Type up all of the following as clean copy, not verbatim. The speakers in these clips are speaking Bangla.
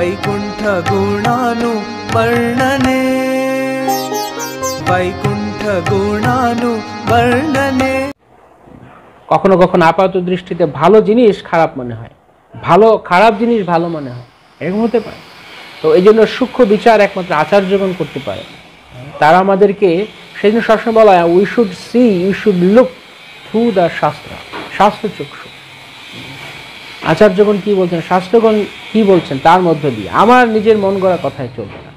वैकुंठ गुणानु वर्णने, वैकुंठ गुणानु वर्णने। কখনো কখনো আপাত দৃষ্টিতে ভালো জিনিস খারাপ মনে হয়, ভালো খারাপ জিনিস ভালো মনে হয়, এরকম হতে পারে। তো এই জন্য সূক্ষ্ম বিচার একমাত্র আচার্যগণ করতে পারে। তারা আমাদেরকে সেই জন্য সবসময় বলা হয় we should see, you should look through the shastra, শাস্ত্র চক্ষু। আচার্যগণ কি বলছেন, শাস্ত্রগণ কি বলছেন তার মধ্য দিয়ে, আমার নিজের মন গড়া কথায় চলবে না,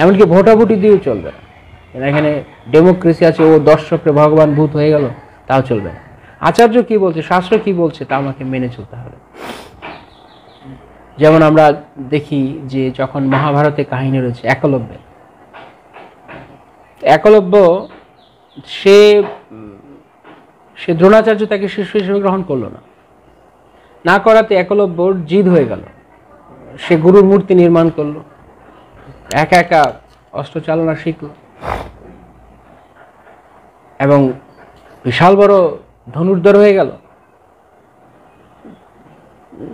এমনকি ভোটাভুটি দিয়েও চলবে না। এখানে ডেমোক্রেসি আছে, ও দর্শকরে ভগবান ভূত হয়ে গেল, তাও চলবে না। আচার্য কি বলছে, শাস্ত্র কি বলছে, তা আমাকে মেনে চলতে হবে। যেমন আমরা দেখি যে যখন মহাভারতে কাহিনী রয়েছে একলব্যের, একলব্য সে দ্রোণাচার্য তাকে শিষ্য হিসেবে গ্রহণ করলো না, না করাতে একলব্যর জিদ হয়ে গেল, সে গুরুর মূর্তি নির্মাণ করলো, একা একা অস্ত্র চালনা শিখল এবং বিশাল বড় ধনুর্ধর হয়ে গেল।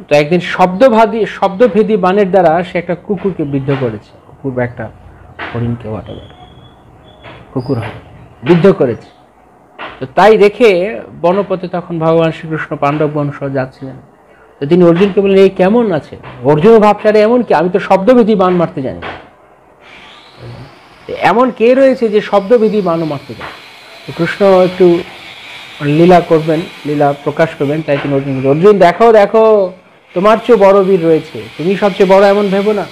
তো একদিন শব্দভেদী বাণের দ্বারা সে একটা কুকুরকে বিদ্ধ করেছে, কুকুর বা একটা হরিণকে কুকুর হবে বিদ্ধ করেছে। তো তাই দেখে বনপথে তখন ভগবান শ্রীকৃষ্ণ পাণ্ডব বংশ যাচ্ছিলেন, তো তিনি অর্জুনকে বললেন এই কেমন আছে? অর্জুন ভাবছে আরে এমন কি, আমি তো শব্দভেদী বাণ মারতে জানি, এমন কে রয়েছে যে শব্দভেদী বাণও মারতে জানে? তো কৃষ্ণ একটু লীলা করবেন, লীলা প্রকাশ করবেন, তাই তিনি অর্জুন দেখো দেখো তোমার চেয়ে বড় বীর রয়েছে, তুমি সবচেয়ে বড় এমন ভেবো না।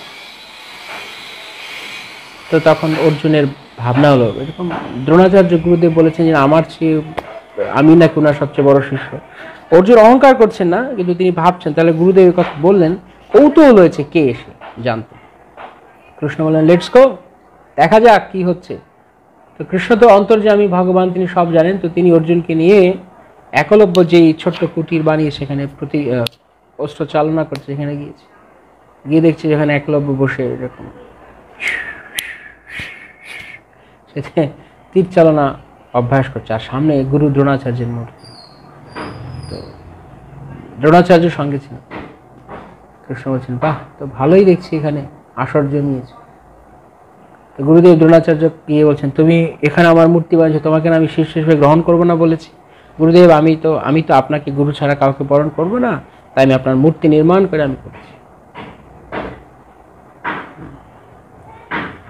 তো তখন অর্জুনের ভাবনা হলো এরকম, দ্রোণাচার্য গুরুদেব বলেছেন যে আমার চেয়ে আমি নাকি ওনার সবচেয়ে বড় শিষ্য। অর্জুন অহংকার করছেন না, কিন্তু তিনি ভাবছেন তাহলে গুরুদেব এই কথা বললেন, কৌতূহল হয়েছে কে এসে জানতে। কৃষ্ণ বললেন লেটস গো, দেখা যাক কি হচ্ছে। তো কৃষ্ণ তো অন্তর্যামী ভগবান, তিনি সব জানেন। তো তিনি অর্জুনকে নিয়ে একলব্য যেই ছোট্ট কুটির বানিয়ে সেখানে অস্ত্র চালনা করছে সেখানে গিয়েছে, গিয়ে দেখছে যেখানে একলব্য বসে এরকম তীর চালনা অভ্যাস করছে, আর সামনে গুরু দ্রোণাচার্যের মূর্তি। তো দ্রোণাচার্য সঙ্গে ছিল। কৃষ্ণ বলছেন বাহ, তো ভালোই দেখছি এখানে আসর জমিয়েছে। তো গুরুদেব দ্রোণাচার্য গিয়ে বলছেন তুমি এখানে আমার মূর্তি বানিয়েছো, তোমাকে আমি শিষ্য হিসেবে গ্রহণ করবো না বলেছি? গুরুদেব আমি তো আপনাকে গুরু ছাড়া কাউকে বরণ করবো না, তাই আমি আপনার মূর্তি নির্মাণ করে আমি করেছি।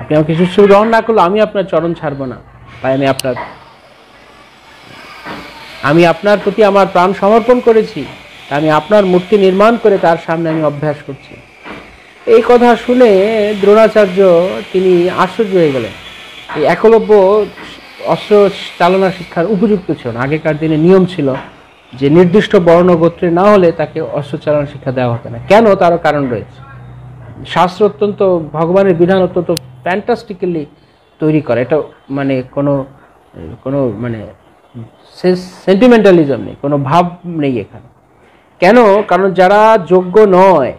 আপনি আমাকে শিষ্য গ্রহণ না করলে আমি আপনার চরণ ছাড়বো না, তাই আমি আপনার প্রতি আমার প্রাণ সমর্পণ করেছি, আমি আপনার মূর্তি নির্মাণ করে তার সামনে আমি অভ্যাস করছি। এই কথা শুনে দ্রোণাচার্য তিনি আশ্চর্য হয়ে গেলেন। এই একলব্য অস্ত্র চালনা শিক্ষার উপযুক্ত ছিল না। আগেকার দিনে নিয়ম ছিল যে নির্দিষ্ট বর্ণ গোত্রে না হলে তাকে অস্ত্র চালনা শিক্ষা দেওয়া হতো না। কেন? তারও কারণ রয়েছে। শাস্ত্র অত্যন্ত, ভগবানের বিধান অত্যন্ত ফ্যান্টাস্টিক্যালি তৈরি করে, এটা মানে কোনো মানে সেন্টিমেন্টালিজম নেই, কোনো ভাব নেই এখানে। কেন? কারণ যারা যোগ্য নয়,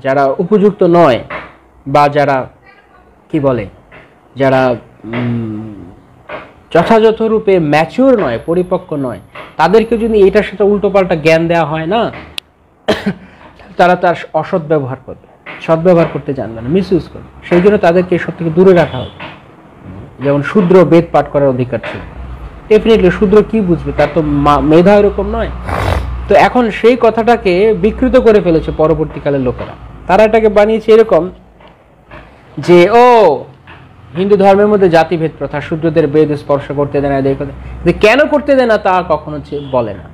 যারা উপযুক্ত নয়, বা যারা কি বলে, যারা যথাযথ রূপে ম্যাচিওর নয়, পরিপক্ক নয়, তাদেরকে যদি এটা সেটা উল্টোপাল্টা জ্ঞান দেওয়া হয় না, তারা তার অসৎ ব্যবহার করবে, সদ্ব্যবহার করতে জানবে না, মিসইউজ করবে। সেই জন্য তাদেরকে এসব থেকে দূরে রাখা হবে। যেমন শূদ্র বেদ পাঠ করার অধিকার ছিল, ডেফিনেটলি শূদ্র কি বুঝবে, তার তো মেধা এরকম নয়। তো এখন সেই কথাটাকে বিকৃত করে ফেলেছে পরবর্তীকালের লোকেরা। তারা এটাকে বানিয়েছে এরকম যে ও হিন্দু ধর্মের মধ্যে জাতিভেদ প্রথা, শূদ্রদের বেদ স্পর্শ করতে দেয় না, কেন করতে দেয় না তা কখনো বলে না।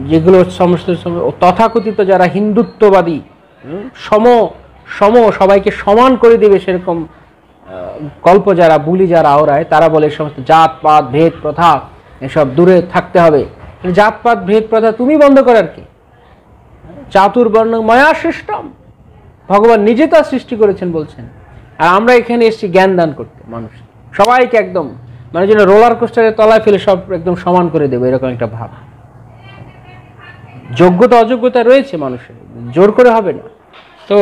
যেগুলো সমস্ত তথাকথিত যারা হিন্দুত্ববাদী, সম সবাইকে সমান করে দিবে সেরকম গল্প যারা বুলি, যারা আওড়ায়, তারা বলে সমস্ত জাতপাত ভেদ প্রথা এসব দূরে থাকতে হবে। জাতপাত ভেদ প্রথা তুমি বন্ধ করার কি? চাতুর্বর্ণ মায়া সৃষ্টম, ভগবান নিজে তা সৃষ্টি করেছেন বলছেন। আর আমরা এখানে এসেছি জ্ঞান দান করতে, মানুষ সবাইকে একদম মানে যেন রোলার কোস্টারের তলায় ফেলে সব একদম সমান করে দেবো, এরকম একটা ভাব। যোগ্যতা অযোগ্যতা রয়েছে মানুষের, জোর করে হবে না। তো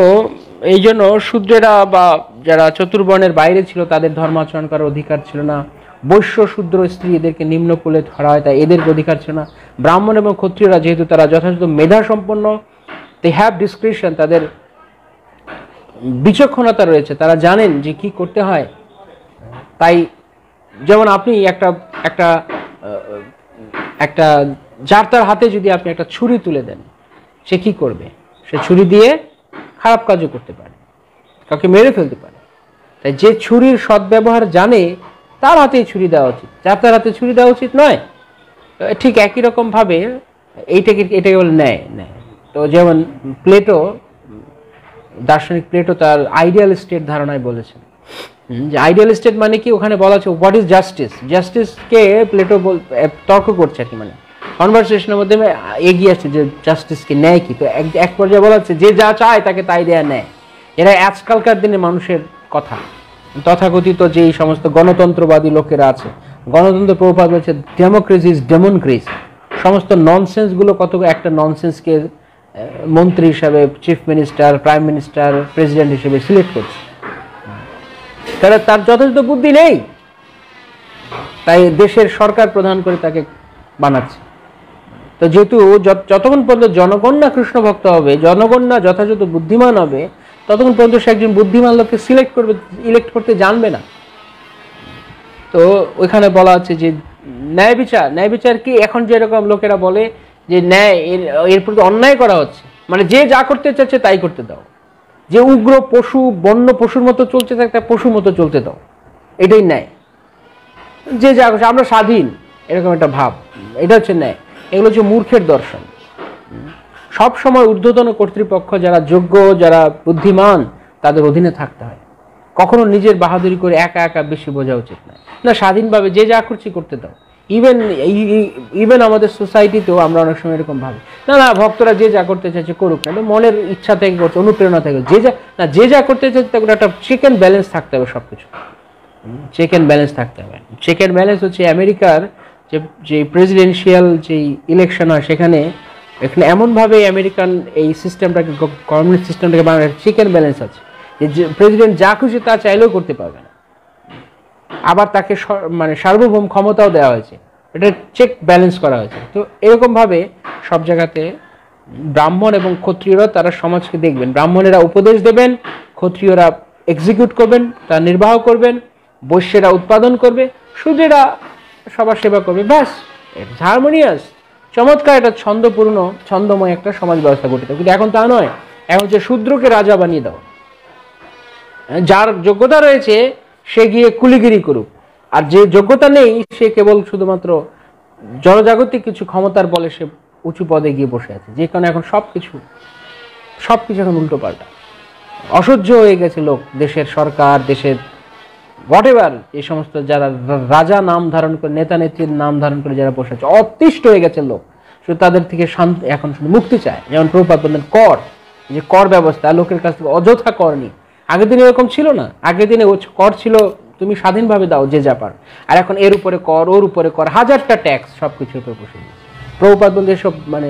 এই জন্য শূদ্রেরা বা যারা চতুর্বর্ণের বাইরে ছিল তাদের ধর্মাচরণ করার অধিকার ছিল না। বৈশ্য শূদ্র স্ত্রী এদেরকে নিম্ন কুলে ধরা হয়, তাই এদেরকে অধিকার ছিল না। ব্রাহ্মণ এবং ক্ষত্রিয়রা যেহেতু তারা যথাযথ মেধা সম্পন্ন, দে হ্যাভ ডিসক্রিপশন, তাদের বিচক্ষণতা রয়েছে, তারা জানেন যে কি করতে হয়। তাই যেমন আপনি একটা একটা একটা যার তার হাতে যদি আপনি একটা ছুরি তুলে দেন, সে কি করবে? সে ছুরি দিয়ে খারাপ কাজও করতে পারে, কাউকে মেরে ফেলতে পারে। তাই যে ছুরির সদ্ব্যবহার জানে তার হাতেই ছুরি দেওয়া উচিত, যার তার হাতে ছুরি দেওয়া উচিত নয়। ঠিক একই রকম ভাবে এটাকে বলে ন্যায়। তো যেমন প্লেটো, দার্শনিক প্লেটো তার আইডিয়াল স্টেট ধারণায় বলেছেন যে আইডিয়াল স্টেট মানে কি, ওখানে বলা হচ্ছে হোয়াট ইজ জাস্টিস। জাস্টিসকে প্লেটো তর্ক করছে আর কি, মানে কনভারসেশনের মধ্যে এগিয়ে আসছে যে জাস্টিসকে ন্যায় কি। তো এক পর্যায়ে বলা হচ্ছে যে যা চায় তাকে তাই দেয়া ন্যায়। এরা আজকালকার দিনে মানুষের কথা। তথাকথিত যে এই সমস্ত গণতন্ত্রবাদী লোকেরা আছে, গণতন্ত্র প্রভাব হচ্ছে ডেমোক্রেসি ইজ ডেমনক্রেসি। সমস্ত ননসেন্সগুলো কত একটা ননসেন্সকে মন্ত্রী হিসাবে, chief minister, prime minister, president হিসেবে সিলেক্ট করছে। তার যথেষ্ট বুদ্ধি নেই, তাই দেশের সরকার প্রধান করে তাকে বানাচ্ছে। তো যেহেতু যতক্ষণ পর্যন্ত জনগণ না কৃষ্ণ ভক্ত হবে, জনগণ না যথাযথ বুদ্ধিমান হবে, ততক্ষণ পর্যন্ত সে একজন বুদ্ধিমান লোককে সিলেক্ট করবে, ইলেক্ট করতে জানবে না। তো ওইখানে বলা হচ্ছে যে ন্যায় বিচার কি, এখন যেরকম লোকেরা বলে যে ন্যায়, এর প্রতি অন্যায় করা হচ্ছে, মানে যে যা করতে চাচ্ছে তাই করতে দাও। যে উগ্র পশু, বন্য পশুর মতো চলছে তাকে পশুর মতো চলতে দাও, এটাই ন্যায়। যে যা করছে, আমরা স্বাধীন, এরকম একটা ভাব, এটা হচ্ছে ন্যায়। এগুলো হচ্ছে মূর্খের দর্শন। সব সময় ঊর্ধ্বতন কর্তৃপক্ষ যারা যোগ্য, যারা বুদ্ধিমান, তাদের অধীনে থাকতে হয়। কখনো নিজের বাহাদুরি করে একা একা বেশি বোঝা উচিত নয়। না, স্বাধীনভাবে যে যা করছি করতে দাও। ইভেন আমাদের সোসাইটিতেও আমরা অনেক সময় এরকম ভাবি, না ভক্তরা যে যা করতে চাইছে করুক না, মনের ইচ্ছা থেকে করছে, অনুপ্রেরণা থেকে, যে যা করতে চাইছে তাকে একটা চেক অ্যান্ড ব্যালেন্স থাকতে হবে। সবকিছু চেক অ্যান্ড ব্যালেন্স থাকতে হবে। চেক অ্যান্ড ব্যালেন্স হচ্ছে আমেরিকার যে প্রেসিডেন্সিয়াল যে ইলেকশন হয়, এখানে এমনভাবে আমেরিকান এই সিস্টেমটাকে, গভর্নমেন্ট সিস্টেমটাকে বানানোর চেক অ্যান্ড ব্যালেন্স আছে যে প্রেসিডেন্ট যা খুশি তা চাইলেও করতে পারবে না, আবার তাকে মানে সার্বভৌম ক্ষমতাও দেওয়া হয়েছে। এটা চেক ব্যালেন্স করা হয়েছে। তো এরকমভাবে সব জায়গাতে ব্রাহ্মণ এবং ক্ষত্রিয়রা তারা সমাজকে দেখবেন, ব্রাহ্মণেরা উপদেশ দেবেন, ক্ষত্রিয়রা এক্সিকিউট করবেন, তা নির্বাহ করবেন, বৈশ্যেরা উৎপাদন করবে, শূদ্রেরা সবার সেবা করবে। ব্যাস, হারমোনিয়াস, চমৎকার একটা ছন্দময় একটা সমাজ ব্যবস্থা গঠিত। কিন্তু এখন তা নয়, এখন হচ্ছে শূদ্রকে রাজা বানিয়ে দাও, যার যোগ্যতা রয়েছে সে গিয়ে কুলিগিরি করুক, আর যে যোগ্যতা নেই সে কেবল শুধুমাত্র জনজাগতিক কিছু ক্ষমতার বলে সে উঁচু পদে গিয়ে বসে আছে। যে কারণে এখন সবকিছু এখন উল্টো পাল্টা, অসহ্য হয়ে গেছে লোক, দেশের সরকার, দেশের হোয়াটএভার, এই সমস্ত যারা রাজা নাম ধারণ করে, নেতা নেত্রীর নাম ধারণ করে যারা বসে আছে, অতিষ্ঠ হয়ে গেছে লোক। শুধু তাদের থেকে শান্তি, এখন শুধু মুক্তি চায়। যেমন প্রভুপাদ বললেন কর, যে কর ব্যবস্থা, লোকের কাছ থেকে অযথা কর নি। আগের দিনে এরকম ছিল না, আগের দিনে কর ছিল তুমি স্বাধীনভাবে দাও যে যা পার, আর এখন এর উপরে কর, ওর উপরে কর, হাজারটা ট্যাক্স সবকিছুর উপরে বসে দিচ্ছে। প্রভুপাদ বলতে এসব মানে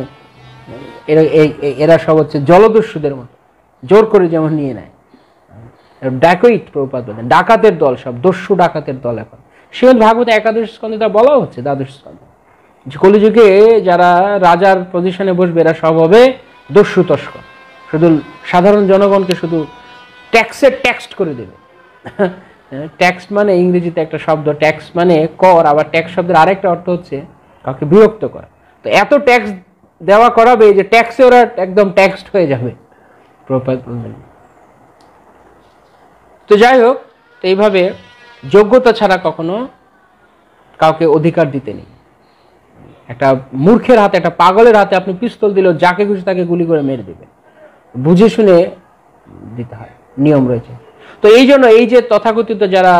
এরা সব হচ্ছে জলদস্যুদের মতো, জোর করে যেমন নিয়ে নেয়। ডাকইট, প্রভুপাদ বলেন ডাকাতের দল, সব দস্যু ডাকাতের দল। এখন শ্রীমদ্ ভাগবত একাদশ স্কন্ধে তা বলা হচ্ছে, দ্বাদশ স্কন্ধে, যে কলিযুগে যারা রাজার পজিশনে বসবে এরা সব হবে দস্যু তস্কর, শুধু সাধারণ জনগণকে শুধু ট্যাক্সড করে দেবে। ট্যাক্স মানে ইংরেজিতে একটা শব্দ, ট্যাক্স মানে কর, আবার ট্যাক্স শব্দের আরেকটা অর্থ হচ্ছে কাউকে বিরক্ত করা। তো এত ট্যাক্স দেওয়া করাবে যে ট্যাক্সে ওরা একদম ট্যাক্সড হয়ে যাবে, প্রভুপাদ বললেন। তো যাই হোক, তো এইভাবে যোগ্যতা ছাড়া কখনো কাউকে অধিকার দিতে নেই। একটা মূর্খের হাতে, একটা পাগলের হাতে আপনি পিস্তল দিলেও যাকে খুশি তাকে গুলি করে মেরে দেবে, বুঝে শুনে দিতে হয়, নিয়ম রয়েছে। তো এই জন্য এই যে তথাকথিত যারা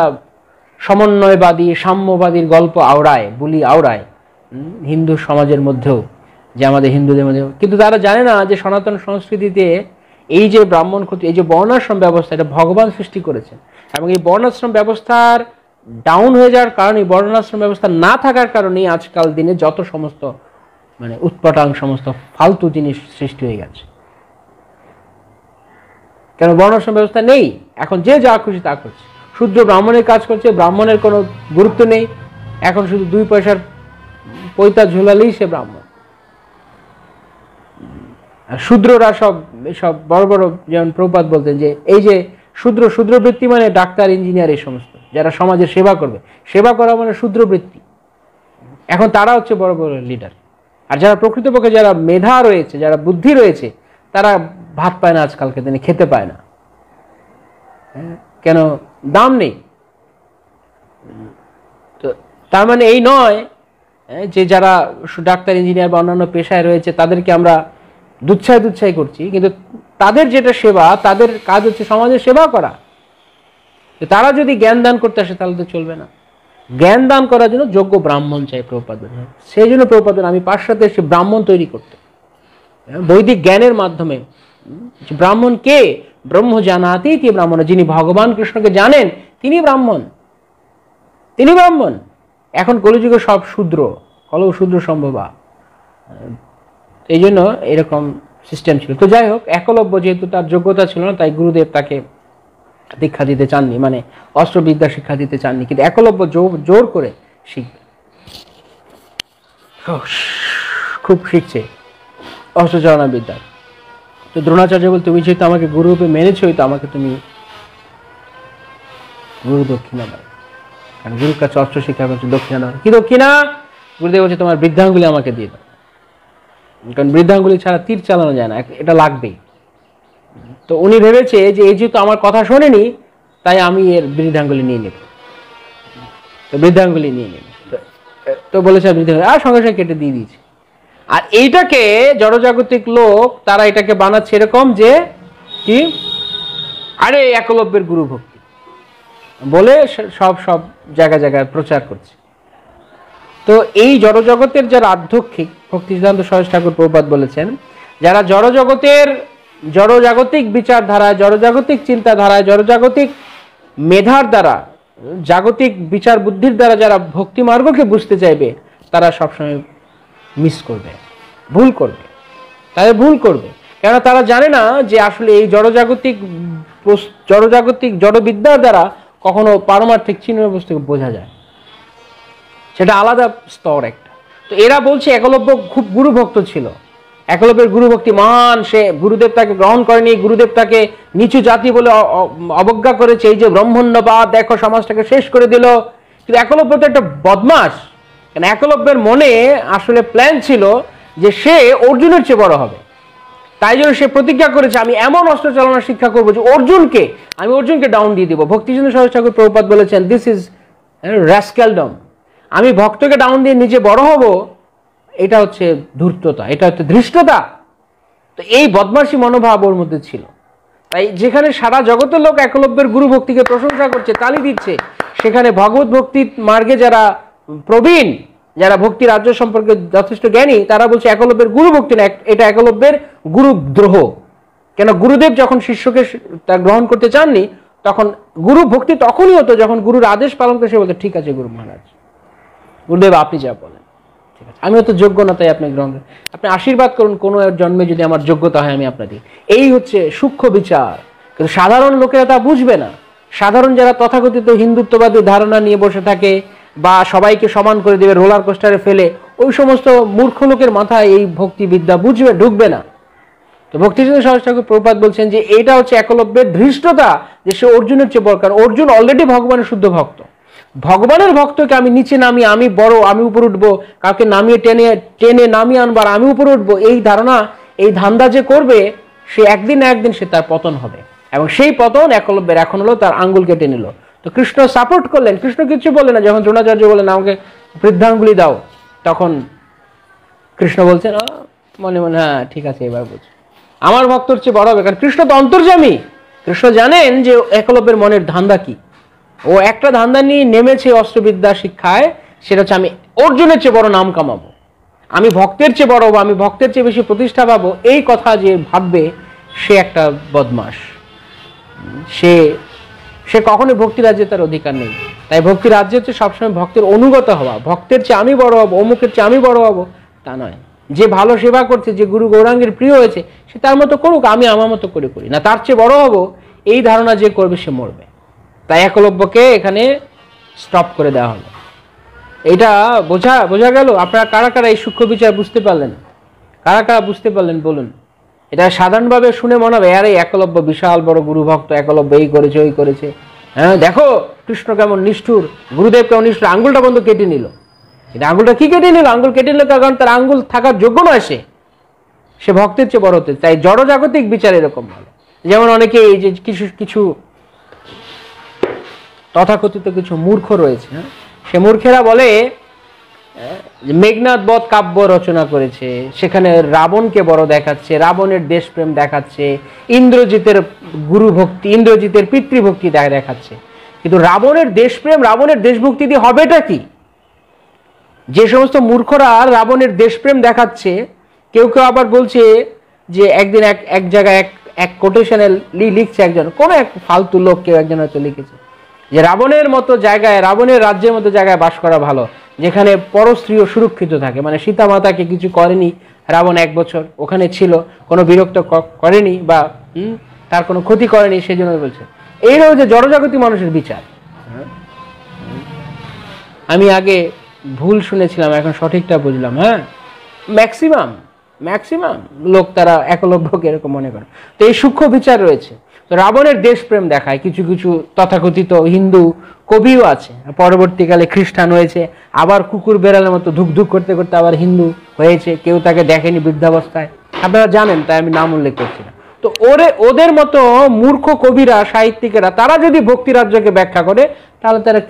সমন্বয়বাদী, সাম্যবাদীর গল্প আওড়ায়, বুলি আওড়ায় হিন্দু সমাজের মধ্যেও, যে আমাদের হিন্দুদের মধ্যেও, কিন্তু তারা জানে না যে সনাতন সংস্কৃতিতে এই যে ব্রাহ্মণ ক্ষত্রিয়, এই যে বর্ণাশ্রম ব্যবস্থা, এটা ভগবান সৃষ্টি করেছেন। এবং এই বর্ণাশ্রম ব্যবস্থার ডাউন হয়ে যাওয়ার কারণে, বর্ণাশ্রম ব্যবস্থা না থাকার কারণেই আজকাল দিনে যত সমস্ত মানে উৎপাটাং সমস্ত ফালতু জিনিস সৃষ্টি হয়ে গেছে। কেন বর্ণাশ্রম ব্যবস্থা নেই, এখন যে যা খুশি তা করছে, শূদ্র ব্রাহ্মণের কাজ করছে, ব্রাহ্মণের কোনো গুরুত্ব নেই, এখন শুধু 2 পয়সার পৈতা ঝুলালেই সে ব্রাহ্মণ। শূদ্ররা সব সব বড় বড়, যেমন প্রভুপাদ বলতেন যে এই যে শূদ্রবৃত্তি মানে ডাক্তার, ইঞ্জিনিয়ার, এই সমস্ত যারা সমাজের সেবা করবে, সেবা করা মানে শূদ্রবৃত্তি। এখন তারা হচ্ছে বড় বড় লিডার। আর যারা প্রকৃতপক্ষে যারা মেধা রয়েছে, যারা বুদ্ধি রয়েছে, তারা ভাত পায় না, আজকালকে দিনে খেতে পায় না। কেন? দাম নেই। তো তার মানে এই নয় যে যারা ডাক্তার, ইঞ্জিনিয়ার বা অন্যান্য পেশায় রয়েছে তাদেরকে আমরা দুচ্ছাই করছি, কিন্তু তাদের যেটা সেবা, তাদের কাজ হচ্ছে সমাজের সেবা করা। তারা যদি জ্ঞান দান করতে আসে তাহলে তো চলবে না। জ্ঞান দান করার জন্য যোগ্য ব্রাহ্মণ চাই প্রভুপাদ। সেই জন্য প্রভুপাদ আমি পাশ্চাত্যে এসে ব্রাহ্মণ তৈরি করতে, বৈদিক জ্ঞানের মাধ্যমে। ব্রাহ্মণ কে? ব্রহ্ম জানাতি কি ব্রাহ্মণ, যিনি ভগবান কৃষ্ণকে জানেন তিনি ব্রাহ্মণ, তিনি ব্রাহ্মণ। এখন কলিযুগে সব শূদ্র, কলৌ শূদ্র সম্ভবা, এই জন্য এরকম সিস্টেম ছিল। তো যাই হোক, একলব্য যেহেতু তার যোগ্যতা ছিল না, তাই গুরুদেব তাকে দীক্ষা দিতে চাননি, মানে অস্ত্রবিদ্যা শিক্ষা দিতে চাননি, কিন্তু একলব্য জোর করে শিখবে, খুব শিখছে অস্ত্রচালনা বিদ্যা। তো দ্রোণাচার্য বল, তুমি যেহেতু আমাকে গুরুরূপে মেনেছই, তো আমাকে তুমি গুরু দক্ষিণা দাও। কারণ গুরুর কাছে অস্ত্র শিক্ষা করছে, দক্ষিণা দাও। কি দক্ষিণা? গুরুদেব বলছে তোমার বৃদ্ধাঙ্গুলি আমাকে দিয়ে দাও, কারণ বৃদ্ধাঙ্গুলি ছাড়া তীর চালানো যায় না, এটা লাগবেই। তো উনি ভেবেছে যে এই যেহেতু আমার কথা শোনেনি, তাই আমি এর বৃদ্ধাঙ্গুলি নিয়ে নেব। তো বৃদ্ধাঙ্গুলি নিয়ে নেব, তো বলেছে বৃদ্ধাঙ্গুলি, আর সঙ্গে সঙ্গে কেটে দিয়ে দিয়েছে। আর এইটাকে জড়জাগতিক লোক তারা এটাকে বানাচ্ছে এরকম যে কি, আরে একলব্যের গুরু ভক্তি বলে সব জায়গায় প্রচার করছে। তো এই জড়জগতের যারা আধ্যক্ষিক, ভক্তি সিদ্ধান্ত সরেশ ঠাকুর প্রভুপাদ বলেছেন, যারা জড়জাগতিক বিচারধারায়, জড়জাগতিক চিন্তাধারায়, জড়জাগতিক মেধার দ্বারা, জাগতিক বিচার বুদ্ধির দ্বারা যারা ভক্তি মার্গকে বুঝতে চাইবে, তারা সবসময় মিস করবে, ভুল করবে, তাদের ভুল করবে। কেননা তারা জানে না যে আসলে এই জড়জাগতিক জড়বিদ্যার দ্বারা কখনো পারমার্থিক চিন্ময় বস্তুকে বোঝা যায়, সেটা আলাদা স্তর একটা। তো এরা বলছে একলব্য খুব গুরুভক্ত ছিল, একলব্যের গুরুভক্তি মহান, সে গুরুদেব তাকে গ্রহণ করেনি, গুরুদেব তাকে নিচু জাতি বলে অবজ্ঞা করেছে, এই যে ব্রহ্মণ্যবাদ দেখো সমাজটাকে শেষ করে দিল। কিন্তু একলব্য তো একটা বদমাস, কারণ একলব্যের মনে আসলে প্ল্যান ছিল যে সে অর্জুনের চেয়ে বড় হবে। তাই জন্য সে প্রতিজ্ঞা করেছে আমি এমন অস্ত্র চালনা শিক্ষা করবো যে অর্জুনকে ডাউন দিয়ে দিব। ভক্তিচন্দ্র সরোজ ঠাকুর প্রভুপাদ বলেছেন, দিস ইজ রাস্ক্যালডম। আমি ভক্তকে ডাউন দিয়ে নিজে বড় হব, এটা হচ্ছে ধূর্ততা, এটা হচ্ছে ধৃষ্টতা। তো এই বদমাশি মনোভাব ওর মধ্যে ছিল। তাই যেখানে সারা জগতের লোক একলব্যের গুরু ভক্তিকে প্রশংসা করছে, তালি দিচ্ছে, সেখানে ভগবত ভক্তির মার্গে যারা প্রবীণ, যারা ভক্তি রাজ্য সম্পর্কে যথেষ্ট জ্ঞানী, তারা বলছে একলব্যের গুরু ভক্তি না, এটা একলব্যের গুরুদ্রোহ। কেন? গুরুদেব যখন শিষ্যকে তা গ্রহণ করতে চাননি, তখন গুরু ভক্তি তখনই হতো যখন গুরুর আদেশ পালন করে সে বলতো ঠিক আছে গুরু মহারাজ, গুরুদেব আপনি যা বলেন ঠিক আছে, আমিও তো যোগ্য না তাই আপনি গ্রহণ করেন, আপনি আশীর্বাদ করুন, কোনো জন্মে যদি আমার যোগ্যতা হয় আমি আপনাদের। এই হচ্ছে সূক্ষ্ম বিচার। কিন্তু সাধারণ লোকেরা তা বুঝবে না। সাধারণ যারা তথাকথিত হিন্দুত্ববাদী ধারণা নিয়ে বসে থাকে বা সবাইকে সমান করে দেবে রোলার কোস্টারে ফেলে, ওই সমস্ত মূর্খ লোকের মাথায় এই ভক্তিবিদ্যা ঢুকবে না। তো ভক্তিচন্দ্র সরোজ ঠাকুর প্রভুপাদ বলছেন যে এইটা হচ্ছে একলব্যের ধৃষ্টতা, যে সে অর্জুনের চেয়ে বড়। কারণ অর্জুন অলরেডি ভগবানের শুদ্ধ ভক্ত। ভগবানের ভক্তকে আমি নিচে নামিয়ে আমি বড়, আমি উপরে উঠবো, কাউকে নামিয়ে টেনে নামিয়ে আনবার আমি উপরে উঠবো, এই ধারণা, এই ধান্দা যে করবে, সে একদিন না একদিন সে তার পতন হবে। এবং সেই পতন একলব্যের এখন হলো, তার আঙ্গুল কেটে নিল। তো কৃষ্ণ সাপোর্ট করলেন, কৃষ্ণ কিছু বললেন না। যখন দ্রোণাচার্য বললেন আমাকে বৃদ্ধাঙ্গুলি দাও, তখন কৃষ্ণ বলছেন মনে মনে হ্যাঁ ঠিক আছে এবার বুঝছি, আমার ভক্তর চেয়ে বড় হবে। কারণ কৃষ্ণ তো অন্তর্যামী, কৃষ্ণ জানেন যে একলব্যের মনের ধান্দা কি। ও একটা ধান্দা নিয়ে নেমেছে অস্ত্রবিদ্যা শিক্ষায়, সেটা হচ্ছে আমি অর্জুনের চেয়ে বড় নাম কামাবো, আমি ভক্তের চেয়ে বড় হবো, আমি ভক্তের চেয়ে বেশি প্রতিষ্ঠা পাবো। এই কথা যে ভাববে সে একটা বদমাস, সে কখনোই ভক্তি রাজ্যে তার অধিকার নেই। তাই ভক্তি রাজ্যে হচ্ছে সবসময় ভক্তের অনুগত হওয়া। ভক্তের চেয়ে আমি বড় হবো, অমুকের চেয়ে আমি বড় হবো, তা নয়। যে ভালো সেবা করছে, যে গুরু গৌরাঙ্গের প্রিয় হয়েছে, সে তার মতো করুক, আমি আমার মতো করে করি না, তার চেয়ে বড় হবো, এই ধারণা যে করবে সে মরবে। তাই একলব্যকে এখানে স্টপ করে দেওয়া হলো। এটা বোঝা গেল? আপনারা কারা কারা এই সূক্ষ্ম বিচার বুঝতে পারলেন? কারা কারা বুঝতে পারলেন বলুন? এটা সাধারণভাবে শুনে মনে হবে আরে একলব্য বিশাল বড় গুরুভক্ত, একলব্য এই করেছে ওই করেছে, হ্যাঁ দেখো কৃষ্ণ কেমন নিষ্ঠুর, গুরুদেব কেমন নিষ্ঠুর, আঙ্গুলটা বন্ধু কেটে নিল। কিন্তু আঙ্গুলটা কি কেটে নিল? আঙ্গুল কেটে নিল কারণ তার আঙ্গুল থাকার যোগ্য নয়, সে ভক্তের চেয়ে বড় হতে। তাই জড়জাগতিক বিচার এরকম ভালো। যেমন অনেকে এই যে কিছু কিছু তথাকথিত কিছু মূর্খ রয়েছে, হ্যাঁ, সে মূর্খেরা বলে মেঘনাদ বধ কাব্য রচনা করেছে, সেখানে রাবণকে বড় দেখাচ্ছে, রাবণের দেশপ্রেম দেখাচ্ছে, ইন্দ্রজিতের গুরুভক্তি, ইন্দ্রজিতের পিতৃভক্তি দেখাচ্ছে। কিন্তু রাবণের দেশপ্রেম, রাবণের দেশভক্তি দিয়ে হবেটা কি? যে সমস্ত মূর্খরা রাবণের দেশপ্রেম দেখাচ্ছে, কেউ কেউ আবার বলছে যে একদিন এক জায়গায় এক কোটেশনে লিখছে একজন, কোন এক ফালতু লোক কেউ একজন হয়তো লিখেছে যে রাবণের মতো জায়গায়, রাবণের রাজ্যের মতো জায়গায় বাস করা ভালো, যেখানে পরস্ত্রীও সুরক্ষিত থাকে। মানে সীতা মাতাকে কিছু করেনি রাবণ, 1 বছর ওখানে ছিল, কোনো বিরক্ত করেনি বা তার কোনো ক্ষতি করেনি, সেই জন্য বলছে। এইরকম যে জড়জাগতি মানুষের বিচার। আমি আগে ভুল শুনেছিলাম, এখন সঠিকটা বুঝলাম। হ্যাঁ, ম্যাক্সিমাম লোক তারা একলব্যকে এরকম মনে করে। তো এই সূক্ষ্ম বিচার রয়েছে। তো রাবণের দেশপ্রেম দেখায় কিছু কিছু তথাকথিত হিন্দু কবিও আছে, পরবর্তীকালে খ্রিস্টান হয়েছে, আবার কুকুর বেড়ালের মতো ধুক ধুক করতে করতে আবার হিন্দু হয়েছে, কেউ তাকে দেখেনি বৃদ্ধাবস্থায়, আপনারা জানেন, তাই আমি নাম উল্লেখ করছি না। তো ওদের মতো মূর্খ কবিরা, সাহিত্যিকেরা, তারা যদি ভক্তিরাজ্যকে ব্যাখ্যা করে তাহলে তারা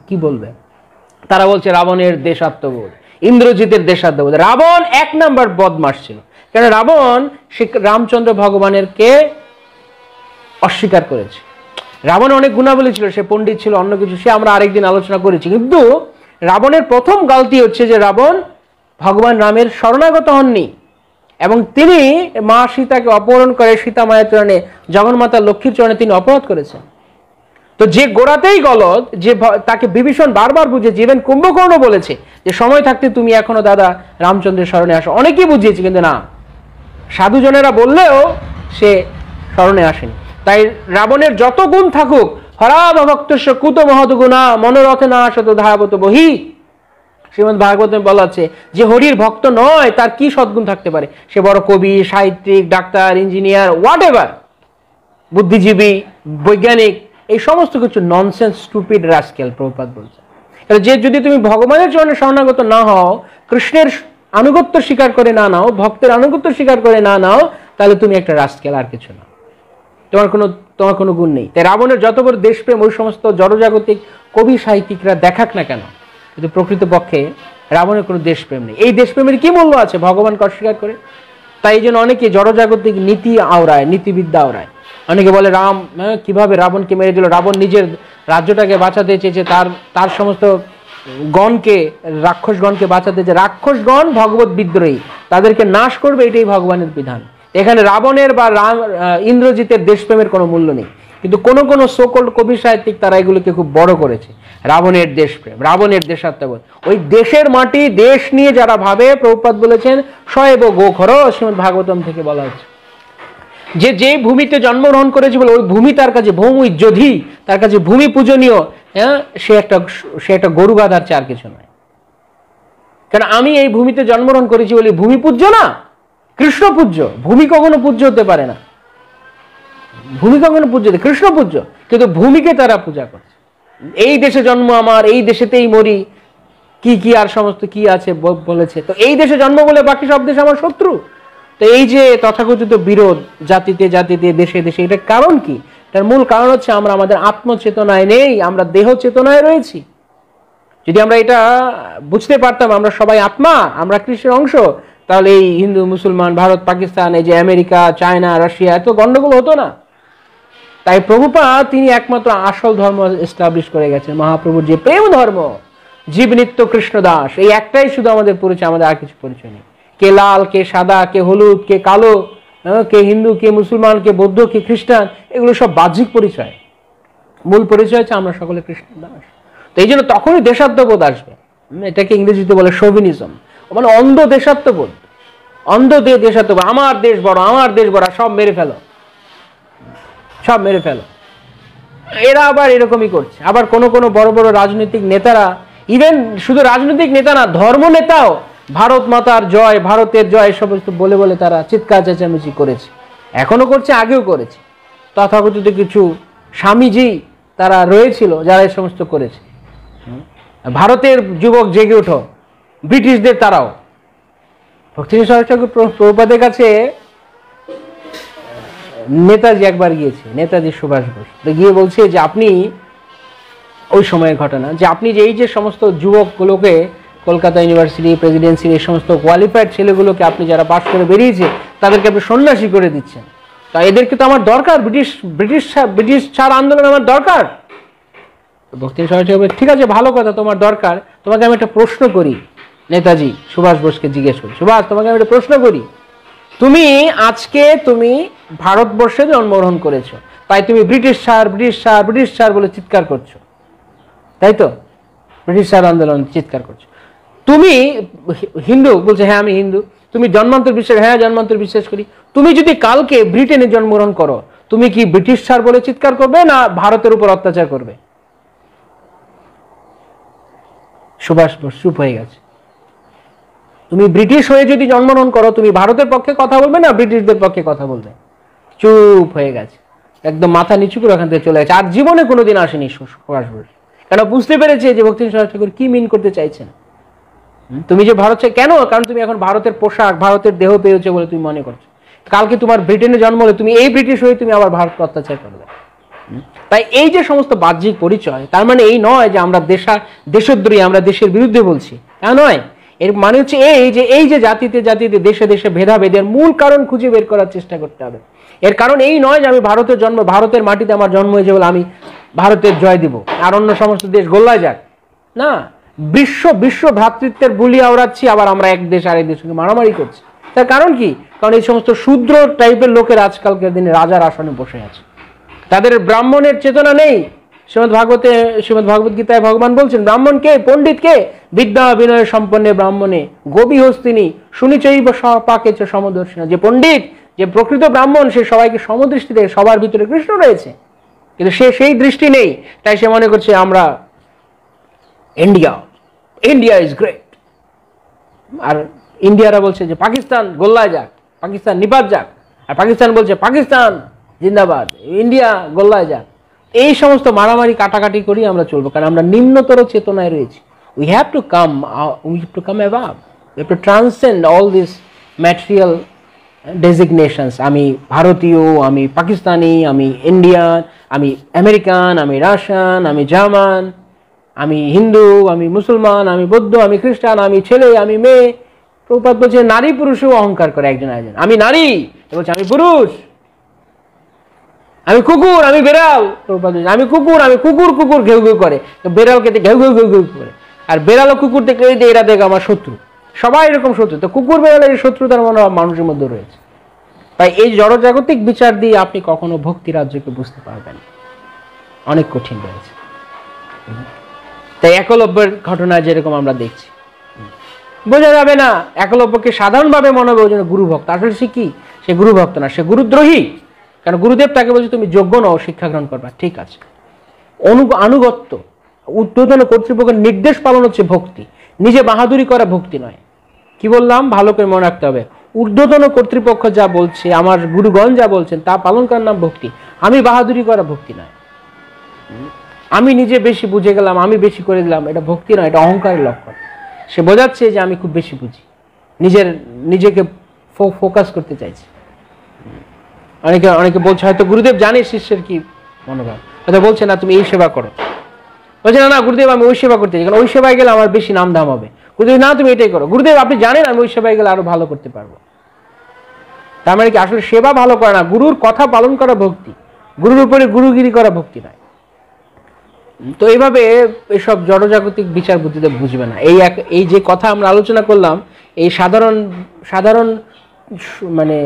কি বলবে? তারা বলছে রাবণের দেশাত্মবোধ, ইন্দ্রজিতের দেশাত্মবোধ। রাবণ 1 নম্বর বদমাশ ছিল, কারণ রাবণ সে রামচন্দ্র ভগবানের কে অস্বীকার করেছে। রাবণ অনেক গুণাবলী ছিল, সে পণ্ডিত ছিল, অন্য কিছু, সে আমরা আরেকদিন আলোচনা করেছি। কিন্তু রাবণের প্রথম গালতি হচ্ছে যে রাবণ ভগবান রামের শরণাগত হননি, এবং তিনি মা সীতাকে অপহরণ করে সীতা মায়ের চরণে, জগন্মাতা লক্ষ্মীর চরণে তিনি অপরাধ করেছেন। তো যে গোড়াতেই গলদ, যে তাকে বিভীষণ বারবার বুঝিয়েছে, ইভেন কুম্ভকর্ণ বলেছে যে সময় থাকতে তুমি এখনো দাদা রামচন্দ্রের শরণে আসো, অনেকেই বুঝিয়েছে, কিন্তু না, সাধুজনেরা বললেও সে শরণে আসেনি। তাই রাবণের যত গুণ থাকুক, হরাভক্তস্য কুত মহৎ গুণা মনোরথে না আসত ধাবত বহি, শ্রীমদ্ ভাগবতে বলা আছে যে হরির ভক্ত নয় তার কি সদ্গুণ থাকতে পারে? সে বড় কবি, সাহিত্যিক, ডাক্তার, ইঞ্জিনিয়ার, হোয়াট এভার, বুদ্ধিজীবী, বৈজ্ঞানিক, এই সমস্ত কিছু ননসেন্স, স্টুপিড রাস্কেল, প্রভুপাদ বলছে। যে যদি তুমি ভগবানের চরণে শরণাগত না হও, কৃষ্ণের আনুগত্য স্বীকার করে না নাও, ভক্তের আনুগত্য স্বীকার করে না নাও, তাহলে তুমি একটা রাস্কেল, আর কিছু না, তোমার কোনো গুণ নেই। তাই রাবণের যত বড় দেশপ্রেম ওই সমস্ত জড়জাগতিক কবি সাহিত্যিকরা দেখাক না কেন, কিন্তু প্রকৃতপক্ষে রাবণের কোনো দেশপ্রেম নেই। এই দেশপ্রেমের কি মূল্য আছে ভগবানকে অস্বীকার করে? তাই এই জন্য অনেকে জড়জাগতিক নীতি আওড়ায়, নীতিবিদ্যা আওড়ায়। অনেকে বলে রাম কিভাবে রাবণকে মেরে দিল, রাবণ নিজের রাজ্যটাকে বাঁচাতে চেয়েছে, তার সমস্ত গণকে, রাক্ষসগণকে বাঁচাতে চেয়েছে, রাক্ষসগণ ভগবত বিদ্রোহী, তাদেরকে নাশ করবে, এটাই ভগবানের বিধান। এখানে রাবণের বা ইন্দ্রজিতের দেশপ্রেমের কোনো মূল্য নেই। কিন্তু কোন কোন সোকল্ড কবি সাহিত্যিক তারা এগুলোকে খুব বড় করেছে, রাবণের দেশপ্রেম, রাবণের দেশাত্মবোধ। ওই দেশের মাটি, দেশ নিয়ে যারা ভাবে, প্রভুপাদ বলেছেন সয়েব গোখর, শ্রীমদ্ ভাগবতম থেকে বলা হচ্ছে যে ভূমিতে জন্মগ্রহণ করেছে বলে ওই ভূমি তার কাছে ভূমি যোধি, তার কাছে ভূমি পূজনীয়, হ্যাঁ, সে একটা গরু গাধার চেয়ে আর কিছু নয়। কারণ আমি এই ভূমিতে জন্মগ্রহণ করেছি বলে ভূমি পূজ্য না, কৃষ্ণ পূজ্য। ভূমি কখনো পূজ্য হতে পারে না, ভূমি কখনো পূজ্য, কৃষ্ণ পূজ্য, কিন্তু ভূমিকে তারা পূজা করছে। এই দেশে জন্ম আমার, এই দেশেতেই মরি, কি আর সমস্ত কি আছে বলেছে। তো এই দেশে জন্ম বলে বাকি সব দেশ আমার শত্রু। তো এই যে তথাকথিত বিরোধ জাতিতে জাতিতে, দেশে দেশে, এটার কারণ কি? এটার মূল কারণ হচ্ছে আমরা আমাদের আত্মচেতনায় নেই, আমরা দেহ চেতনায় রয়েছি। যদি আমরা এটা বুঝতে পারতাম আমরা সবাই আত্মা, আমরা কৃষ্ণের অংশ, তাহলে এই হিন্দু মুসলমান, ভারত পাকিস্তান, এই যে আমেরিকা, চায়না, রাশিয়া, এত গন্ডগোল হতো না। তাই প্রভুপাদ তিনি একমাত্র আসল ধর্ম এস্টাবলিশ করে গেছেন, মহাপ্রভুর যে প্রেম ধর্ম, জীব নিত্য কৃষ্ণ দাস, এই একটাই শুধু আমাদের পরিচয়, আমাদের আর কিছু পরিচয় নেই। কে লাল, কে সাদা, কে হলুদ, কে কালো, কে হিন্দু, কে মুসলমান, কে বৌদ্ধ, কে খ্রিস্টান, এগুলো সব বাহ্যিক পরিচয়। মূল পরিচয় হচ্ছে আমরা সকলে কৃষ্ণ দাস। তো এই জন্য তখনই দেশাত্মবোধ আসবে। এটাকে ইংরেজিতে বলে শোভিনিজম, মানে অন্ধ দেশাত্মবোধ, অন্ধ দেশাত্মবোধ। আমার দেশ বড়, আমার দেশ বড়, সব মেরে ফেলো, সব মেরে ফেলো। এরা আবার এরকমই করছে। আবার কোনো কোনো বড় বড় রাজনৈতিক নেতারা, ইভেন শুধু রাজনৈতিক নেতা না, ধর্ম নেতাও ভারত মাতার জয়, ভারতের জয় সমস্ত বলে বলে তারা চিৎকার চেঁচামেচি করেছে। এখনো করছে, আগেও করেছে। তথাকথিত কিছু স্বামীজি তারা রয়েছিল যারা এই সমস্ত করেছে। ভারতের যুবক জেগে ওঠো, ব্রিটিশদের তারাও। ভক্তিবিনোদ সরকার ঠাকুর প্রভুপাদের কাছে নেতাজি একবার গিয়েছে, নেতাজি সুভাষ বোস গিয়ে বলছে যে আপনি, ওই সময়ের ঘটনা, যে আপনি যে এই যে সমস্ত যুবকগুলোকে কলকাতা ইউনিভার্সিটি, প্রেসিডেন্সির এই সমস্ত কোয়ালিফাইড ছেলেগুলোকে আপনি যারা পাশ করে বেরিয়েছে তাদেরকে আপনি সন্ন্যাসী করে দিচ্ছেন, তা এদেরকে তো আমার দরকার, ব্রিটিশ ছাড় আন্দোলন আমার দরকার। ভক্তিবিনোদ সরকার ঠাকুর, ঠিক আছে ভালো কথা, তোমার দরকার, তোমাকে আমি একটা প্রশ্ন করি। নেতাজি সুভাষ বোসকে জিজ্ঞেস করি, সুভাষ তোমাকে আমি একটা প্রশ্ন করি, তুমি আজকে তুমি ভারতবর্ষে জন্মগ্রহণ করেছো, তাই তুমি ব্রিটিশ ছাড় ব্রিটিশ ছাড় ব্রিটিশ ছাড় বলে চিৎকার করছো, তাই তো? ব্রিটিশ ছাড় আন্দোলন চিৎকার করছো। তুমি হিন্দু, বলছে হ্যাঁ আমি হিন্দু। তুমি জন্মান্তর বিশ্বাস, হ্যাঁ জন্মান্তর বিশ্বাস করি। তুমি যদি কালকে ব্রিটেনে জন্মগ্রহণ করো, তুমি কি ব্রিটিশ ছাড় বলে চিৎকার করবে না ভারতের উপর অত্যাচার করবে? সুভাষ বোস চুপ হয়ে গেছে। তুমি ব্রিটিশ হয়ে যদি জন্মগ্রহণ করো, তুমি ভারতের পক্ষে কথা বলবে না ব্রিটিশদের পক্ষে কথা বলবে? চুপ হয়ে গেছে, একদম মাথা নিচু করে ওখান থেকে চলে গেছে। আর জীবনে কোনোদিন আসেনি সুভাষ বোস, কেন বুঝতে পেরেছে যে ভক্তিবিনোদ সরকার ঠাকুর কি মিন করতে চাইছেন। তুমি যে ভারত কেন, কারণ তুমি এখন ভারতের পোশাক, ভারতের দেহ পেয়েছো বলে তুমি মনে করছো। কালকে তোমার ব্রিটেনে জন্ম হলে তুমি এই ব্রিটিশ হয়ে তুমি আবার ভারতকে অত্যাচার করবে। তাই এই যে সমস্ত বাহ্যিক পরিচয়, তার মানে এই নয় যে আমরা দেশদ্রোহী, আমরা দেশের বিরুদ্ধে বলছি, তা নয়। এর মানে হচ্ছে এই যে জাতিতে জাতিতে দেশে দেশে ভেদাভেদের মূল কারণ খুঁজে বের করার চেষ্টা করতে হবে। এর কারণ এই নয় যে আমি ভারতের মাটিতে আমার জন্ম হয়েছে বলে আমি ভারতের জয় দিব আর অন্য সমস্ত দেশ গোল্লায় যাক, না। বিশ্ব ভ্রাতৃত্বের বুলি আওড়াচ্ছি, আবার আমরা এক দেশ আর এক দেশের সঙ্গে মারামারি করছি। তার কারণ কি? কারণ এই সমস্ত শূদ্র টাইপের লোকের আজকালকার দিনে রাজার আসনে বসে আছে, তাদের ব্রাহ্মণের চেতনা নেই। শ্রীমদ ভাগবত গীতায় ভগবান বলছেন, ব্রাহ্মণ কে? পণ্ডিত কে? বিদ্যা বিনয় সম্পন্নে ব্রাহ্মণে গোপী হস্তিনী শুনিচৈব পাকেচ সমদর্শিনা। যে পণ্ডিত, যে প্রকৃত ব্রাহ্মণ, সে সবাইকে সমদৃষ্টি দেয়, সবার ভিতরে কৃষ্ণ রয়েছে, কিন্তু সে সেই দৃষ্টি নেই। তাই সে মনে করছে আমরা ইন্ডিয়া ইজ গ্রেট, আর ইন্ডিয়ারা বলছে যে পাকিস্তান গোল্লায় যাক, পাকিস্তান নিপাত যাক, আর পাকিস্তান বলছে পাকিস্তান জিন্দাবাদ, ইন্ডিয়া গোল্লায় যাক। এই সমস্ত মারামারি কাটাকাটি করি আমরা চলবো, কারণ আমরা নিম্নতর চেতনায় রয়েছি। we have to come above, we have to transcend all these material designations. আমি ভারতীয়, আমি পাকিস্তানি, আমি ইন্ডিয়ান, আমি আমেরিকান, আমি রাশিয়ান, আমি জার্মান, আমি হিন্দু, আমি মুসলমান, আমি বৌদ্ধ, আমি খ্রিস্টান, আমি ছেলে, আমি মেয়ে। প্রভুপাদ বলছে নারী পুরুষও অহংকার করে একজন আরেকজন। আমি নারী, বলছে আমি পুরুষ, আমি কুকুর, আমি বেড়াল। প্রভুপাদ বলছে আমি কুকুর, আমি কুকুর ঘেউ ঘেউ করে, বেড়ালকে ঘেউ ঘেউ ঘেউ ঘেউ করে। আর বেড়াল ও কুকুর দেখলে এরা দেখ আমার শত্রু, সবাই এরকম শত্রু। তো কুকুর বেড়ালের শত্রুতার মনোভাব মানুষের মধ্যে রয়েছে। তাই এই জড়জাগতিক বিচার দিয়ে আপনি কখনো ভক্তি রাজ্যকে বুঝতে পারবেন, অনেক কঠিন রয়েছে। তাই একলব্যের ঘটনা যেরকম আমরা দেখছি, বোঝা যাবে না একলব্যকে সাধারণভাবে মনে হবে ওই জন্য গুরু ভক্ত। আসলে সে কি? সে গুরু ভক্ত না, সে গুরুদ্রোহী। কারণ গুরুদেব তাকে বলছে তুমি যোগ্য নও শিক্ষা গ্রহণ করবা, ঠিক আছে। আনুগত্য, উদ্বোধন কর্তৃপক্ষের নির্দেশ পালন হচ্ছে ভক্তি, নিজে বাহাদুরি করা ভক্তি নয়। কি বললাম ভালো করে মনে রাখতে হবে, ঊর্ধ্বতন কর্তৃপক্ষ যা বলছে, আমার গুরুগণ যা বলছেন তা পালন করার নাম ভক্তি। আমি বাহাদুরি করা ভক্তি নয়। আমি নিজে বেশি বুঝে গেলাম, আমি বেশি করে দিলাম, এটা ভক্তি নয়, এটা অহংকারের লক্ষণ। সে বোঝাচ্ছে যে আমি খুব বেশি বুঝি, নিজেকে ফোকাস করতে চাইছি। অনেকে বলছে হয়তো গুরুদেব জানে শিষ্যের কি মনোভাব, হয়তো বলছে না তুমি এই সেবা করো, বলছে না গুরুদেব আমি ওই সেবা করতে চাই, কারণ ওই সেবায় গেলে আমার বেশি নাম দাম হবে। গুরুদেব না তুমি এটাই করো। গুরুদেব আপনি জানেন আমি ওই সেবায় গেলে আরো ভালো করতে পারবো। তার মানে কি আসলে সেবা ভালো করে না, গুরুর কথা পালন করা ভক্তি, গুরুর উপরে গুরুগিরি করা ভক্তি নয়। তো এইভাবে এসব জড়জাগতিক বিচার বুদ্ধিতে বুঝবে না। এই যে কথা আমরা আলোচনা করলাম, এই সাধারণ মানে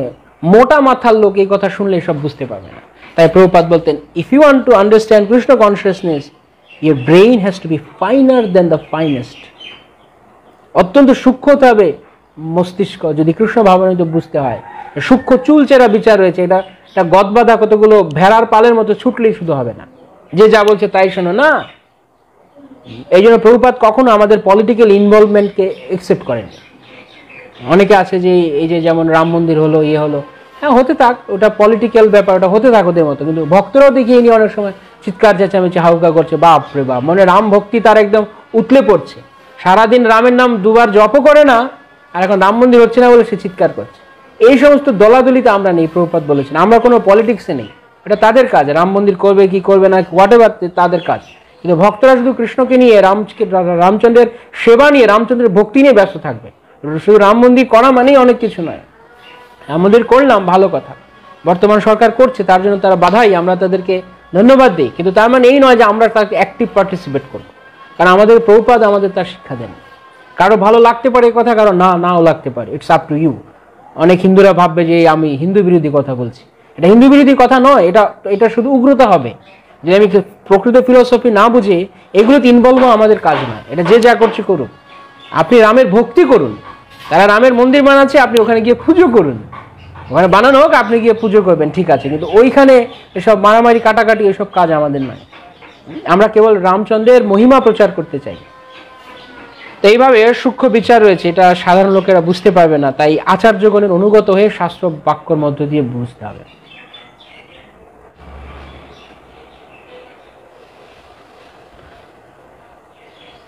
মোটা মাথার লোক এই কথা শুনলে সব বুঝতে পারবে না। তাই প্রভুপাদ বলতেন, if you want to understand Krishna consciousness, your brain has to be finer than the finest. অত্যন্ত সূক্ষ্ম হতে হবে মস্তিষ্ক যদি কৃষ্ণ ভাবনায় বুঝতে হয়। সূক্ষ্ম চুলচেরা বিচার রয়েছে, এটা গদবাধা কতগুলো ভেড়ার পালের মতো ছুটলেই শুধু হবে না, যে যা বলছে তাই শোনো না। এই জন্য প্রভুপাদ কখনো আমাদের পলিটিক্যাল ইনভলভমেন্টকে একসেপ্ট করেন। অনেকে আছে যে এই যে যেমন রাম মন্দির হলো, হলো, হ্যাঁ হতে থাক, ওটা পলিটিক্যাল ব্যাপার, ওটা হতে থাক ওদের মতো, কিন্তু ভক্তরাও দেখিয়ে নিয়ে অনেক সময় চিৎকার চেঁচামেচি হাউকা করছে, বাপ রে বাপ, মনে রাম ভক্তি তার একদম উতলে পড়ছে, সারাদিন রামের নাম দুবার জপও করে না, আর এখন রাম মন্দির হচ্ছে না বলে সে চিৎকার করছে। এই সমস্ত দলাদলিতে আমরা নেই, প্রভুপাদ বলেছেন, আমরা কোনো পলিটিক্সে নেই, এটা তাদের কাজ, রাম মন্দির করবে কি করবে না হোয়াট এভার তাদের কাজ। কিন্তু ভক্তরা শুধু কৃষ্ণকে নিয়ে রামচন্দ্রের সেবা নিয়ে, রামচন্দ্রের ভক্তি নিয়ে ব্যস্ত থাকবে। শুধু রাম মন্দির করা মানেই অনেক কিছু নয়। আমাদের করলাম ভালো কথা, বর্তমান সরকার করছে, তার জন্য তারা বাধাই, আমরা তাদেরকে ধন্যবাদ দিই, কিন্তু তার মানে এই নয় যে আমরা তাকে অ্যাক্টিভ পার্টিসিপেট করবো, কারণ আমাদের প্রভুপাদ আমাদের তার শিক্ষা দেন। কারো ভালো লাগতে পারে এই কথা, কারো নাও লাগতে পারে, ইটস আপ টু ইউ। অনেক হিন্দুরা ভাববে যে আমি হিন্দু বিরোধী কথা বলছি, এটা হিন্দু বিরোধী কথা নয়, এটা শুধু উগ্রতা হবে যে আমি প্রকৃত ফিলোসফি না বুঝে এগুলোতে ইনভলভ আমাদের কাজ নয়। এটা যে যা করছে করুন, আপনি রামের ভক্তি করুন, তারা রামের মন্দির বানাচ্ছে, আপনি ওখানে গিয়ে পুজো করুন, ওখানে বানানো হোক, আপনি গিয়ে পুজো করবেন, ঠিক আছে, কিন্তু ওইখানে এসব মারামারি কাটাকাটি এসব কাজ আমাদের নয়। আমরা কেবল রামচন্দ্রের মহিমা প্রচার করতে চাই। তো এইভাবে সূক্ষ্ম বিচার রয়েছে, এটা সাধারণ লোকেরা বুঝতে পারবে না, তাই আচার্যগণের অনুগত হয়ে শাস্ত্র বাক্যর মধ্য দিয়ে বুঝতে হবে।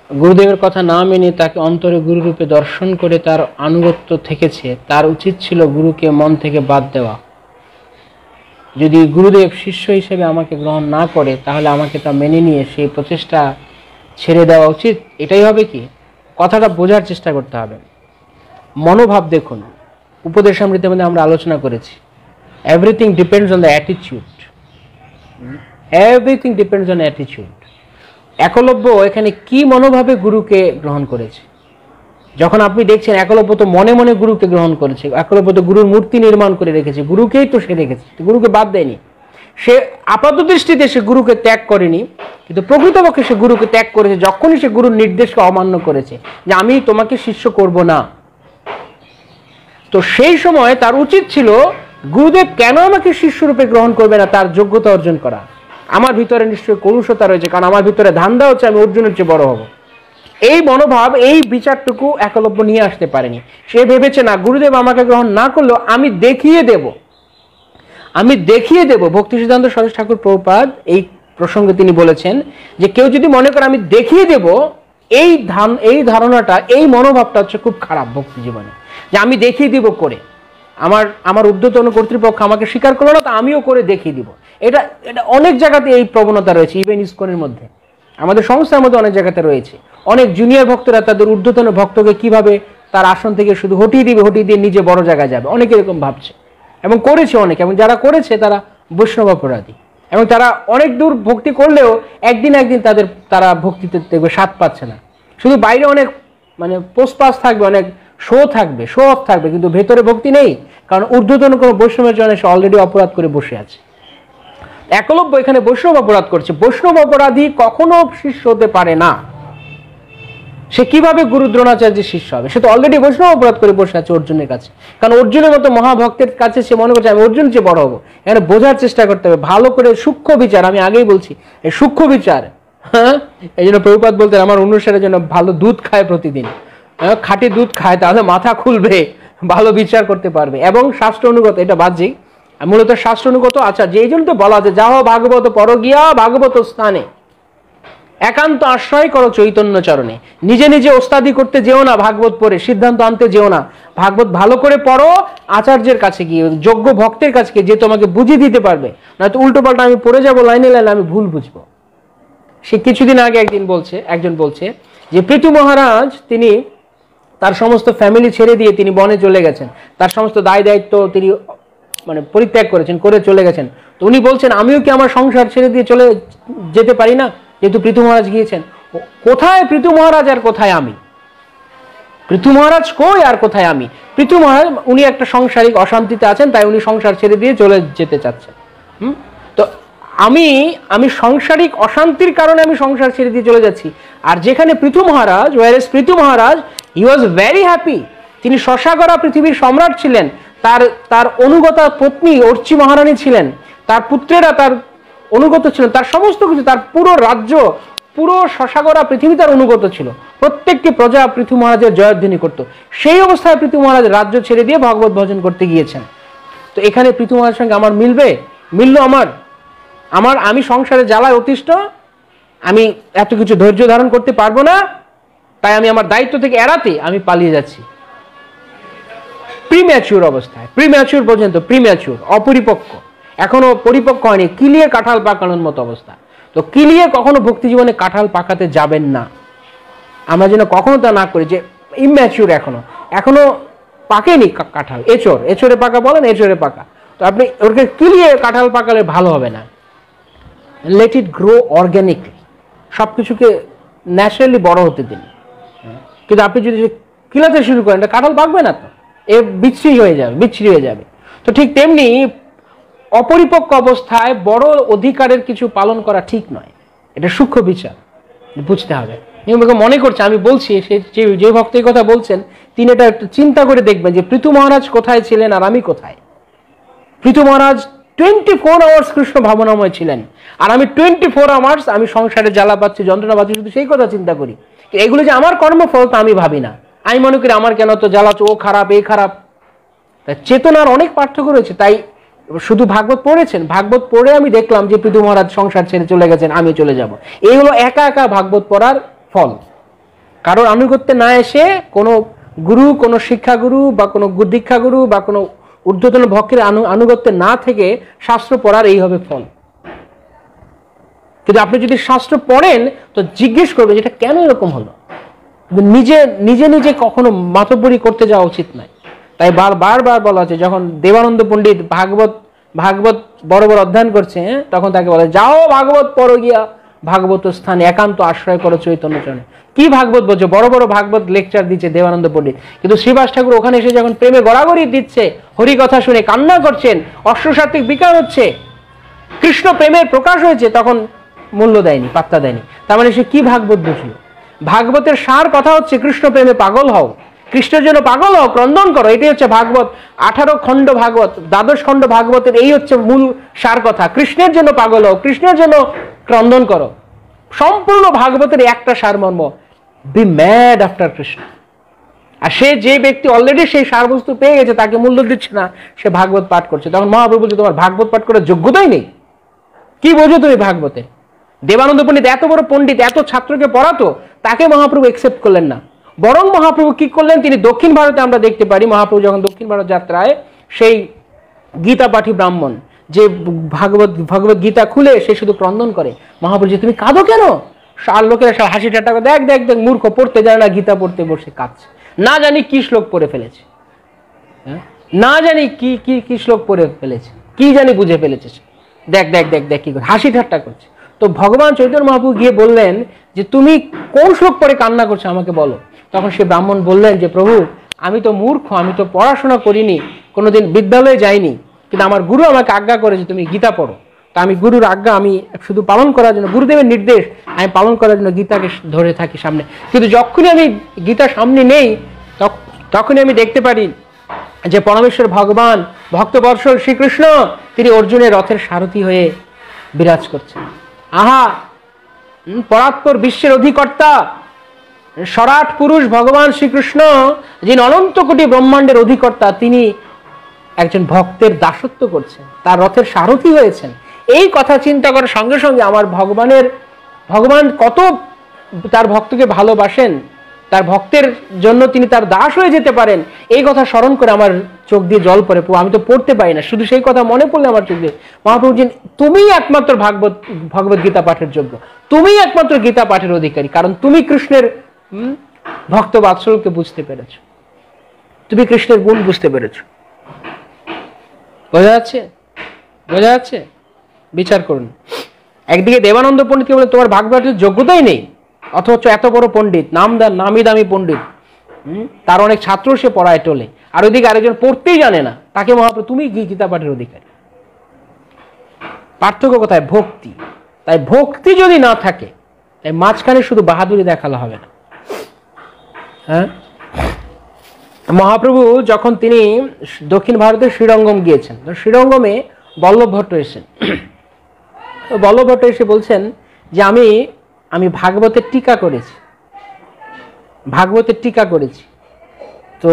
গুরুদেবের কথা না মেনে তাকে অন্তরে গুরুরূপে দর্শন করে তার আনুগত্য থেকেছে, তার উচিত ছিল গুরুকে মন থেকে বাদ দেওয়া। যদি গুরুদেব শিষ্য হিসেবে আমাকে গ্রহণ না করে, তাহলে আমাকে তা মেনে নিয়ে সেই প্রচেষ্টা ছেড়ে দেওয়া উচিত। এটাই হবে কি? কথাটা বোঝার চেষ্টা করতে হবে। মনোভাব দেখুন, উপদেশামৃতের মধ্যে আমরা আলোচনা করেছি, everything depends on the attitude, everything depends on attitude. Ekalavya এখানে কি মনোভাবে গুরুকে গ্রহণ করেছে? যখন আপনি দেখছেন একলব্য তো মনে মনে গুরুকে গ্রহণ করেছে, একলব্য তো গুরুর মূর্তি নির্মাণ করে রেখেছে, গুরুকেই তো সে রেখেছে, গুরুকে বাদ দেয়নি। সে আপাত দৃষ্টিতে সে গুরুকে ত্যাগ করেনি, কিন্তু প্রকৃতপক্ষে সে গুরুকে ত্যাগ করেছে যখনই সে গুরুর নির্দেশকে অমান্য করেছে, যে আমি তোমাকে শিষ্য করব না। তো সেই সময় তার উচিত ছিল গুরুদেব কেন আমাকে শিষ্যরূপে গ্রহণ করবে না, তার যোগ্যতা অর্জন করা। আমার ভিতরে নিশ্চয়ই কলুষতা রয়েছে, কারণ আমার ভিতরে ধান্দা হচ্ছে আমি অর্জুনের চেয়ে বড় হব। এই মনোভাব, এই বিচারটুকু একলব্য নিয়ে আসতে পারেনি। সে ভেবেছে না, গুরুদেব আমাকে গ্রহণ না করলেও আমি দেখিয়ে দেব। ভক্তি সিদ্ধান্ত সরস্বতী ঠাকুর প্রভুপাদ এই প্রসঙ্গে তিনি বলেছেন যে কেউ যদি মনে করে আমি দেখিয়ে দেব, এই ধারণাটা, এই মনোভাবটা হচ্ছে খুব খারাপ ভক্তি জীবনে, যে আমি দেখিয়ে দিব করে, আমার ঊর্ধ্বতন কর্তৃপক্ষ আমাকে স্বীকার করলো না, তা আমিও করে দেখিয়ে দিব। এটা অনেক জায়গাতে এই প্রবণতা রয়েছে, ইভেন ইসকনের মধ্যে, আমাদের সংস্থার মধ্যে অনেক জায়গাতে রয়েছে। অনেক জুনিয়র ভক্তরা তাদের ঊর্ধ্বতন ভক্তকে কিভাবে তার আসন থেকে শুধু হটিয়ে দিয়ে নিজে বড় জায়গায় যাবে, অনেকে এরকম ভাবছে এবং করেছে অনেক, এবং যারা করেছে তারা বৈষ্ণব অপরাধী, এবং তারা অনেক দূর ভক্তি করলেও একদিন তারা ভক্তিতে দেখবে স্বাদ পাচ্ছে না। শুধু বাইরে অনেক পোস্টপাস থাকবে, অনেক শো অফ থাকবে, কিন্তু ভেতরে ভক্তি নেই, কারণ ঊর্ধ্বতন কোনো বৈষ্ণবের জন্য সে অলরেডি অপরাধ করে বসে আছে। একলব্য এখানে বৈষ্ণব অপরাধ করছে। বৈষ্ণব অপরাধী কখনো শিষ্য হতে পারে না। সে কিভাবে গুরু দ্রোণাচার্যের শিষ্য হবে? সে তো অলরেডি বৈষ্ণব অপরাধ করে বসে আছে অর্জুনের কাছে, কারণ অর্জুনের মতো মহাভক্তের কাছে সে মনে করছে আমি অর্জুনের চেয়ে বড় হবো। এখানে বোঝার চেষ্টা করতে হবে ভালো করে, সূক্ষ্ম বিচার। আমি আগেই বলছি, এই সূক্ষ্ম বিচার, হ্যাঁ, এই জন্য প্রভুপাদ বলতেন আমার অনুসারের জন্য ভালো দুধ খায় প্রতিদিন, খাঁটি দুধ খায়, তাহলে মাথা খুলবে, ভালো বিচার করতে পারবে। এবং শাস্ত্র অনুগত, এটা বাহ্যিক, মূলত শাস্ত্র অনুগত। আচ্ছা, যেই জন্য তো বলা আছে যাহ ভাগবত পরগিয়া ভাগবত স্থানে, একান্ত আশ্রয় করো চৈতন্য চরণে। নিজে নিজে ওস্তাদি করতে যেও না, ভাগবত পড়ে সিদ্ধান্ত আনতে যেও না। ভাগবত ভালো করে পড়ো, আচার্যের কাছে গিয়ে, যোগ্য ভক্তের কাছে গিয়ে, যে তোমাকে বুঝিয়ে দিতে পারবে। নয়তো উল্টো পাল্টা আমি পড়ে যাবো লাইনে লাইনে, আমি ভুল বুঝবো। সে কিছুদিন আগে একজন বলছে যে পৃথু মহারাজ তিনি তার সমস্ত ফ্যামিলি ছেড়ে দিয়ে তিনি বনে চলে গেছেন, তার সমস্ত দায় দায়িত্ব তিনি পরিত্যাগ করেছেন, করে চলে গেছেন। তো উনি বলছেন আমিও কি আমার সংসার ছেড়ে দিয়ে চলে যেতে পারি না, যেহেতু পৃথু মহারাজ গিয়েছেন? কোথায় পৃথু মহারাজ আর কোথায় আমি? পৃথু মহারাজ কই আর কোথায় আমি? পৃথু মহারাজ উনি একটা সাংসারিক অশান্তিতে আছেন, তাই উনি সংসার ছেড়ে দিয়ে চলে যেতে চাচ্ছেন। তো আমি সাংসারিক অশান্তির কারণে আমি সংসার ছেড়ে দিয়ে চলে যাচ্ছি। আর যেখানে পৃথু মহারাজ, ওয়ারেস পৃথু মহারাজ, হি ওয়াজ ভেরি হ্যাপি। তিনি শশাগরা পৃথিবীর সম্রাট ছিলেন, তার অনুগতা পত্নী অর্চি মহারানী ছিলেন, তার পুত্রেরা তার অনুগত ছিলেন, তার সমস্ত কিছু, তার পুরো রাজ্য, পুরো শশাগরা পৃথিবী তার অনুগত ছিল। প্রত্যেকটি প্রজা পৃথু মহারাজের জয়ধ্বনি করত। সেই অবস্থায় পৃথু মহারাজ রাজ্য ছেড়ে দিয়ে ভগবত ভজন করতে গিয়েছেন। তো এখানে পৃথু মহারাজের সঙ্গে আমার মিলবে? মিললো আমার? আমি সংসারে জ্বালায় অতিষ্ঠ, আমি এত কিছু ধৈর্য ধারণ করতে পারবো না, তাই আমি আমার দায়িত্ব থেকে এড়াতে আমি পালিয়ে যাচ্ছি। প্রিম্যাচিউর অবস্থায়, প্রিম্যাচিউর পর্যন্ত, প্রিম্যাচিউর অপরিপক্ক, এখনো পরিপক্ক হয়নি, কিলিয়ে কাঁঠাল পাকানোর মতো অবস্থা। তো কিলিয়ে কখনো ভক্তি জীবনে কাঁঠাল পাকাতে যাবেন না। আমরা যেন কখনো তা না করি যে ইম্যাচিউর, এখনো পাকেনি কাঁঠাল, এঁচড়ে পাকা বলেন, এঁচড়ে পাকা। তো আপনি ওকে কিলিয়ে কাঁঠাল পাকালে ভালো হবে না। লেট ইট গ্রো অর্গ্যানিকলি, সবকিছুকে ন্যাচারালি বড় হতে দিন। কিন্তু আপনি যদি কিলাতে শুরু করেন, কাঁঠাল পাকবে না, তো এ বিচ্ছিরি হয়ে যাবে। তো ঠিক তেমনি অপরিপক্ক অবস্থায় বড় অধিকারের কিছু পালন করা ঠিক নয়। এটা সূক্ষ্ম বিচার, বুঝতে হবে। মনে করছে আমি বলছি, যে ভক্ত এই কথা বলছেন তিনি এটা একটু চিন্তা করে দেখবেন যে পৃথু মহারাজ কোথায় ছিলেন আর আমি কোথায়। পৃথু মহারাজ 24 আওয়ার্স কৃষ্ণ ভাবনাময় ছিলেন, আর আমি 24 আওয়ার্স আমি সংসারে জ্বালা পাচ্ছি, যন্ত্রণা পাচ্ছি, শুধু সেই কথা চিন্তা করি। এগুলো যে আমার কর্মফল তা আমি ভাবি না। আমি মনে করি আমার কেন তো জ্বালাচ্ছে, ও খারাপ, এই খারাপ। তাই চেতনার অনেক পার্থক্য রয়েছে। তাই শুধু ভাগবত পড়েছেন, ভাগবত পড়ে আমি দেখলাম যে পৃথু মহারাজ সংসার ছেড়ে চলে গেছেন, আমি চলে যাব। এই হলো একা একা ভাগবত পড়ার ফল। কারোর আনুগত্যে না এসে, কোনো গুরু, কোনো শিক্ষাগুরু বা কোনো দীক্ষাগুরু বা কোনো ঊর্ধ্বতন ভক্তের আনুগত্যে না থেকে শাস্ত্র পড়ার এই হবে ফল। কিন্তু আপনি যদি শাস্ত্র পড়েন তো জিজ্ঞেস করবেন যেটা কেন এরকম হলো। নিজে নিজে নিজে কখনো মাতব্বরি করতে যাওয়া উচিত নয়। তাই বারবার বলা হচ্ছে, যখন দেবানন্দ পণ্ডিত ভাগবত বড় বড় অধ্যয়ন করছে, তখন তাকে বলে, যাও ভাগবত পড়ো গিয়া, ভাগবত স্থানে একান্ত আশ্রয় করো চৈতন্য চরণে। কি ভাগবত বলছে? বড় বড় ভাগবত লেকচার দিচ্ছে দেবানন্দ পণ্ডিত, কিন্তু শ্রীবাস ঠাকুর ওখানে এসে যখন প্রেমে গড়াগড়ি দিচ্ছে, হরি কথা শুনে কান্না করছেন, অষ্টসাত্ত্বিক বিকার হচ্ছে, কৃষ্ণ প্রেমের প্রকাশ হয়েছে, তখন মূল্য দেয়নি, পাত্তা দেয়নি। তার মানে সে কি ভাগবত বুঝলো? ভাগবতের সার কথা হচ্ছে কৃষ্ণ প্রেমে পাগল হও, কৃষ্ণের জন্য পাগল হও, ক্রন্দন করো। এটাই হচ্ছে ভাগবত। 18 খণ্ড ভাগবত, 12 খণ্ড ভাগবতের এই হচ্ছে মূল সার কথা। কৃষ্ণের জন্য পাগল হও, কৃষ্ণের জন্য ক্রন্দন করো। সম্পূর্ণ ভাগবতের একটা সারমর্ম, বি ম্যাড আফটার কৃষ্ণ। আর যে ব্যক্তি অলরেডি সেই সারবস্তু পেয়ে গেছে, তাকে মূল্য দিচ্ছে না, সে ভাগবত পাঠ করছে। তখন মহাপ্রভু বলছে, তোমার ভাগবত পাঠ করার যোগ্যতাই নেই, কি বোঝো তুমি ভাগবতে? দেবানন্দ পণ্ডিত এত বড় পণ্ডিত, এত ছাত্রকে পড়াতো, তাকে মহাপ্রভু একসেপ্ট করলেন না। বরং মহাপ্রভু কি করলেন, তিনি দক্ষিণ ভারতে আমরা দেখতে পারি, মহাপ্রভু যখন দক্ষিণ ভারত যাত্রায়, সেই গীতা পাঠী ব্রাহ্মণ যে ভগবত গীতা খুলে সে শুধু ক্রন্দন করে। মহাপ্রভু, তুমি কাঁদো কেন? আর লোকেরা সব হাসি ঠাট্টা করে, দেখ দেখ দেখ, মূর্খ, পড়তে জানে না, গীতা পড়তে বসে কাঁদছে, না জানি কি শ্লোক পড়ে ফেলেছে, না জানি কি শ্লোক পড়ে ফেলেছে, কি জানি বুঝে ফেলেছে, দেখ দেখ দেখ দেখ কি করে হাসি ঠাট্টা করছে। তো ভগবান চৈতন্য মহাপ্রভু গিয়ে বললেন যে তুমি কোন শ্লোক পড়ে কান্না করছো, আমাকে বলো। তখন সে ব্রাহ্মণ বললেন যে প্রভু, আমি তো মূর্খ, আমি তো পড়াশোনা করিনি, কোনোদিন বিদ্যালয়ে যাইনি, কিন্তু আমার গুরু আমাকে আজ্ঞা করেছে তুমি গীতা পড়ো। তা আমি গুরুর আজ্ঞা আমি শুধু পালন করার জন্য, গুরুদেবের নির্দেশ আমি পালন করার জন্য গীতাকে ধরে থাকি সামনে। কিন্তু যখনই আমি গীতা সামনে নেই, তখনই আমি দেখতে পারি যে পরমেশ্বর ভগবান, ভক্তবর্ষর শ্রীকৃষ্ণ, তিনি অর্জুনের রথের সারথি হয়ে বিরাজ করছেন। আহা, পরাৎপর বিশ্বের অধিকর্তা, সরাট পুরুষ ভগবান শ্রীকৃষ্ণ, যিনি অনন্ত কোটি ব্রহ্মাণ্ডের অধিকর্তা, তিনি একজন ভক্তের দাসত্ব করছেন, তার রথের সারথি হয়েছেন। এই কথা চিন্তা করার সঙ্গে সঙ্গে আমার ভগবান কত তার ভক্তকে ভালোবাসেন, তার ভক্তের জন্য তিনি তার দাস হয়ে যেতে পারেন, এই কথা স্মরণ করে আমার চোখ দিয়ে জল পড়ে। আমি তো পড়তে পারি না, শুধু সেই কথা মনে পড়লে আমার চোখ দিয়ে। মহাপ্রভু, তুমি একমাত্র ভগবত গীতা পাঠের যোগ্য, তুমি একমাত্র গীতা পাঠের অধিকারী, কারণ তুমি কৃষ্ণের ভক্ত বাৎসল্যকে বুঝতে পেরেছ, তুমি কৃষ্ণের গুণ বুঝতে পেরেছ। বোঝা যাচ্ছে? বোঝা যাচ্ছে? বিচার করুন। একদিকে দেবানন্দ পণ্ডিতকে বলে তোমার ভাগবতের যোগ্যতাই নেই, অথচ এত বড় পণ্ডিত, নামি দামি পণ্ডিত, তার অনেক ছাত্র সে পড়ায় টোলে, আর ওইদিকে আরেকজন পড়তেই জানে না, তাকে মহাপ্রভু তুমি গীতা পাঠের অধিকারী। পার্থক্য কোথায়? ভক্তি। তাই ভক্তি যদি না থাকে, তাই মাঝখানে শুধু বাহাদুরি দেখালে হবে না। হ্যাঁ, মহাপ্রভু যখন তিনি দক্ষিণ ভারতের শ্রীরঙ্গম গিয়েছেন, শ্রীরঙ্গমে বল্লভ ভট্ট এসেছেন। বল্লভ ভট্ট এসে বলছেন যে আমি ভাগবতের টিকা করেছি, ভাগবতের টিকা করেছি। তো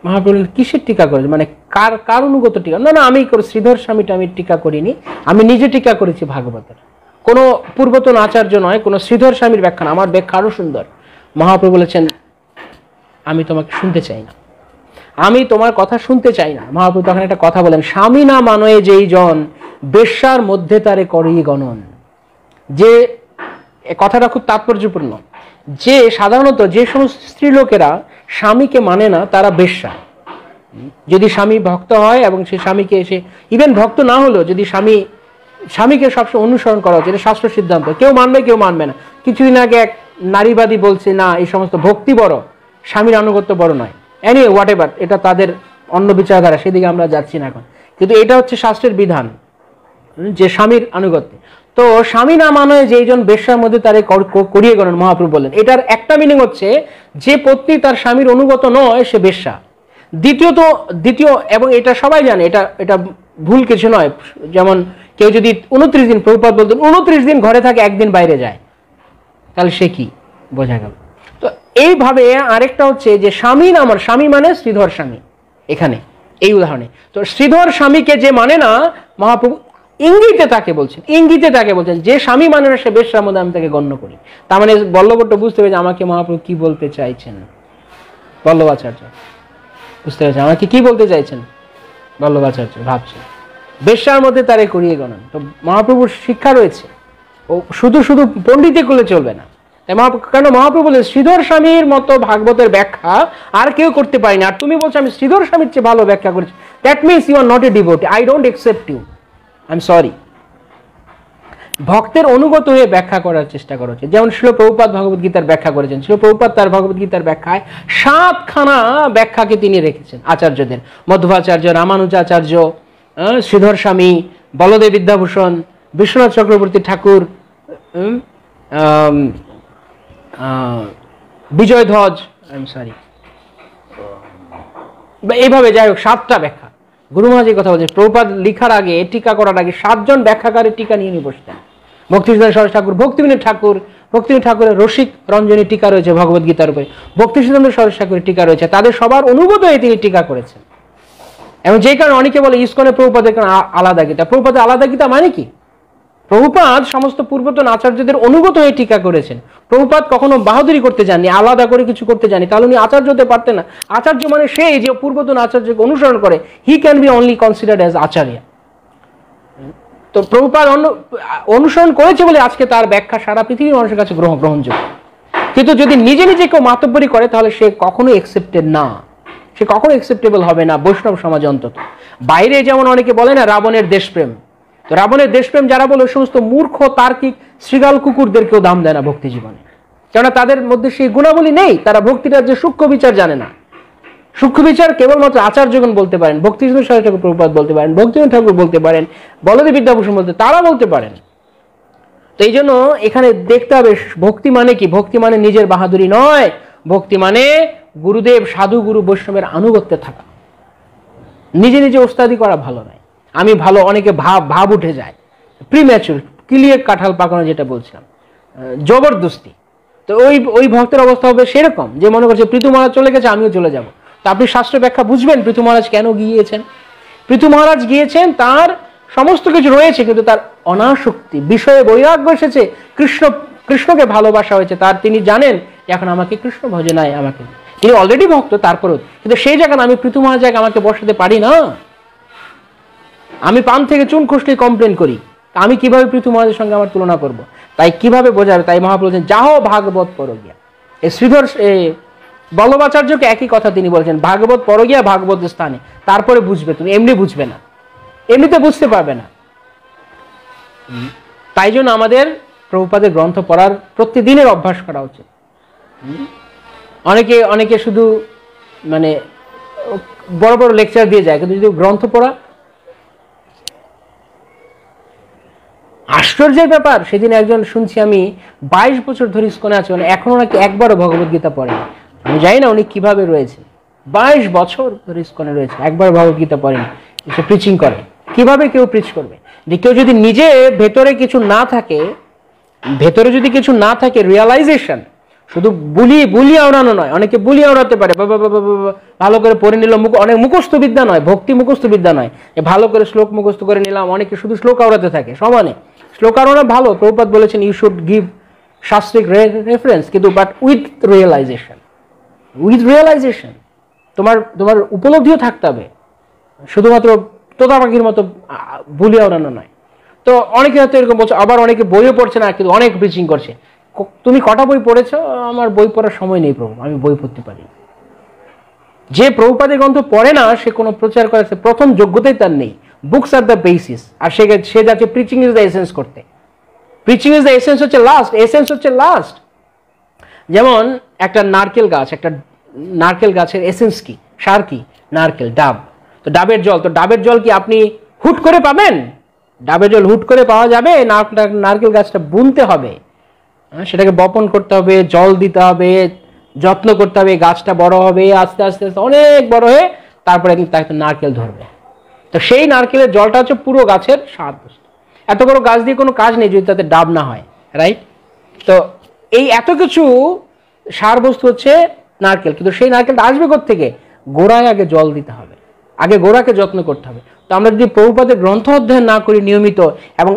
মহাপ্রভু কিসের টিকা করেছে, মানে কার অনুগত টিকা? না না, আমি শ্রীধর স্বামীটা আমি টিকা করিনি, আমি নিজে টিকা করেছি ভাগবতের। কোনো পূর্বতন আচার্য নয়, কোনো শ্রীধর স্বামীর ব্যাখ্যা না, আমার ব্যাখ্যা আরো সুন্দর। মহাপ্রভু বলেছেন আমি তোমাকে শুনতে চাই না, আমি তোমার কথা শুনতে চাই না। মহাপ্রভু তখন একটা কথা বলেন, স্বামী না মানয়ে যেই জন বেশ্যার মধ্যে তারে করি গণন। যে কথাটা খুব তাৎপর্যপূর্ণ, যে সাধারণত যে সমস্ত স্ত্রী লোকেরা স্বামীকে মানে না তারা বেশ্যা। যদি স্বামী ভক্ত হয় এবং সে স্বামীকে এসে ইভেন ভক্ত না হলেও যদি স্বামীকে সবসময় অনুসরণ করা হচ্ছে, এটা শাস্ত্র সিদ্ধান্ত, কেউ মানবে কেউ মানবে না। কিছুদিন আগে এক নারীবাদী বলছে না এই সমস্ত ভক্তি বড়, স্বামীর আনুগত্য বড় নয়। এনি হোয়াট এভার, এটা তাদের অন্য বিচারধারা, সেদিকে আমরা যাচ্ছি না এখন। কিন্তু এটা হচ্ছে শাস্ত্রের বিধান যে স্বামীর আনুগত্য। তো স্বামী না মানে যেইজন বেশ্যার মধ্যে তারে করিয়ে গণন, মহাপ্রভু বললেন। এটার একটা মিনিং হচ্ছে যে পত্নী তার স্বামীর অনুগত নয় সে বেশ্যা। দ্বিতীয় এবং এটা সবাই জানে, এটা ভুল কিছু নয়। যেমন কেউ যদি 29 দিন, প্রভুপাদ বলতেন 29 দিন ঘরে থাকে, একদিন বাইরে যায়, তাহলে সে কি বোঝা গেল। তো এইভাবে আরেকটা হচ্ছে যে স্বামী না আমার, স্বামী মানে শ্রীধর স্বামী, এখানে এই উদাহরণে। তো শ্রীধর স্বামীকে যে মানে না, মহাপ্রভু ইঙ্গিতে তাকে বলছেন যে স্বামী মানে না সে বেশ্যার মধ্যে আমি তাকে গণ্য করি। তার মানে বল্লভট্ট বুঝতে পেরেছে আমাকে মহাপ্রভু কি বলতে চাইছেন। বল্লভাচার্য বুঝতে পেরেছেন আমাকে কি বলতে চাইছেন। বল্লভাচার্য ভাবছেন বেশ্যার মধ্যে তারে করিয়ে গণন। তো মহাপ্রভুর শিক্ষা রয়েছে, ও শুধু পণ্ডিতে করলে চলবে না। কেন মহাপ্রভু বলে শ্রীধর স্বামীর মতো ভাগবতের ব্যাখ্যা আর কেউ করতে পারি না। আর তুমি বলছো আমি শ্রীধর স্বামীর চেয়ে ভালো ব্যাখ্যা করেছি, that means you are not a devotee, I don't accept you, I am sorry. ভক্তের অনুগত হয়ে ব্যাখ্যা করার চেষ্টা করা হচ্ছে। যেমন শিল প্রভুপাদ ভগবদ গীতার ব্যাখ্যা করেছেন, শিল প্রভুপাদ তার ভগবদ গীতার ব্যাখ্যায় 7খানা ব্যাখ্যাকে তিনি রেখেছেন আচার্যদের, মধ্বাচার্য, রামানুজাচার্য, শ্রীধর স্বামী, বলদেব বিদ্যাভূষণ, বিশ্বনাথ চক্রবর্তী ঠাকুর, বিজয় ধ্বজ, এইভাবে যাই হোক 7টা ব্যাখ্যা। গুরু মহারাজ কথা বলছেন প্রভুপাদ লিখার আগে, টিকা করার আগে 7 জন ব্যাখ্যাকারের টিকা নিয়ে বসতেন। ভক্তিসিদ্ধান্ত সরস্বতী ঠাকুর, ভক্তিবিনোদ ঠাকুরের রসিক রঞ্জনী টিকা রয়েছে ভগবদ গীতার উপরে, ভক্তিসিদ্ধান্ত সরস্বতী ঠাকুরের টিকা রয়েছে। তাদের সবার অনুগত হয়ে তিনি টিকা করেছেন। এবং যে কারণে অনেকে বলে ইসকনে প্রভুপাদের আলাদা গীতা। প্রভুপাদের আলাদা গীতা মানে কি? প্রভুপাদ সমস্ত পূর্বতন আচার্যদের অনুগত হয়ে টিকা করেছেন। প্রভুপাদ কখনো বাহাদুরি করতে যাননি, আলাদা করে কিছু করতে যাননি, তাহলে উনি আচার্য হতে পারতেন না। আচার্য মানে সেই যে পূর্বতন আচার্যকে অনুসরণ করে, he can be only considered as acharya. তো প্রভুপাদ অনুসরণ করেছে বলে আজকে তার ব্যাখ্যা সারা পৃথিবীর মানুষের কাছে গ্রহণযোগ্য। কিন্তু যদি নিজে কেউ মাতব্বরি করে তাহলে সে কখনোই অ্যাকসেপ্টেড না, সে কখনো অ্যাকসেপ্টেবল হবে না বৈষ্ণব সমাজে অন্তত। বাইরে যেমন অনেকে বলে না রাবণের দেশপ্রেম, তো রাবণের দেশপ্রেম যারা বলে ওই সমস্ত মূর্খ তার্কিক শৃগাল কুকুরদেরকেও দাম দেয় না ভক্তি জীবনে, কেননা তাদের মধ্যে সেই গুণাবলী নেই। তারা ভক্তিটার যে সূক্ষ্ম বিচার জানে না। সূক্ষ্ম বিচার কেবলমাত্র আচার্যগণ বলতে পারেন, ভক্তিসিদ্ধ সরস্বতী ঠাকুর প্রভুপাদ বলতে পারেন, ভক্তিবিনোদ ঠাকুর বলতে পারেন, বলদেব বিদ্যাভূষণ তারা বলতে পারেন। তো এই জন্য এখানে দেখতে হবে ভক্তি মানে কি। ভক্তি মানে নিজের বাহাদুরি নয়, ভক্তি মানে গুরুদেব, সাধু গুরু বৈষ্ণবের আনুগত্যে থাকা। নিজে ওস্তাদি করা ভালো নয়। আমি ভালো, অনেকে ভাব উঠে যায়, প্রিম্যাচুর, কিলিয়ে কাঁঠাল পাকানো, যেটা বলছিলাম, জবরদস্তি। তো ওই ভক্তের অবস্থা হবে সেরকম যে মনে করছে পৃথু মহারাজ চলে গেছে আমিও চলে যাব। তো আপনি শাস্ত্র ব্যাখ্যা বুঝবেন পৃথু মহারাজ কেন গিয়েছেন। পৃথু মহারাজ গিয়েছেন, তার সমস্ত কিছু রয়েছে, কিন্তু তার অনাসক্তি, বিষয়ে বৈরাগ্য এসেছে, কৃষ্ণকে ভালোবাসা হয়েছে তার। তিনি জানেন এখন আমাকে কৃষ্ণ ভজে নাই, আমাকে, তিনি অলরেডি ভক্ত তারপরেও, কিন্তু সেই জায়গায় আমি পৃথু মহারাজ আমাকে বসাতে পারি না। আমি পান থেকে চুন খুশলি কমপ্লেন করি, আমি কিভাবে পৃথু মহারাজের সঙ্গে আমার তুলনা করব? তাই কিভাবে বোঝাবে? তাই মহাপ্রভু বলছেন যাহো ভাগবত পরগিয়া। এই শ্রীধর বল্লভাচার্যকে একই কথা তিনি বলছেন, ভাগবত পরগিয়া ভাগবত স্থানে, তারপরে বুঝবে। তুমি এমনি বুঝবে না, এমনিতে বুঝতে পারবে না। তাই জন্য আমাদের প্রভুপাদের গ্রন্থ পড়ার প্রতিদিনের অভ্যাস করা উচিত। অনেকে শুধু মানে বড় বড় লেকচার দিয়ে যায়, কিন্তু যদি গ্রন্থ পড়া, আশ্চর্যের ব্যাপার। সেদিন একজন শুনছি আমি 22 বছর ধরে ইসকনে আছে, এখনো নাকি একবারও ভগবদ গীতা পড়েনি। আমি জানি না উনি কিভাবে রয়েছে, 22 বছর ধরে ইসকনে রয়েছে, একবার ভগবদ গীতা পড়েনি। সে প্রিচিং করে, কিভাবে কেউ প্রিচ করবে? যে কেউ যদি নিজে ভেতরে কিছু না থাকে, রিয়ালাইজেশন, শুধু বুলিয়ে ওড়ানো নয়, অনেকে বুলিয়ে ওড়াতে পারে, ভালো করে পড়ে নিল, অনেক মুখস্থ বিদ্যা নয়, ভক্তি মুখস্থ বিদ্যা নয়, ভালো করে শ্লোক মুখস্থ করে নিলাম। অনেকে শুধু শ্লোক আওড়াতে থাকে সমানে। শ্লোক আওড়ানো ভালো, প্রভুপাদ বলেছেন ইউ শুড গিভ শাস্ত্রিক রেফারেন্স, কিন্তু বাট উইথ রিয়েলাইজেশন, তোমার উপলব্ধিও থাকতে হবে, শুধুমাত্র তোতা পাখির মতো বুলিয়ে ওড়ানো নয়। তো অনেকে হয়তো এরকম বলছে, আবার অনেকে বইও পড়ছে না কিন্তু অনেক প্রিচিং করছে। তুমি কটা বই পড়েছো? আমার বই পড়ার সময় নেই প্রভু, আমি বই পড়তে পারি। যে প্রভুপাদের গ্রন্থ পড়ে না সে কোনো প্রচার করেছে প্রথম যোগ্যতাই তার নেই। বুকস আর দ্য বেসিস, আর সে যাচ্ছে প্রিচিং ইজ দ্য এসেন্স করতে। প্রিচিং ইজ দ্য এসেন্স হচ্ছে লাস্ট, এসেন্স হচ্ছে লাস্ট। যেমন একটা নারকেল গাছের এসেন্স কি, সার কি? নারকেল, ডাব। তো ডাবের জল কি আপনি হুট করে পাবেন? ডাবের জল হুট করে পাওয়া যাবে না? নারকেল গাছটা বুনতে হবে, সেটাকে বপন করতে হবে, জল দিতে হবে, যত্ন করতে হবে, গাছটা বড় হবে, আস্তে আস্তে আস্তে অনেক বড় হয়ে তারপরে তাকে নারকেল ধরবে। তো সেই নারকেলের জলটা হচ্ছে পুরো গাছের সার বস্তু। এত বড় গাছ দিয়ে কোনো কাজ নেই যদি তাতে ডাব না হয়, রাইট? তো এই এত কিছু সার বস্তু হচ্ছে নারকেল, কিন্তু সেই নারকেলটা আসবে কোত্থেকে? গোড়ায় আগে জল দিতে হবে, আগে গোড়াকে যত্ন করতে হবে। তো আমরা যদি প্রভুপাদের গ্রন্থ অধ্যয়ন না করি নিয়মিত, এবং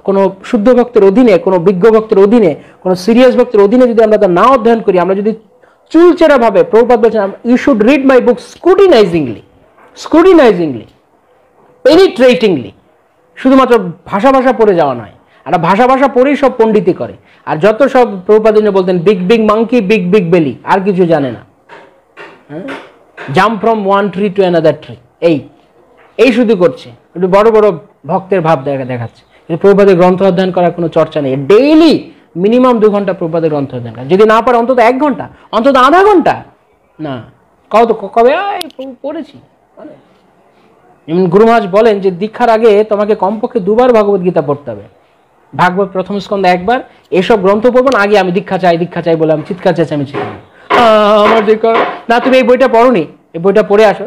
কোনো শুদ্ধ ভক্তের অধীনে, কোনো বিজ্ঞ ভক্তের অধীনে, কোনো সিরিয়াস ভক্তের অধীনে যদি আমরা তা না অধ্যয়ন করি, আমরা যদি চুলচেরা ভাবে, প্রভুপাদ বলছেন ইউ শুড রিড মাই বুক স্ক্রুটিনাইজিংলি, পেনিট্রেটিংলি, শুধুমাত্র ভাষা পড়ে যাওয়া নয়। আর ভাষা পড়েই সব পণ্ডিতি করে, আর যত সব প্রভুপাদ বলতেন বিগ মাংকি, বিগ বেলি, আর কিছু জানে না। Jump from one tree to another tree, এই শুধু করছে, একটু বড় ভক্তের ভাব দেখাচ্ছে। কিন্তু প্রভুপাদের গ্রন্থ অধ্যয়ন করার কোনো চর্চা নেই। ডেইলি মিনিমাম 2 ঘন্টা প্রভুপাদের গ্রন্থ অধ্যয়ন করা, যদি না পারে অন্তত 1 ঘন্টা, অন্তত আধা ঘন্টা না। কবে পড়েছি। যেমন গুরু মহারাজ বলেন যে দীক্ষার আগে তোমাকে কমপক্ষে 2 বার ভগবত গীতা পড়তে হবে। ভাগবত প্রথম স্কন্ধে 1 বার, এসব গ্রন্থ পড়বো না, আগে আমি দীক্ষা চাই বলে আমি চিৎকার চেঁচামেচি করি, আমার দীক্ষা না, তুমি এই বইটা পড়োনি, এই বইটা পড়ে আসো।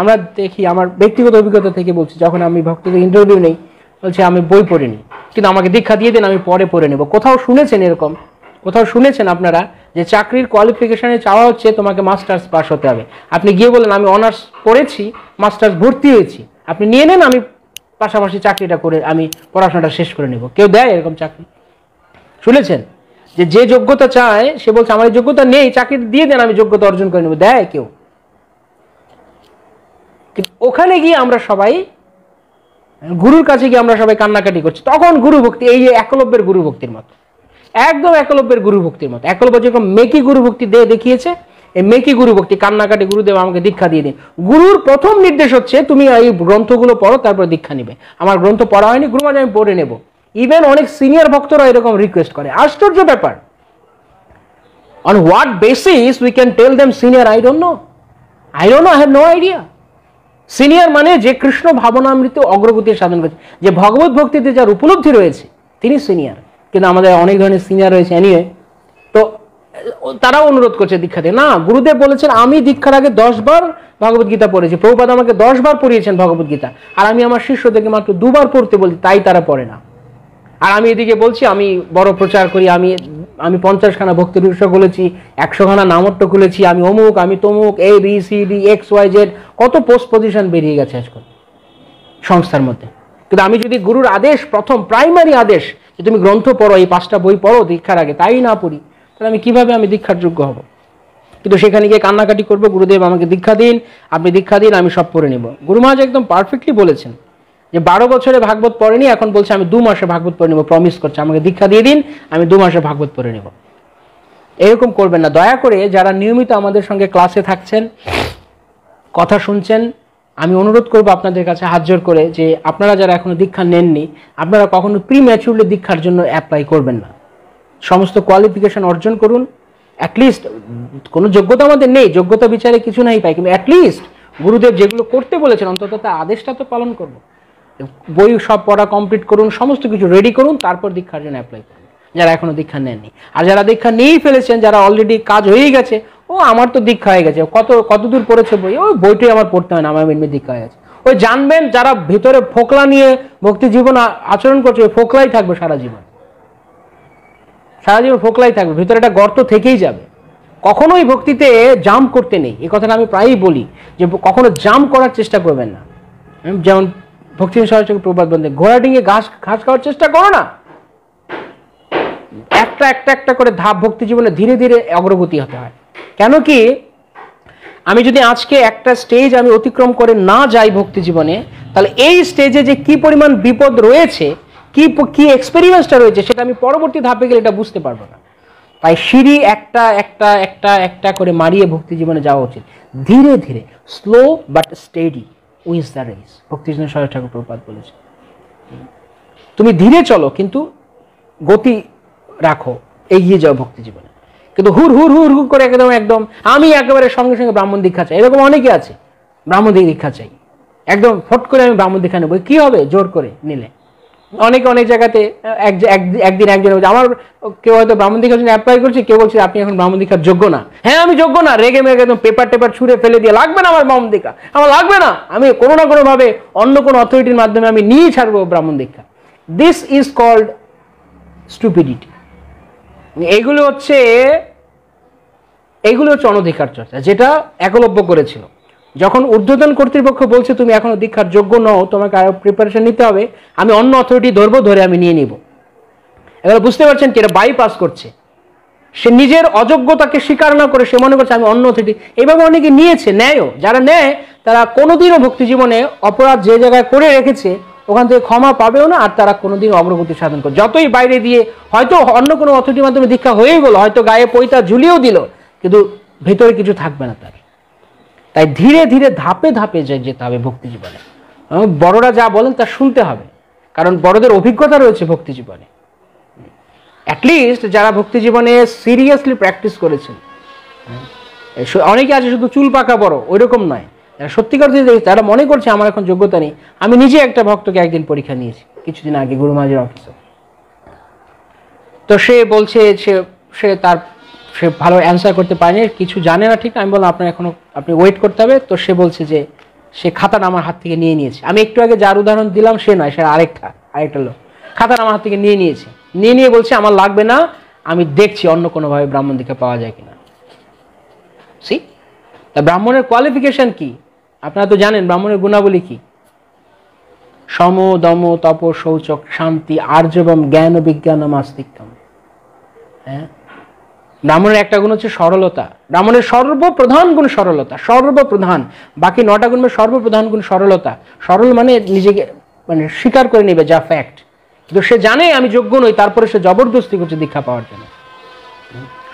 আমরা দেখি, আমার ব্যক্তিগত অভিজ্ঞতা থেকে বলছি, যখন আমি ভক্তদের ইন্টারভিউ নেই, বলছি আমি বই পড়িনি, কিন্তু আমাকে দীক্ষা দিয়ে দেন, আমি পরে পড়ে নেব। কোথাও শুনেছেন এরকম? কোথাও শুনেছেন আপনারা যে চাকরির কোয়ালিফিকেশনে চাওয়া হচ্ছে তোমাকে মাস্টার্স পাস হতে হবে? আপনি গিয়ে বলেন আমি অনার্স পড়েছি, মাস্টার্স ভর্তি হয়েছি, আপনি নিয়ে নেন, আমি পাশাপাশি চাকরিটা করে আমি পড়াশোনাটা শেষ করে নেব। কেউ দেয় এরকম চাকরি? শুনেছেন? যে যোগ্যতা চায় সে বলছে আমার যোগ্যতা নেই, চাকরি দিয়ে দেন, আমি যোগ্যতা অর্জন করে নেব। দেয় কেউ? ওখানে গিয়ে আমরা সবাই, গুরুর কাছে গিয়ে আমরা সবাই কান্নাকাটি করছি। তখন গুরু ভক্তি, এই একলব্যের গুরু ভক্তির মতো, একদম একলব্যের গুরু ভক্তির মতো। একলব্য যেরকম মেকি গুরু ভক্তি দেখিয়েছে, এই মেকি গুরু ভক্তি, কান্নাকাটি, গুরুদেব আমাকে দীক্ষা দিয়ে দিন। গুরুর প্রথম নির্দেশ হচ্ছে তুমি এই গ্রন্থগুলো পড়ো, তারপর দীক্ষা নিবে। আমার গ্রন্থ পড়া হয়নি, গুরু মহারাজ আমি পড়ে নেব। ইভেন অনেক সিনিয়র ভক্তরা এরকম রিকোয়েস্ট করে, আশ্চর্য ব্যাপার। On what basis we can tell them senior? I don't know, I have no idea. Senior মানে যে কৃষ্ণ ভাবনামৃত অগ্রগতি সাধন করেছে, যে ভগবত ভক্তিতে যার উপলব্ধি রয়েছে, তিনি সিনিয়র। কিন্তু আমাদের অনেক ধরনের সিনিয়র রয়েছে এনিওয়ে, তো তারাও অনুরোধ করছে দীক্ষা দিয়ে। না, গুরুদেব বলেছেন আমি দীক্ষার আগে 10 বার ভগবত গীতা পড়েছি, প্রভুপাদ আমাকে 10 বার পড়িয়েছেন ভগবত গীতা, আর আমি আমার শিষ্যদেরকে মাত্র 2 বার পড়তে বলছি, তাই তারা পড়ে না। আর আমি এদিকে বলছি আমি বড় প্রচার করি, আমি 50 খানা ভক্তি উৎসব খুলেছি, 100 খানা নামট্য খুলেছি, আমি অমুক, আমি তমুক, ABCD XYZ, কত পোস্ট পজিশন বেরিয়ে গেছে আজকাল সংস্থার মধ্যে। কিন্তু আমি যদি গুরুর আদেশ, প্রথম প্রাইমারি আদেশ যে তুমি গ্রন্থ পড়ো, এই 5টা বই পড়ো দীক্ষার আগে, তাই না পড়ি, তাহলে আমি কিভাবে দীক্ষার যোগ্য হব? কিন্তু সেখানে গিয়ে কান্নাকাটি করবো, গুরুদেব আমাকে দীক্ষা দিন, আপনি দীক্ষা দিন, আমি সব পড়ে নেব। গুরু মহারাজ একদম পারফেক্টলি বলেছেন যে 12 বছরে ভাগবত পড়েনি, এখন বলছে আমি 2 মাসে ভাগবত পড়ে নেব, প্রমিস করছে আমাকে দীক্ষা দিয়ে দিন, আমি 2 মাসে ভাগবত পড়ে নেব। এরকম করবেন না দয়া করে। যারা নিয়মিত আমাদের সঙ্গে ক্লাসে থাকছেন, কথা শুনছেন, আমি অনুরোধ করব আপনাদের কাছে হাত জোর করে যে আপনারা যারা এখনো দীক্ষা নেননি, আপনারা কখনো প্রিম্যাচুরলি দীক্ষার জন্য অ্যাপ্লাই করবেন না। সমস্ত কোয়ালিফিকেশন অর্জন করুন। অ্যাটলিস্ট কোনো যোগ্যতা আমাদের নেই, যোগ্যতা বিচারে কিছু নাই পাই, কিন্তু অ্যাটলিস্ট গুরুদেব যেগুলো করতে বলেছেন অন্তত তা আদেশটা তো পালন করবো। বই সব পড়া কমপ্লিট করুন, সমস্ত কিছু রেডি করুন, তারপর দীক্ষার জন্য অ্যাপ্লাই করুন যারা এখনো দীক্ষা নেননি। আর যারা দীক্ষা নিয়েই ফেলেছেন, যারা অলরেডি কাজ হয়ে গেছে, ও আমার তো দীক্ষা হয়ে গেছে, কত দূর পড়েছে বই, ওই বইটাই আমার পড়তে হয় না, আমার এমনি দীক্ষা হয়ে গেছে। ওই জানবেন যারা ভেতরে ফোকলা নিয়ে ভক্তি জীবন আচরণ করছে, ওই ফোকলাই থাকবে সারা জীবন। সারা জীবন ফোকলাই থাকবে, ভিতরে একটা গর্ত থেকেই যাবে। কখনোই ভক্তিতে জাম্প করতে নেই, এই কথাটা আমি প্রায়ই বলি যে কখনো জাম্প করার চেষ্টা করবেন না। যেমন ভক্তিবিনোদ সরস্বতী প্রবাদ বলতে, ঘোড়া ডিঙে ঘাস খাওয়ার চেষ্টা করো না। একটা একটা একটা করে ধাপ ভক্তি জীবনে ধীরে ধীরে অগ্রগতি হতে হয়। কেন কি, আমি যদি আজকে একটা স্টেজ আমি অতিক্রম করে না যাই ভক্তি জীবনে, তাহলে এই স্টেজে যে কি পরিমাণ বিপদ রয়েছে, কি এক্সপেরিয়েন্সটা রয়েছে, সেটা আমি পরবর্তী ধাপে গেলে এটা বুঝতে পারবো না। তাই সিঁড়ি একটা একটা একটা একটা করে মারিয়ে ভক্তি জীবনে যাওয়া উচিত, ধীরে ধীরে, slow but steady wins the race, Bhaktivinod Saraswati Thakur Prabhupada বলেছে। তুমি ধীরে চলো কিন্তু গতি রাখো, এগিয়ে যাও ভক্তি জীবনে। কিন্তু হুর হুর হুর হুর করে একদম একদম আমি একেবারে সঙ্গে সঙ্গে ব্রাহ্মণ দীক্ষা চাই, এরকম অনেকে আছে। ব্রাহ্মণ দীক্ষা চাই, একদম ফট করে আমি ব্রাহ্মণ দীক্ষা নেবো, কি হবে জোর করে নিলে? অনেকে অনেক জায়গাতে একদিন একজন আমার কেউ হয়তো ব্রাহ্মণ দীক্ষার জন্য অ্যাপ্লাই করছে, কেউ বলছে আপনি এখন ব্রাহ্মণ দীক্ষার যোগ্য না। হ্যাঁ আমি যোগ্য না, রেগে মেগে একদম পেপার টেপার ছুঁড়ে ফেলে দিয়ে, লাগবে না আমার ব্রাহ্মণ দীক্ষা, আমার লাগবে না, আমি কোনো না কোনো ভাবে অন্য কোনো অথরিটির মাধ্যমে আমি নিয়ে ছাড়বো ব্রাহ্মণ দীক্ষা। This is called stupidity. এইগুলো হচ্ছে অনধিকার চর্চা, যেটা একলব্য করেছিল। যখন ঊর্ধ্বতন কর্তৃপক্ষ বলছে তুমি এখনো দীক্ষার যোগ্য নও, তোমাকে আরো প্রিপারেশন নিতে হবে, আমি অন্য অথরিটি ধরবো, ধরে আমি নিয়ে নিব। এবার বুঝতে পারছেন কি, এটা বাইপাস করছে। সে নিজের অযোগ্যতাকে স্বীকার না করে সে মনে করছে আমি অন্য অথরিটি। এইভাবে অনেকে নিয়েছে, নেয়ও। যারা নেয় তারা কোনোদিনও ভক্তি জীবনে অপরাধ যে জায়গায় করে রেখেছে ওখান থেকে ক্ষমা পাবেও না, আর তারা কোনোদিন অগ্রগতি সাধন করে। যতই বাইরে দিয়ে হয়তো অন্য কোনো অথরিটির মাধ্যমে দীক্ষা হয়েই গেল, হয়তো গায়ে পৈতা ঝুলিয়েও দিল, কিন্তু ভেতরে কিছু থাকবে না তার। তাই ধীরে ধীরে ধাপে ধাপে যেতে হবে ভক্তি জীবনে। বড়রা যা বলেন তা শুনতে হবে, কারণ বড়দের অভিজ্ঞতা রয়েছে ভক্তি জীবনে। অ্যাটলিস্ট যারা ভক্তি জীবনে সিরিয়াসলি প্র্যাকটিস করেছেন, অনেকে আছে শুধু চুল পাকা বড়, ওই রকম নয়। সত্যিকার যারা মনে করছে আমার এখন যোগ্যতা নেই। আমি নিজে একটা ভক্তকে একদিন পরীক্ষা নিয়েছি কিছুদিন আগে, গুরু মহারাজের অফিসে। তো সে বলছে সে ভালো অ্যান্সার করতে পারেনি, কিছু জানে না ঠিক। আমি বললাম আপনি ওয়েট করতে হবে। তো সে বলছে যে সে খাতাটা আমার হাত থেকে নিয়ে নিয়েছে। আমি একটু আগে যার উদাহরণ দিলাম সে নয়, সে আরেকটা লোক খাতাটা আমার হাত থেকে নিয়ে বলছে আমার লাগবে না, আমি দেখছি অন্য কোনোভাবে ব্রাহ্মণ দীক্ষা পাওয়া যায় কিনা। সি, তা ব্রাহ্মণের কোয়ালিফিকেশন কি আপনারা তো জানেন। ব্রাহ্মণের গুণাবলী কি? সম দম তপ শৌচক শান্তি আর্জবম জ্ঞান বিজ্ঞানম আস্তিক্যম। হ্যাঁ, ব্রাহ্মণের একটা গুণ হচ্ছে সরলতা। ব্রাহ্মণের সর্বপ্রধান গুণ সরলতা, সর্বপ্রধান। বাকি 9টা গুণ সর্বপ্রধান গুণ সরলতা। সরল মানে নিজেকে স্বীকার করে নেবে যা ফ্যাক্ট, কিন্তু সে জানে আমি যোগ্য নই, তারপরে সে জবরদস্তি করছে দীক্ষা পাওয়ার জন্য।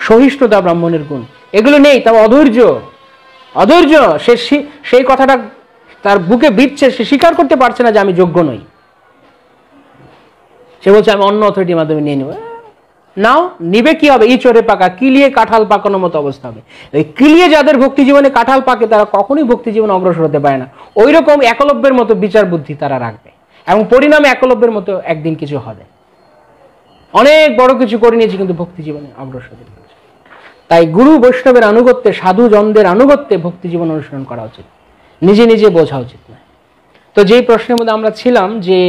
সহিষ্ণুতা ব্রাহ্মণের গুণ, এগুলো নেই। তার অধৈর্য, সে সেই কথাটা তার বুকে বিচ্ছে, সে স্বীকার করতে পারছে না যে আমি যোগ্য নই। সে বলছে আমি অন্য অথরিটির মাধ্যমে নিয়ে নেব। নাও নিবে, কি হবে? ইচড়ে পাকা কিলিয়ে কাঁঠাল পাকানোর মতো অবস্থা হবে। এই কিলিয়ে যাদের ভক্তি জীবনে কাঁঠাল পাকে তারা কখনোই ভক্তি জীবনে অগ্রসর হতে পারে না। ওই রকম একলব্যের মতো বিচার বুদ্ধি তারা রাখবে, এবং পরিণামে একলব্যের মতো একদিন কিছু হবে। অনেক বড় কিছু করে নিয়েছে কিন্তু ভক্তি জীবনে অগ্রসর হতে পারছে। তাই গুরু বৈষ্ণবের আনুগত্যে, সাধু জনদের আনুগত্যে ভক্তি জীবন অনুসরণ করা উচিত, নিজে নিজে বোঝা উচিত নয়। তো যেই প্রশ্নের মধ্যে আমরা ছিলাম, যে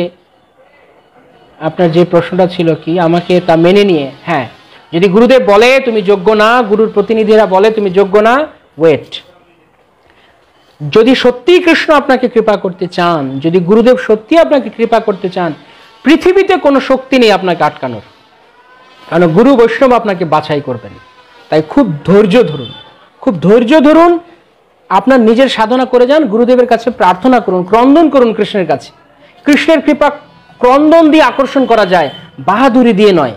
আপনার যে প্রশ্নটা ছিল কি, আমাকে তা মেনে নিয়ে, হ্যাঁ, যদি গুরুদেব বলে তুমি যোগ্য না, গুরুর প্রতিনিধিরা বলে তুমি যোগ্য না, ওয়েট। যদি সত্যি কৃষ্ণ আপনাকে কৃপা করতে চান, যদি গুরুদেব সত্যি আপনাকে কৃপা করতে চান, পৃথিবীতে কোনো শক্তি নেই আপনাকে আটকানোর, কারণ গুরু বৈষ্ণব আপনাকে বাছাই করবেন। তাই খুব ধৈর্য ধরুন, আপনার নিজের সাধনা করে যান, গুরুদেবের কাছে প্রার্থনা করুন, ক্রন্দন করুন কৃষ্ণের কাছে। কৃষ্ণের কৃপা ক্রন্দন দিয়ে আকর্ষণ করা যায়, বাহাদুরি দিয়ে নয়।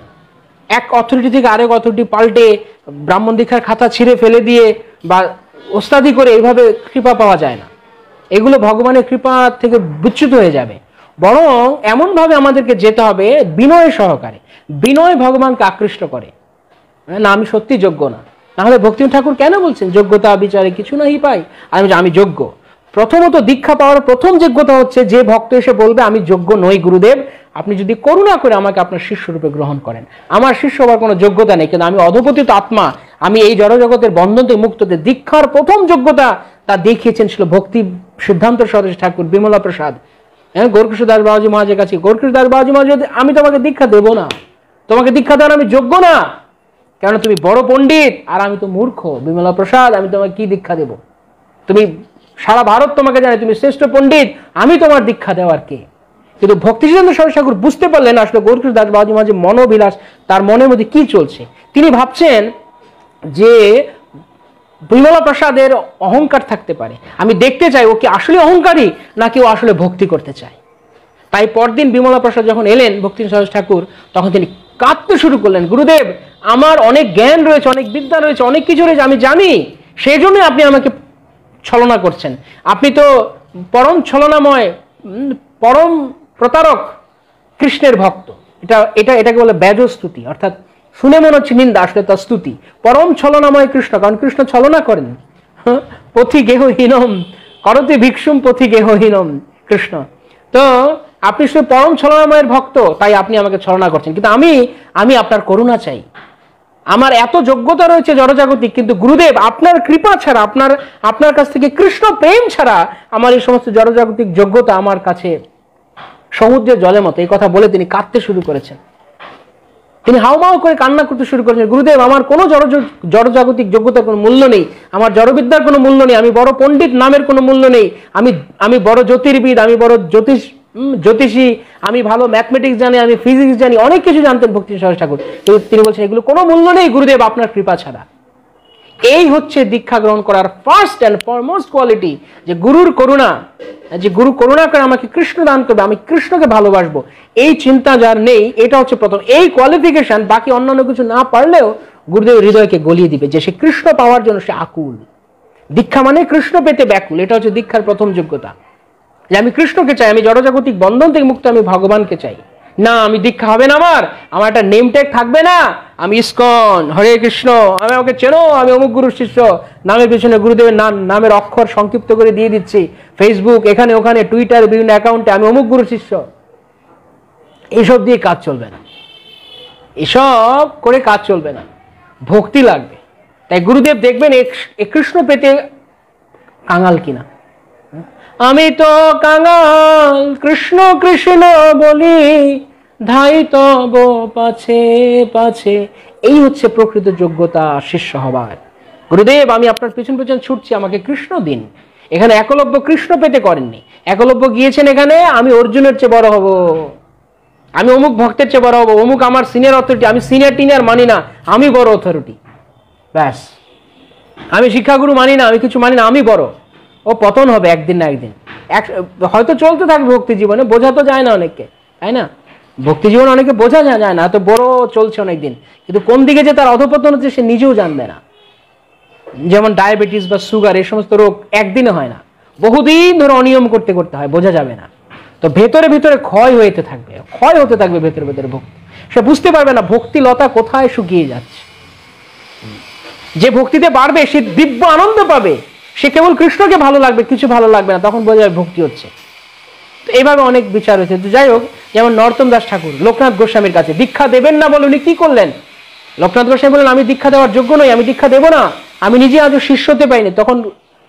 এক অথরিটি থেকে আরেক অথরিটি পাল্টে ব্রাহ্মণ দীক্ষার খাতা ছিঁড়ে ফেলে দিয়ে বা ওস্তাদি করে এইভাবে কৃপা পাওয়া যায় না। এগুলো ভগবানের কৃপা থেকে বিচ্যুত হয়ে যাবে। বরং এমনভাবে আমাদেরকে যেতে হবে বিনয় সহকারে। বিনয় ভগবানকে আকৃষ্ট করে, না আমি সত্যি যোগ্য না। নাহলে ভক্তিবিনোদ ঠাকুর কেন বলছেন যোগ্যতা বিচারে কিছু নাহি পাই, আমি যোগ্য। প্রথমত দীক্ষা পাওয়ার প্রথম যোগ্যতা হচ্ছে যে ভক্ত এসে বলবে আমি যোগ্য নই গুরুদেব, আপনি যদি করুণা করে আমাকে আপনার শিষ্য রূপে গ্রহণ করেন। আমার শিষ্য হওয়ার কোনো যোগ্যতা নেই, কিন্তু আমি অধপতিত আত্মা, আমি এই জড়জগতের বন্ধন থেকে মুক্ত। দীক্ষার প্রথম যোগ্যতা তা দেখিয়েছেন ছিল ভক্তি সিদ্ধান্ত সরস্বতী ঠাকুর, বিমলা প্রসাদ, গৌরকৃষ্ণ দাস বাবাজি মহারাজের কাছে। গৌরকৃষ্ণ দাস বাবাজি মহারাজ, আমি তোমাকে দীক্ষা দেবো না, তোমাকে দীক্ষা দেওয়ার আমি যোগ্য না, কারণ তুমি বড় পণ্ডিত আর আমি তো মূর্খ বিমলা প্রসাদ, আমি তোমাকে কি দীক্ষা দেব? তুমি সারা ভারত তোমাকে জানে তুমি শ্রেষ্ঠ পণ্ডিত, আমি তোমার দীক্ষা দেওয়ার কে? কিন্তু ভক্তিসিদ্ধান্ত সরস্বতী ঠাকুর বুঝতে পারলেন আসলে গৌরকিশোর দাস বাবাজি মাঝে মনোবিলাস, তার মনের মধ্যে কি চলছে। তিনি ভাবছেন যে বিমলা প্রসাদের অহংকার থাকতে পারে, আমি দেখতে চাই ও কি আসলে অহংকারী নাকি ও আসলে ভক্তি করতে চায়। তাই পরদিন বিমলা প্রসাদ যখন এলেন ভক্তিসিদ্ধান্ত সরস্বতী ঠাকুর, তখন তিনি কাঁদতে শুরু করলেন, গুরুদেব আমার অনেক জ্ঞান রয়েছে, অনেক বিদ্যা রয়েছে, অনেক কিছু রয়েছে, আমি জানি, সেই জন্য আপনি আমাকে ছলনা করছেন। আপনি তো পরম ছলনাময়, পরম প্রতারক কৃষ্ণের ভক্ত। এটাকে বলে ব্যাজ স্তুতি, অর্থাৎ শুনে মনে হচ্ছে নিন্দা, আসলে তার স্তুতি। পরম ছলনাময় কৃষ্ণ, কারণ কৃষ্ণ ছলনা করেন। পথি গেহহীনম করতে ভিক্ষুম পথি গেহহীনম কৃষ্ণ। তো আপনি শুধু পরম ছলনাময়ের ভক্ত, তাই আপনি আমাকে ছলনা করছেন, কিন্তু আমি আপনার করুণা চাই। আমার এত যোগ্যতা রয়েছে জড়জাগতিক, কিন্তু গুরুদেব আপনার কৃপা ছাড়া, আপনার কাছ থেকে কৃষ্ণ প্রেম ছাড়া আমার এই সমস্ত জড়জাগতিক যোগ্যতা আমার কাছে সমুদ্রের জলের মতো। এই কথা বলে তিনি কাঁদতে শুরু করেছেন। তিনি হাউমাউ করে কান্না করতে শুরু করেছেন, গুরুদেব আমার কোনো জড়জাগতিক যোগ্যতার কোনো মূল্য নেই, আমার জড়বিদ্যার কোনো মূল্য নেই, আমি বড় পণ্ডিত নামের কোনো মূল্য নেই, আমি বড় জ্যোতির্বিদ, আমি বড় জ্যোতিষী, আমি ভালো ম্যাথমেটিক্স জানি, আমি ফিজিক্স জানি, অনেক কিছু জানতেন ভক্তিসিদ্ধান্ত সরস্বতী ঠাকুর। তিনি বলছেন এগুলো কোনো মূল্য নেই গুরুদেব আপনার কৃপা ছাড়া। এই হচ্ছে দীক্ষা গ্রহণ করার ফার্স্ট অ্যান্ড ফরমোস্ট কোয়ালিটি, যে গুরুর করুণা, যে গুরু করুণা করে আমাকে কৃষ্ণ দান করবে, আমি কৃষ্ণকে ভালোবাসবো, এই চিন্তা যার নেই, এটা হচ্ছে প্রথম। এই কোয়ালিফিকেশন বাকি অন্যান্য কিছু না পারলেও গুরুদেব হৃদয়কে গলিয়ে দিবে যে সে কৃষ্ণ পাওয়ার জন্য সে আকুল। দীক্ষা মানে কৃষ্ণ পেতে ব্যাকুল, এটা হচ্ছে দীক্ষার প্রথম যোগ্যতা, যে আমি কৃষ্ণকে চাই, আমি জড়জাগতিক বন্ধন থেকে মুক্ত, আমি ভগবানকে চাই। না আমি দীক্ষা হবে না, আমার একটা নেম ট্যাগ থাকবে না, আমি ইস্কন হরে কৃষ্ণ, আমি আমাকে চেনো, আমি অমুক গুরুর শিষ্য, নামের পিছনে গুরুদেবের নামের অক্ষর সংক্ষিপ্ত করে দিয়ে দিচ্ছি, ফেসবুক এখানে ওখানে টুইটার বিভিন্ন অ্যাকাউন্টে আমি অমুক গুরুর শিষ্য। এইসব দিয়ে কাজ চলবে না, এসব করে কাজ চলবে না, ভক্তি লাগবে। তাই গুরুদেব দেখবেন এ কৃষ্ণ পেতে কাঙাল কিনা। আমি তো কাঙাল কৃষ্ণ কৃষ্ণ বলি, ধাই তব পাছে পাছে। এই হচ্ছে প্রকৃত যোগ্যতা শিষ্য হবার। গুরুদেব আমি আপনার পিছন পিছন ছুটছি, আমাকে কৃষ্ণ দিন। এখানে একলব্য কৃষ্ণ পেতে করেননি, একলব্য গিয়েছেন এখানে আমি অর্জুনের চেয়ে বড় হব, আমি অমুক ভক্তের চেয়ে বড় হব, অমুক আমার সিনিয়র অথরিটি, আমি সিনিয়র টিনিয়র মানি না, আমি বড় অথরিটি, ব্যাস। আমি শিক্ষাগুরু মানি না, আমি কিছু মানি না, আমি বড়। ও পতন হবে একদিন না একদিন, হয়তো চলতে থাকবে ভক্তি জীবনে, বোঝা তো যায় না অনেককে, তাই না? ভক্তি জীবনে অনেকে বোঝা যায় না, তো বড় চলছে অনেকদিন, কিন্তু কোন দিকে যে তার অধপতন হচ্ছে সে নিজেও জানবে না। যেমন ডায়াবেটিস বা সুগার, এই সমস্ত রোগ একদিনে হয় না, বহুদিন ধরে অনিয়ম করতে করতে হয়, বোঝা যাবে না। তো ভেতরে ভেতরে ক্ষয় হতে থাকবে ভেতরে ভেতরে ভক্তি, সে বুঝতে পারবে না ভক্তি লতা কোথায় শুকিয়ে যাচ্ছে। যে ভক্তিতে বাড়বে সে দিব্য আনন্দ পাবে, সে কেবল কৃষ্ণকে ভালো লাগবে, কিছু ভালো লাগবে না, তখন বোঝা যাবে ভক্তি হচ্ছে। তো এইভাবে অনেক বিচার হয়েছে। তো যাই হোক, যেমন নরোত্তম দাস ঠাকুর লোকনাথ গোস্বামীর কাছে দীক্ষা দেবেন না বলে উনি কি করলেন? লোকনাথ গোস্বামী বললেন আমি দীক্ষা দেওয়ার যোগ্য নই, আমি দীক্ষা দেবো না, আমি নিজে আজও শিষ্য হতে পাইনি। তখন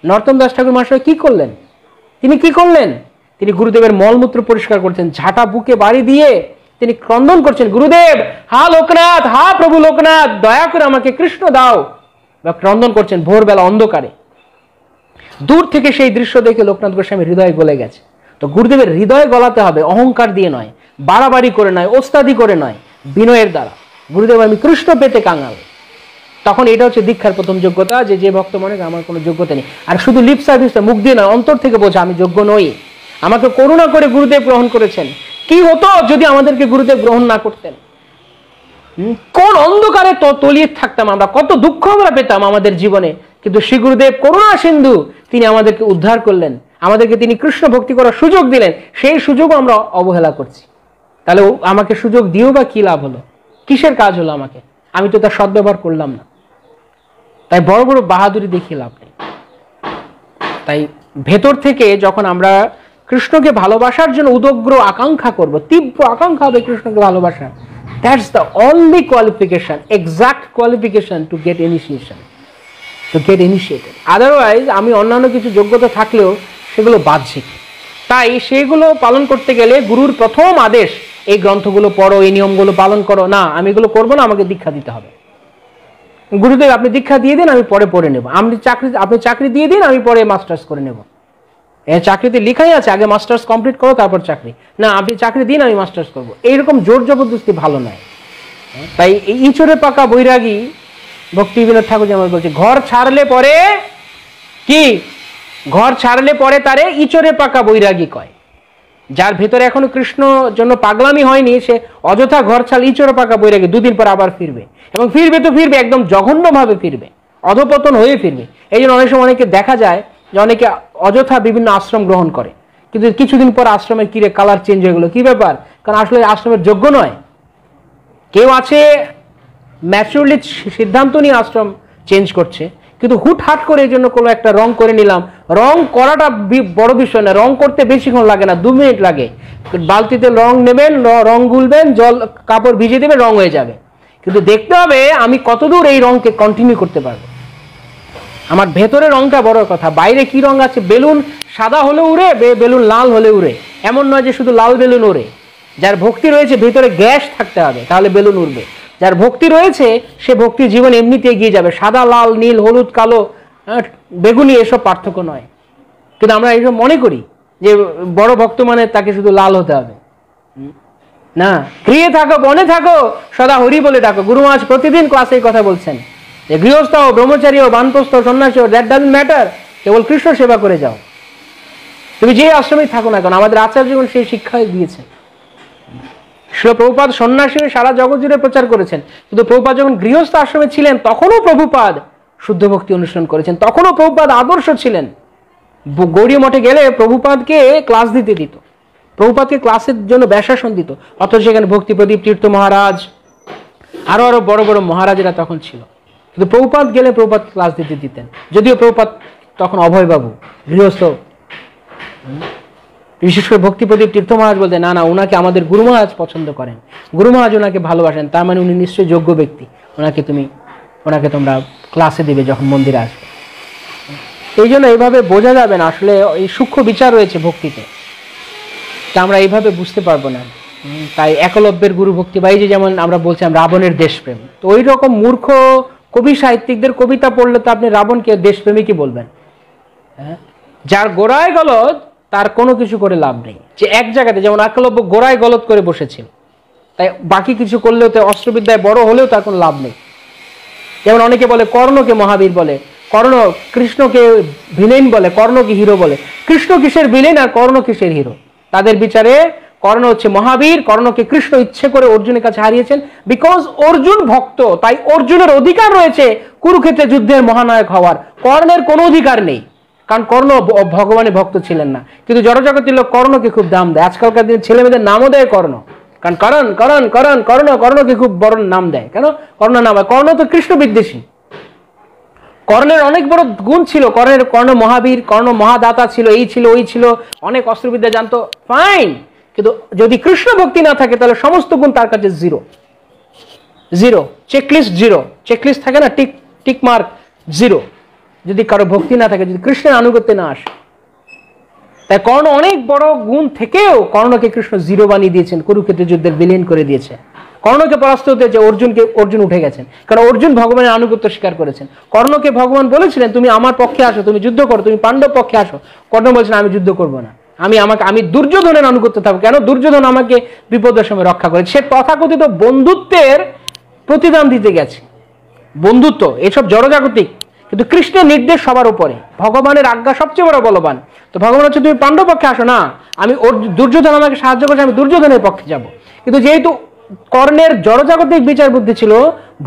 নরোত্তম দাস ঠাকুর মহাশয় কি করলেন? তিনি গুরুদেবের মলমূত্র পরিষ্কার করছেন, ঝাঁটা বুকে বাড়ি দিয়ে তিনি ক্রন্দন করছেন, গুরুদেব হা লোকনাথ, হা প্রভু লোকনাথ, দয়া করে আমাকে কৃষ্ণ দাও। বা ক্রন্দন করছেন ভোরবেলা অন্ধকারে। দূর থেকে সেই দৃশ্য দেখে লোকনাথ গোস্বামীর হৃদয় গলে গেছে। তো গুরুদেবের হৃদয় গলাতে হবে, অহংকার দিয়ে নয়, বাড়াবাড়ি করে নয়, ওস্তাদি করে নয়, বিনয়ের দ্বারা। গুরুদেব আমি কৃষ্ণ পেতে কাঙাল। তখন এটা হচ্ছে দীক্ষার প্রথম যোগ্যতা, যে ভক্ত মনে করে আমার কোনো যোগ্যতা নেই। আর শুধু লিপ সার্ভিসটা মুখ দিয়ে না, অন্তর থেকে বোঝা আমি যোগ্য নই, আমাকে করুণা করে গুরুদেব গ্রহণ করেছেন। কি হতো যদি আমাদেরকে গুরুদেব গ্রহণ না করতেন? কোন অন্ধকারে তলিয়ে থাকতাম আমরা, কত দুঃখ আমরা পেতাম আমাদের জীবনে। কিন্তু শ্রী গুরুদেব করুণা সিন্ধু, তিনি আমাদেরকে উদ্ধার করলেন, আমাদেরকে তিনি কৃষ্ণ ভক্তি করার সুযোগ দিলেন। সেই সুযোগও আমরা অবহেলা করছি। তাহলে আমাকে সুযোগ দিয়েও বা কি লাভ হলো? কিসের কাজ হলো আমাকে? আমি তো তার সদ্ব্যবহার করলাম না। তাই বড় বড় বাহাদুরি দেখিয়ে লাভ নেই। তাই ভেতর থেকে যখন আমরা কৃষ্ণকে ভালোবাসার জন্য উদগ্র আকাঙ্ক্ষা করব, তীব্র আকাঙ্ক্ষা হবে কৃষ্ণকে ভালোবাসার, that's the only qualification, exact qualification to get initiation, to get initiated. Otherwise আমি অন্যান্য কিছু যোগ্যতা থাকলেও সেগুলো বাহ্যিক। তাই সেগুলো পালন করতে গেলে গুরুর প্রথম আদেশ এই গ্রন্থগুলো পড়ো, এই নিয়মগুলো পালন করো, না আমি এগুলো করবো না, আমাকে দীক্ষা দিতে হবে। গুরুদেব আপনি দীক্ষা দিয়ে দিন, আমি পরে পড়ে নেব। আপনি চাকরি দিয়ে দিন, আমি পরে মাস্টার্স করে নেব। চাকরিতে লেখাই আছে আগে মাস্টার্স কমপ্লিট করো তারপর চাকরি, না আপনি চাকরি দিন আমি মাস্টার্স করবো। এইরকম জোর জবরদস্তি ভালো নয়। তাই ইঁচড়ে পাকা বৈরাগী ভক্তি বিনোদ ঠাকুর যেমন বলছে, ঘর ছাড়লে পরে কি, ঘর ছাড়লে পরে তারে ইঁচড়ে পাকা বৈরাগী কয়। যার ভেতরে এখনো কৃষ্ণ জন্য পাগলামি হয়নি, সে অযথা ঘর ছাড় ইঁচড়ে পাকা বৈরাগী, দুদিন পর আবার ফিরবে, এবং ফিরবে তো ফিরবে, একদম জঘন্যভাবে ফিরবে, অধপতন হয়ে ফিরবে। এই জন্য অনেক সময় অনেকে দেখা যায় যে অনেকে অযথা বিভিন্ন আশ্রম গ্রহণ করে, কিন্তু কিছুদিন পর আশ্রমের কিরে কালার চেঞ্জ হয়ে গেলো, কি ব্যাপার, কারণ আসলে আশ্রমের যোগ্য নয়। কেউ আছে ম্যাচুরলি সিদ্ধান্ত নিয়ে আশ্রম চেঞ্জ করছে, কিন্তু হুটহাট করে এই জন্য কোনো একটা রং করে নিলাম। রং করাটা বড় বিষয় না, রং করতে বেশিক্ষণ লাগে না, 2 মিনিট লাগে। বালতিতে রং নেবেন, রং গুলবেন, জল কাপড় ভিজিয়ে দেবেন, রং হয়ে যাবে। কিন্তু দেখতে হবে আমি কতদূর এই রংকে কন্টিনিউ করতে পারবো। আমার ভেতরে রংটা বড় কথা, বাইরে কি রং আছে। বেলুন সাদা হলে উড়ে, বেলুন লাল হলে উড়ে, এমন নয় যে শুধু লাল বেলুন ওড়ে। যার ভক্তি রয়েছে ভেতরে গ্যাস থাকতে হবে, তাহলে বেলুন উড়বে। যার ভক্তি রয়েছে সে ভক্তির জীবন এমনিতে এগিয়ে যাবে। সাদা লাল নীল হলুদ কালো বেগুনি এসব পার্থক্য নয়, কিন্তু আমরা এইসব মনে করি যে বড় ভক্ত মানে তাকে শুধু লাল হতে হবে। না, গৃহে থাকো বনে থাকো সদা হরি বলে ডাকো। গুরু মহারাজ প্রতিদিন ক্লাসে কথা বলছেন যে গৃহস্থ হও, ব্রহ্মচারী হও, বানপ্রস্থ, সন্ন্যাসী হও, দ্যাট ডাজন্ট ম্যাটার, কেবল কৃষ্ণ সেবা করে যাও। তুমি যে আশ্রমেই থাকো না কেন, আমাদের আচার্যগণ সেই শিক্ষা দিয়েছে। শিল প্রভুপাদ সন্ন্যাসী হয়ে সারা জগৎ জুড়ে প্রচার করেছেন, কিন্তু প্রভুপাদ যখন গৃহস্থ আশ্রমে ছিলেন তখনও প্রভুপাদ শুদ্ধ ভক্তি অনুসরণ করেছেন, তখনও প্রভুপাদ আদর্শ ছিলেন। গৌড়ীয় মঠে গেলে প্রভুপাদকে ক্লাস দিতে দিত, প্রভুপাদকে ক্লাসের জন্য ব্যাসাসন দিত, অথচ সেখানে ভক্তি প্রদীপ তীর্থ মহারাজ আরো বড় বড় মহারাজেরা তখন ছিল, কিন্তু প্রভুপাদ গেলে প্রভুপাদ ক্লাস দিতে দিতেন। যদিও প্রভুপাদ তখন অভয়বাবু গৃহস্থ, বিশেষ করে ভক্তি প্রদীপ তীর্থ মহারাজ বলতেন না না, ওনাকে আমাদের গুরু মহারাজ পছন্দ করেন, গুরু মহারাজ ওনাকে ভালোবাসেন, তার মানে উনি নিশ্চয়ই যোগ্য ব্যক্তি, ওনাকে তোমরা ক্লাসে দিবে যখন মন্দিরে আসবে। এই জন্য এইভাবে বোঝা যাবে না, আসলে এই সূক্ষ্ম বিচার রয়েছে ভক্তিতে, তা আমরা এইভাবে বুঝতে পারবো না। তাই একলব্যের গুরু ভক্তি, বা এই যে যেমন আমরা বলছিলাম রাবণের দেশপ্রেম, তো ওই রকম মূর্খ কবি সাহিত্যিকদের কবিতা পড়লে তো আপনি রাবণকে দেশপ্রেমিকই বলবেন। যার গোড়ায় গলদ তার কোনো কিছু করে লাভ নেই, যে এক জায়গাতে যেমন একলব্য গোড়ায় গলদ করে বসেছিল, তাই বাকি কিছু করলেও তো অস্ত্রবিদ্যায় বড় হলেও তার কোনো লাভ নেই। যেমন অনেকে বলে কর্ণকে মহাবীর বলে, কর্ণ কৃষ্ণকে ভিলেন বলে, কর্ণকে হিরো বলে। কৃষ্ণ কিসের ভিলেন আর কর্ণ কিসের হিরো? তাদের বিচারে কর্ণ হচ্ছে মহাবীর, কর্ণকে কৃষ্ণ ইচ্ছে করে অর্জুনের কাছে হারিয়েছেন, বিকজ অর্জুন ভক্ত, তাই অর্জুনের অধিকার রয়েছে কুরুক্ষেত্রে যুদ্ধের মহানায়ক হওয়ার, কর্ণের কোনো অধিকার নেই, কারণ কর্ণ ভগবানের ভক্ত ছিলেন না। কিন্তু জড়জগতের লোক কর্ণকে খুব দাম দেয়, আজকালকার দিনে ছেলে মেয়েদের নামও দেয় কর্ণ, কারণ করণ করণ করণ কর্ণ, কর্ণকে খুব বড় নাম দেয়। কেন কর্ণ নাম? কর্ণ তো কৃষ্ণ বিদ্বেষী। কর্ণের অনেক বড় গুণ ছিল, কর্ণ মহাবীর, কর্ণ মহাদাতা ছিল, এই ছিল ওই ছিল, অনেক অস্ত্রবিদ্যা জানতো, ফাইন, কিন্তু যদি কৃষ্ণ ভক্তি না থাকে তাহলে সমস্ত গুণ তার কাছে zero, zero, checklist zero, checklist থাকে না, টিক মার্ক জিরো, যদি কারো ভক্তি না থাকে, যদি কৃষ্ণের আনুগত্যে না আসে। তাই কর্ণ অনেক বড় গুণ থেকেও কর্ণকে কৃষ্ণ জিরো বানিয়ে দিয়েছেন, কুরুক্ষেত্রের যুদ্ধের বিলীন করে দিয়েছে। কর্ণকে পরাস্ত হতে যে অর্জুন উঠে গেছেন, কারণ অর্জুন ভগবানের আনুগত্য স্বীকার করেছেন। কর্ণকে ভগবান বলেছিলেন তুমি আমার পক্ষে আসো, তুমি যুদ্ধ করো, তুমি পাণ্ডব পক্ষে আসো। কর্ণ বলছেন আমি যুদ্ধ করবো না, আমি দুর্যোধনের আনুগত্য থাকবো। কেন? দুর্যোধন আমাকে বিপদের সময় রক্ষা করে, সে তথাকথিত বন্ধুত্বের প্রতিদান দিতে গেছে। বন্ধুত্ব এসব জড়জাগতিক, কিন্তু কৃষ্ণের নির্দেশ সবার উপরে, ভগবানের আজ্ঞা সবচেয়ে বড় বলবান। তো ভগবান হচ্ছে তুমি পাণ্ডব পক্ষে আসো না, দুর্যোধন আমাকে সাহায্য করছে, আমি দুর্যোধনের পক্ষে যাব। কিন্তু যেহেতু কর্ণের জড়জাগতিক বিচার বুদ্ধি ছিল,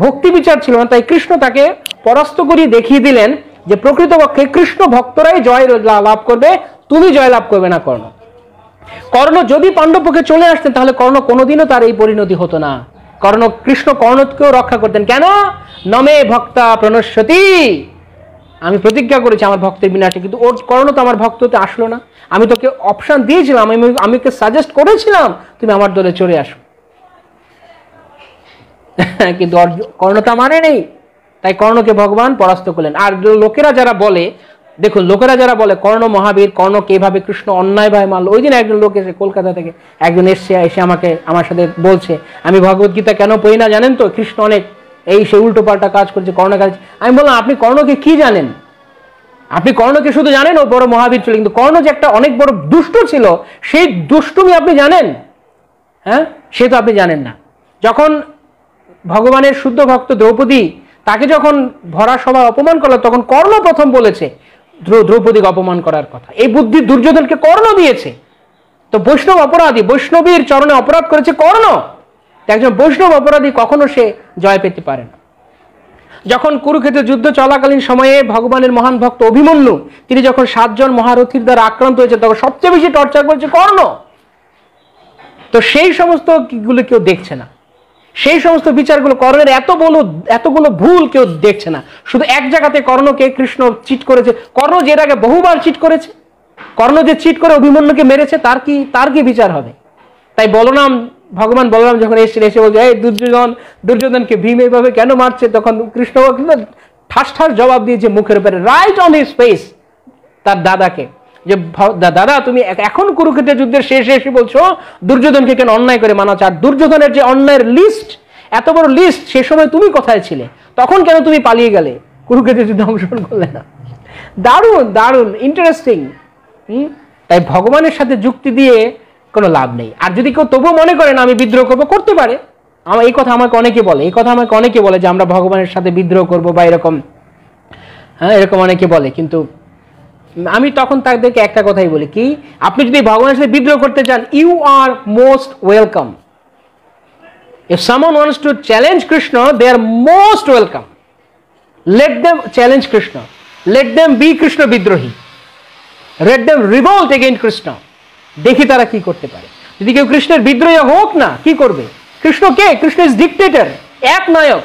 ভক্তি বিচার ছিল না, তাই কৃষ্ণ তাকে পরাস্ত করিয়ে দেখিয়ে দিলেন যে প্রকৃতপক্ষে কৃষ্ণ ভক্তরাই জয় লাভ করবে, তুমি জয় লাভ করবে না। কর্ণ যদি পাণ্ডব পক্ষে চলে আসতেন তাহলে কর্ণ কোনোদিনও তার এই পরিণতি হতো না। কৃষ্ণ কর্ণকেও রক্ষা করতেন। কেন? নমে ভক্তা প্রণশ্যতি, আমি প্রতিজ্ঞা করেছি আমার ভক্তের বিনাশে, কিন্তু কর্ণ তো আমার ভক্ত হতে আসলো না। আমি তোকে অপশন দিয়েছিলাম, আমি ওকে সাজেস্ট করেছিলাম তুমি আমার দলে চলে আসো, কিন্তু কর্ণ তা মানে নেই, তাই কর্ণকে ভগবান পরাস্ত করলেন। আর লোকেরা যারা বলে দেখুন লোকেরা যারা বলে কর্ণ মহাবীর, কর্ণকে এভাবে কৃষ্ণ অন্যায়ভাবে মারল। ওই দিন একজন লোক এসে কলকাতা থেকে একজন এসে আমার সাথে বলছে আমি ভগবত গীতা কেন পড়ি না জানেন তো, কৃষ্ণ অনেক এই সে উল্টো পাল্টা কাজ করছে, কর্ণ কাজ। আমি বললাম আপনি কর্ণকে কি জানেন? আপনি কর্ণকে শুধু জানেন ও বড় মহাবীর ছিল, কিন্তু কর্ণ যে একটা অনেক বড় দুষ্ট ছিল সেই দুষ্টুমি আপনি জানেন? হ্যাঁ, সে তো আপনি জানেন না। যখন ভগবানের শুদ্ধ ভক্ত দ্রৌপদী তাকে যখন ভরা সভা অপমান করলো, তখন কর্ণ প্রথম বলেছে দ্রৌপদীকে অপমান করার কথা। এই বুদ্ধি দুর্যোধনকে কর্ণ দিয়েছে। তো বৈষ্ণব অপরাধী, বৈষ্ণবীর চরণে অপরাধ করেছে কর্ণ। একজন বৈষ্ণব অপরাধী কখনো সে জয় পেতে পারে না। যখন কুরুক্ষেত্র যুদ্ধ চলাকালীন সময়ে ভগবানের মহান ভক্ত অভিমন্যু তিনি যখন 7 জন মহারথীর দ্বারা আক্রান্ত হয়েছে, তখন সবচেয়ে বেশি টর্চার করেছে কর্ণ। তো সেই সমস্ত গুলো কেউ দেখছে না, সেই সমস্ত বিচারগুলো কর্ণের এতগুলো ভুল কেউ দেখছে না। শুধু এক জায়গাতে কর্ণকে কৃষ্ণ চিট করেছে। কর্ণ যে আগে বহুবার চিট করেছে, কর্ণ যে চিট করে অভিমন্যুকে মেরেছে তার কি বিচার হবে? তাই ভগবান বলরাম যখন এসে বলছে এই দুর্যোধনকে ভীম এইভাবে কেন মারছে, তখন কৃষ্ণ ঠাস ঠাস জবাব দিয়েছে মুখের উপরে, রাইট অন হিজ ফেস, তার দাদাকে, যে দাদা তুমি এখন কুরুক্ষেত্রের যুদ্ধের শেষে এসে বলছো দুর্যোধনকে কেন অন্যায় করে মানা। আর দুর্যোধনের যে অন্যায়ের লিস্ট, এত বড় লিস্ট, সে সময় তুমি কোথায় ছিলে? তখন কেন তুমি পালিয়ে গেলে, কুরুক্ষেত্রের যুদ্ধে অংশগ্রহণ করলে না? দারুণ দারুণ ইন্টারেস্টিং। তাই ভগবানের সাথে যুক্তি দিয়ে কোনো লাভ নেই। আর যদি কেউ তবুও মনে করে না আমি বিদ্রোহ করবো, করতে পারে। এই কথা আমাকে অনেকে বলে যে আমরা ভগবানের সাথে বিদ্রোহ করবো বা এরকম, হ্যাঁ এরকম অনেকে বলে। কিন্তু আমি তখন তাদেরকে একটা কথাই বলি, কি আপনি যদি ভগবানের সাথে বিদ্রোহ করতে চান, you are most welcome. If someone wants to challenge Krishna, they are most welcome. Let them challenge Krishna, let them be Krishna বিদ্রোহী, let them revolt against Krishna. দেখি তারা কি করতে পারে। যদি কেউ কৃষ্ণের বিদ্রোহী হোক না, কি করবে? কৃষ্ণ কে? কৃষ্ণ ইজ ডিক্টেটর, এক নায়ক।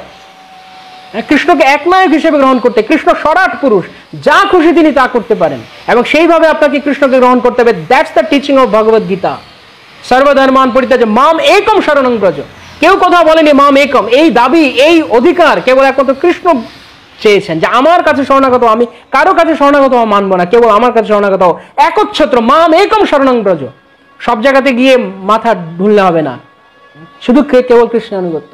কৃষ্ণকে এক নায়ক হিসেবে গ্রহণ করতে, কৃষ্ণ সরাট পুরুষ, যা খুশি তিনি তা করতে পারেন, এবং সেইভাবে আপনাকে কৃষ্ণকে গ্রহণ করতে হবে। That's the teaching of Bhagavad Gita. সর্বধর্মান পরিত্যাজ্য মাম একম শরণং ব্রজ। কেউ কথা বলেনি মাম একম। এই দাবি, এই অধিকার কেবল একমাত্র কৃষ্ণ চেয়েছেন, যে আমার কাছে শরণাগত, আমি কারো কাছে শরণাগত মানবো না, কেবল আমার কাছে শরণাগত একচ্ছত্র মাম একম শরণং ব্রজ। সব জায়গাতে গিয়ে মাথা ঢুললে হবে না, শুধু কেবল কৃষ্ণের আনুগত্য।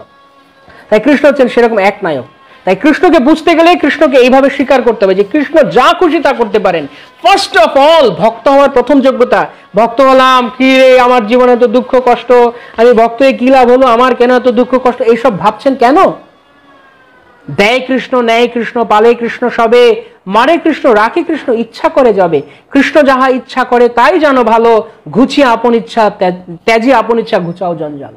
তাই কৃষ্ণ হচ্ছেন সেরকম এক নায়ক। তাই কৃষ্ণকে বুঝতে গেলে কৃষ্ণকে এইভাবে স্বীকার করতে হবে যে কৃষ্ণ যা খুশি তা করতে পারেন। ফার্স্ট অফ অল ভক্ত হওয়ার প্রথম যোগ্যতা, ভক্ত হলাম কি রে, আমার জীবনে এত দুঃখ কষ্ট, আমি ভক্ত হয়ে কি লাভ হলো, আমার কেন এত দুঃখ কষ্ট, এইসব ভাবছেন কেন? দেয় কৃষ্ণ, নেয় কৃষ্ণ, পালে কৃষ্ণ সবে, মারে কৃষ্ণ, রাখে কৃষ্ণ, ইচ্ছা করে যাবে। কৃষ্ণ যাহা ইচ্ছা করে তাই জানো ভালো, ঘুচিয়ে আপন ইচ্ছা ত্যাজি আপন ইচ্ছা ঘুচাও জঞ্জাল।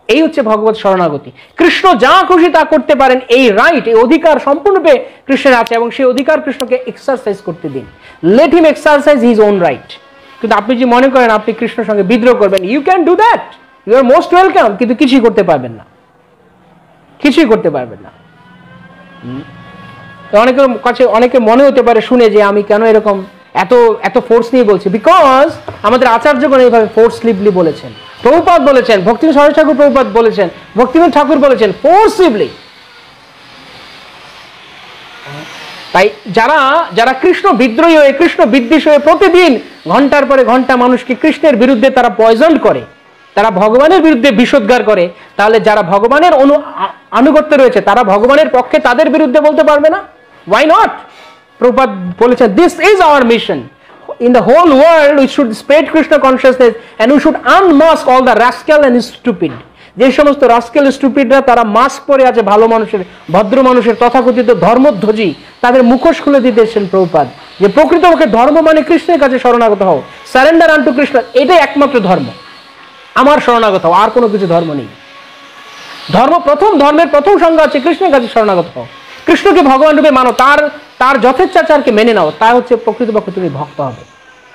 এই হচ্ছে ভগবত শরণাগতি। কৃষ্ণ যা খুশি তা করতে পারেন, এই রাইট, এই অধিকার সম্পূর্ণরূপে কৃষ্ণের আছে, এবং সেই অধিকার কৃষ্ণকে এক্সারসাইজ করতে দিন। Let him exercise his own right. কিন্তু আপনি যদি মনে করেন আপনি কৃষ্ণের সঙ্গে বিদ্রোহ করবেন, you can do that, you are most welcome, কিন্তু কিছুই করতে পারবেন না, কিছুই করতে পারবেন না। অনেকের কাছে অনেকে মনে হতে পারে শুনে যে আমি কেন এরকম এত ফোর্স নিয়ে বলছি, বিকজ আমাদের আচার্যগণ এইভাবে ফোর্সলিভলি বলেছেন, প্রভুপাদ বলেছেন, ভক্তিবিনোদ সরস্বতী ঠাকুর প্রভুপাদ বলেছেন, ভক্তিবিনোদ ঠাকুর বলেছেন, ফোর্সিভলি। তাই যারা কৃষ্ণ বিদ্রোহী হয়ে, কৃষ্ণ বিদ্বেষ হয়ে প্রতিদিন ঘন্টার পরে ঘন্টা মানুষকে কৃষ্ণের বিরুদ্ধে তারা পয়জন করে, তারা ভগবানের বিরুদ্ধে বিষোদ্গার করে, তাহলে যারা ভগবানের আনুগত্য রয়েছে তারা ভগবানের পক্ষে তাদের বিরুদ্ধে বলতে পারবে না? Why not? প্রভুপাদ বলেছেন, this is our mission. In the whole world, we should spread Krishna consciousness and we should unmask all the rascal and stupid. যে সমস্ত রাস্কেল স্টুপিডরা তারা মাস্ক পরে আছে ভালো মানুষের, ভদ্র মানুষের, তথাকথিত ধর্মধ্বজী, তাদের মুখোশ খুলে দিতেছেন প্রভুপাদ, যে প্রকৃতপক্ষে ধর্ম মানে কৃষ্ণের কাছে শরণাগত হও, সারেন্ডার আনটু কৃষ্ণ, এটাই একমাত্র ধর্ম, আমার শরণাগত হও, আর কোনো কিছু ধর্ম নেই। ধর্মের প্রথম সংজ্ঞা হচ্ছে কৃষ্ণের কাছে শরণাগত হও, কৃষ্ণকে ভগবান রূপে মানো, তার যথেচ্ছাচারকে মেনে নাও, তা হচ্ছে প্রকৃতপক্ষে তুমি ভক্ত হবে।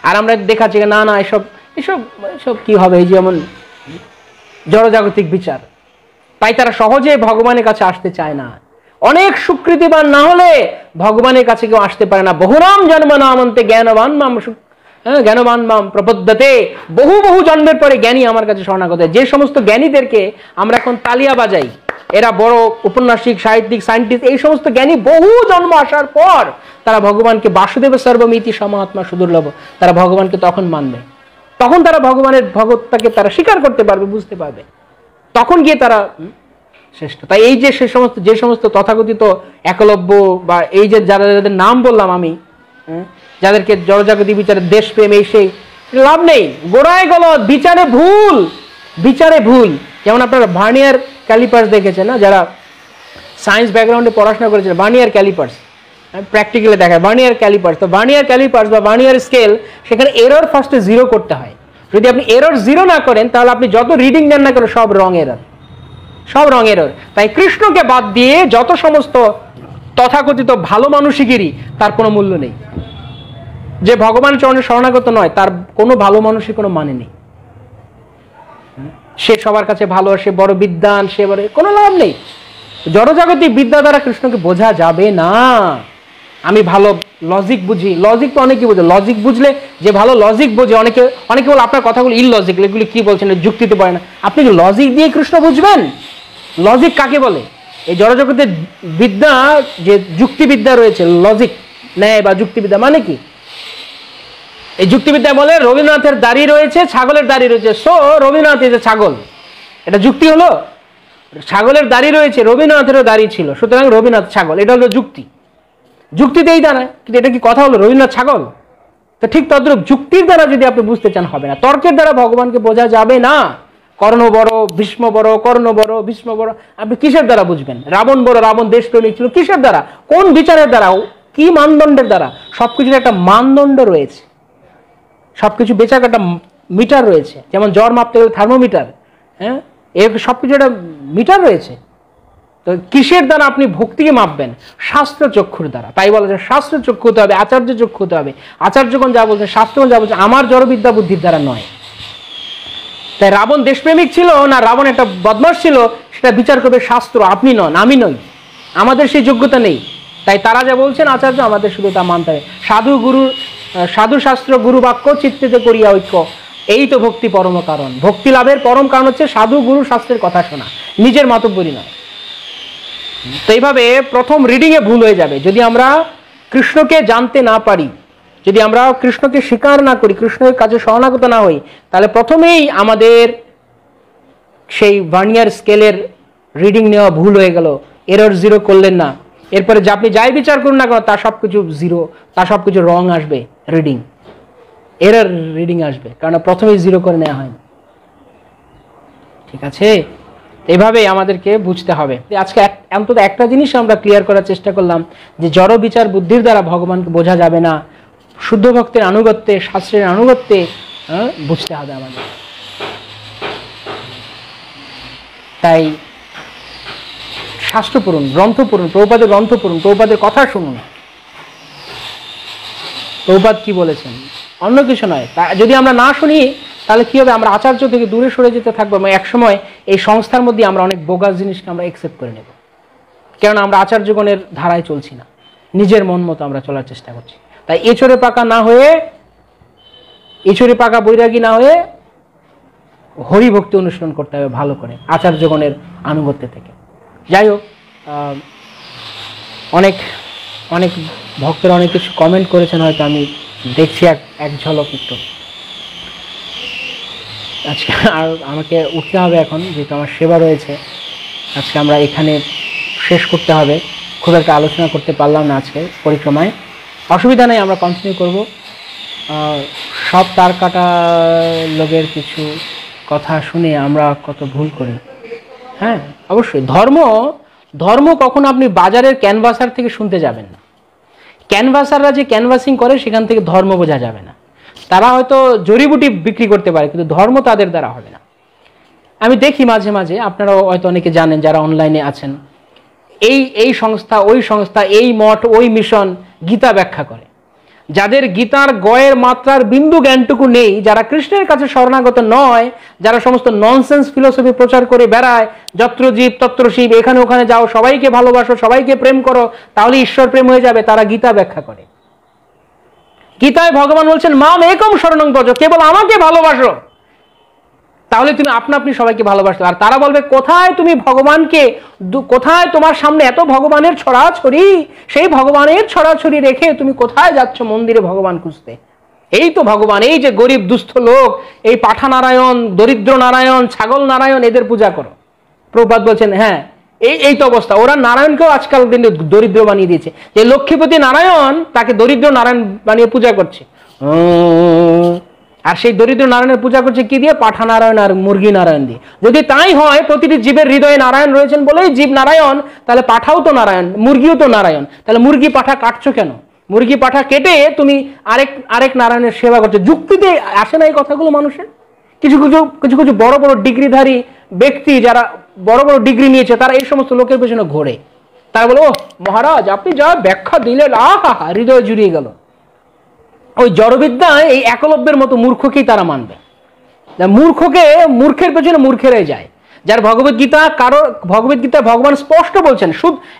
আর আমরা দেখাচ্ছি না না এসব কি হবে, এই যেমন জড়জাগতিক বিচার, তাই তারা সহজে ভগবানের কাছে আসতে চায় না। অনেক সুকৃতিবান না হলে ভগবানের কাছে কেউ আসতে পারে না। বহুরাম জন্ম নামন্তে জ্ঞানবান মাম প্রপদ্যতে, বহু জন্মের পরে জ্ঞানী আমার কাছে শরণাগত। যে সমস্ত জ্ঞানীদেরকে আমরা এখন তালিয়া বাজাই, এরা বড় উপন্যাসিক, সাহিত্যিক, সায়েন্টিস্ট, এই সমস্ত জ্ঞানী বহু জন্ম আসার পর তারা ভগবানকে বাসুদেব সর্বমিতি সমাত্মা সুদুর্লভ, তারা ভগবানকে তখন মানবে, তখন তারা ভগবানের ভগবত্তাকে তারা স্বীকার করতে পারবে, বুঝতে পারবে, তখন গিয়ে তারা শ্রেষ্ঠ। তাই এই যে যে সমস্ত তথাকথিত একলব্য বা এই যে যাদের নাম বললাম আমি, যাদেরকে জড়জাগতিক বিচারে দেশপ্রেম এই সেই, লাভ নেই, গোড়ায় গলদ, বিচারে ভুল। যেমন আপনারা ভার্নিয়ার ক্যালিপার্স দেখেছেন না, যারা সায়েন্স ব্যাকগ্রাউন্ডে পড়াশোনা করেছেন, ভার্নিয়ার ক্যালিপার্স প্র্যাকটিক্যালি দেখায়, ভার্নিয়ার ক্যালিপার্স। তো ভার্নিয়ার ক্যালিপার্স বা ভার্নিয়ার স্কেল, সেখানে এরর ফার্স্টে 0 করতে হয়। যদি আপনি এরর 0 না করেন, তাহলে আপনি যত রিডিং নেন না কেন সব রং এরর। তাই কৃষ্ণকে বাদ দিয়ে যত সমস্ত তথাকথিত ভালো মানুষিকেরই তার কোনো মূল্য নেই। যে ভগবান চরণে শরণাগত নয়, তার কোনো ভালো মানুষের কোনো মানে নেই। সে সবার কাছে ভালো, সে বড় বিদ্বান, সে বড়, কোনো লাভ নেই। জড়জাগতিক বিদ্যা দ্বারা কৃষ্ণকে বোঝা যাবে না। আমি ভালো লজিক বুঝি, লজিক তো অনেকে বোঝে, লজিক বুঝলে যে ভালো লজিক বোঝে, অনেকে বলে আপনার কথাগুলো ইললজিক, এগুলি কি বলছেন, যুক্তিতে পারে না। আপনি কি লজিক দিয়ে কৃষ্ণ বুঝবেন? লজিক কাকে বলে? এই জড়জগতের বিদ্যা যে যুক্তিবিদ্যা রয়েছে, লজিক ন্যায় বা যুক্তিবিদ্যা মানে কি? এই যুক্তিবিদ্যা বলে রবীন্দ্রনাথের দাড়ি রয়েছে, ছাগলের দাড়ি রয়েছে, সো রবীন্দ্রনাথ এই যে ছাগল, এটা যুক্তি হলো? ছাগলের দাড়ি রয়েছে, রবীন্দ্রনাথেরও দাড়ি ছিল, সুতরাং রবীন্দ্রনাথ ছাগল, এটা হলো যুক্তি। যুক্তিতেই দাঁড়ায়, কিন্তু এটা কি কথা হলো রবীন্দ্রনাথ ছাগল? তো ঠিক তদ্রূপ যুক্তির দ্বারা যদি আপনি বুঝতে চান হবে না, তর্কের দ্বারা ভগবানকে বোঝা যাবে না। কর্ণ বড়, ভীষ্ম বড়, কর্ণ বড়, ভীষ্ম বড়, আপনি কিসের দ্বারা বুঝবেন? রাবণ বড়, রাবণ দেশপ্রেমিক ছিল, কিসের দ্বারা? কোন বিচারের দ্বারা? কি মানদণ্ডের দ্বারা? সবকিছুর একটা মানদণ্ড রয়েছে, সবকিছু বেচার একটা মিটার রয়েছে। যেমন জ্বর মাপতে গেলে থার্মোমিটার, হ্যাঁ, এর সবকিছু একটা মিটার রয়েছে। তো কিসের দ্বারা আপনি ভক্তিকে মাপবেন? শাস্ত্র চক্ষুর দ্বারা। তাই বলা যায় শাস্ত্র চক্ষু হতে হবে, আচার্য চক্ষু হতে হবে। আচার্যগণ যা বলছেন, শাস্ত্রগণ যা বলছেন, আমার জড়বিদ্যা বুদ্ধির দ্বারা নয়। তাই রাবণ দেশপ্রেমিক ছিল না রাবণ একটা বদমাশ ছিল, সেটা বিচার করবে শাস্ত্র, আপনি নন, আমি নই, আমাদের সেই যোগ্যতা নেই। তাই তারা যা বলছেন আচার্য, আমাদের শুধু তা মানতে হবে। সাধু শাস্ত্র গুরু বাক্য চিত্তেতে করিয়া ঐক্য, এই তো ভক্তি পরম কারণ। ভক্তি লাভের পরম কারণ হচ্ছে সাধু গুরু শাস্ত্রের কথা শোনা, নিজের মাতব্বরি নয়। তো এইভাবে প্রথম রিডিংয়ে ভুল হয়ে যাবে। যদি আমরা কৃষ্ণকে জানতে না পারি, যদি আমরা কৃষ্ণকে স্বীকার না করি, কৃষ্ণের কাছে শরণাগত না হই, তাহলে প্রথমেই আমাদের সেই ভার্নিয়ার স্কেলের রিডিং নেওয়া ভুল হয়ে গেল। এরর 0 করলেন না, এরপরে যে আপনি যাই বিচার করুন না কেন, তার সবকিছু 0, তার সবকিছু রং আসবে, রিডিং এরর রিডিং আসবে, কারণ প্রথমেই 0 করে নেওয়া হয়নি। ঠিক আছে, এভাবেই আমাদেরকে বুঝতে হবে। আজকে অন্তত একটা জিনিস আমরা ক্লিয়ার করার চেষ্টা করলাম, যে জড় বিচার বুদ্ধির দ্বারা ভগবানকে বোঝা যাবে না, শুদ্ধ ভক্তের আনুগত্যে, শাস্ত্রের আনুগত্যে বুঝতে হবে আমাদের। তাই শাস্ত্র পড়ুন, গ্রন্থ পড়ুন, প্রভুপাদের গ্রন্থ পড়ুন, প্রভুপাদের কথা শুনুন, প্রভুপাদ কি বলেছেন, অন্য কিছু নয়। যদি আমরা না শুনি তাহলে কি হবে? আমরা আচার্য থেকে দূরে সরে যেতে থাকবো। একসময় এই সংস্থার মধ্যে আমরা অনেক বোগাস জিনিসকে আমরা অ্যাকসেপ্ট করে নেব, কেননা আমরা আচার্যগণের ধারায় চলছি না, নিজের মন মতো আমরা চলার চেষ্টা করছি। তাই এচড়ে পাকা বৈরাগী না হয়ে হরিভক্তি অনুসরণ করতে হবে ভালো করে, আচার্যগণের আনুগত্য থেকে। যাই হোক, অনেক ভক্তরা অনেক কিছু কমেন্ট করেছেন, হয়তো আমি দেখছি এক ঝলক একটু। আজকে আর আমাকে উঠতে হবে এখন, যেহেতু আমার সেবা রয়েছে। আজকে আমরা এখানে শেষ করতে হবে, খুব একটা আলোচনা করতে পারলাম না আজকে পরিক্রমায়। অসুবিধা নেই, আমরা কন্টিনিউ করব। সব তার কাটা লোকের কিছু কথা শুনে আমরা কত ভুল করি। হ্যাঁ, অবশ্যই ধর্ম কখনো আপনি বাজারের ক্যানভাসার থেকে শুনতে যাবেন না। ক্যানভাসাররা যে ক্যানভাসিং করে, সেখান থেকে ধর্ম বোঝা যাবে না। তারা হয়তো জড়িবুটি বিক্রি করতে পারে, কিন্তু ধর্ম তাদের দ্বারা হবে না। আমি দেখি মাঝে মাঝে, আপনারাও হয়তো অনেকে জানেন যারা অনলাইনে আছেন, এই সংস্থা, ওই সংস্থা, এই মঠ, ওই মিশন গীতা ব্যাখ্যা করে। যাদের গীতার গয়ের মাত্রার বিন্দু জ্ঞানটুকু নেই, যারা কৃষ্ণের কাছে শরণাগত নয়, যারা সমস্ত ননসেন্স ফিলোসফি প্রচার করে বেড়ায়, যত্র জীব তত্র শিব, এখানে ওখানে যাও, সবাইকে ভালোবাসো, সবাইকে প্রেম করো, তাহলে ঈশ্বর প্রেম হয়ে যাবে, তারা গীতা ব্যাখ্যা করে। গীতায় ভগবান বলছেন, মাম একম শরণং ব্রজ, কেবল আমাকে ভালোবাসো। তাহলে তুমি আপনি সবাইকে ভালোবাসতে। আর তারা বলবে কোথায় তুমি ভগবানকে, কোথায় তোমার সামনে এত ভগবানের ছড়াছড়ি, সেই ভগবানের ছড়াছড়ি রেখে তুমি কোথায় যাচ্ছ মন্দিরে ভগবান খুঁজতে? এই তো ভগবান, এই যে গরিব দুস্থ লোক, এই পাঠা নারায়ণ, দরিদ্র নারায়ণ, ছাগল নারায়ণ, এদের পূজা করো। প্রভুপাদ বলছেন হ্যাঁ এই তো অবস্থা। ওরা নারায়ণকেও আজকাল দিনে দরিদ্র বানিয়ে দিয়েছে, যে লক্ষ্মীপতি নারায়ণ তাকে দরিদ্র নারায়ণ বানিয়ে পূজা করছে। আর সেই দরিদ্র নারায়ণের পূজা করছে কি দিয়ে? পাঠা নারায়ণ আর মুরগি নারায়ণ দিয়ে। যদি তাই হয়, প্রতিটি জীবের হৃদয়ে নারায়ণ রয়েছেন বলেই জীব নারায়ণ, তাহলে পাঠাও তো নারায়ণ, মুরগিও তো নারায়ণ। তাহলে মুরগি পাঠা কাটছো কেন? মুরগি পাঠা কেটে তুমি আরেক নারায়ণের সেবা করছো। যুক্তিতে আসে না এই কথাগুলো মানুষের? কিছু কিছু বড় বড় ডিগ্রিধারী ব্যক্তি, যারা বড় বড় ডিগ্রি নিয়েছে, তারা এই সমস্ত লোকের পেছনে ঘোরে। তারা বলে ও মহারাজ আপনি যা ব্যাখ্যা দিলেন, আহা হৃদয় জুড়িয়ে গেল। ওই জড়বিদ্যায় এই একলব্যের মতো মূর্খকেই তারা মানবে। মূর্খের পেছনে মূর্খেরাই যায়। যার ভগবদ্গীতা ভগবান স্পষ্ট বলছেন,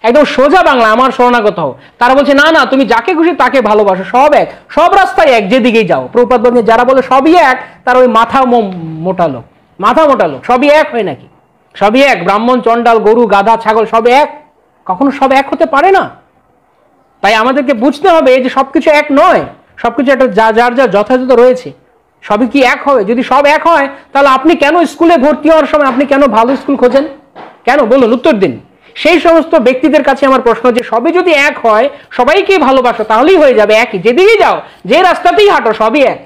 একদম সোজা বাংলা, আমার শরণাগত হও। তারা বলছে না না, তুমি যাকে খুশি তাকে ভালোবাসো, সব এক, সব রাস্তায় এক, যেদিকেই যাও। প্রভুপাদ বলেন যারা বলে সবই এক, তারা ওই মাথা মোটা লোক। সবই এক হয় নাকি? সবই এক, ব্রাহ্মণ চণ্ডাল গরু গাধা ছাগল সব এক? কখনো সব এক হতে পারে না। তাই আমাদেরকে বুঝতে হবে যে সবকিছু এক নয়, সবকিছু একটা যার যথাযথ রয়েছে। সবই কি এক হবে? যদি সব এক হয়, তাহলে আপনি কেন স্কুলে ভর্তি হওয়ার সময় আপনি কেন ভালো স্কুল খোঁজেন? কেন বলুন, উত্তর দিন। সেই সমস্ত ব্যক্তিদের কাছে আমার প্রশ্ন, যে সবই যদি এক হয়, সবাইকে ভালোবাসো, তাহলেই হয়ে যাবে একই। যেদিকেই যাও, যে রাস্তাতেই হাঁটো, সবই এক।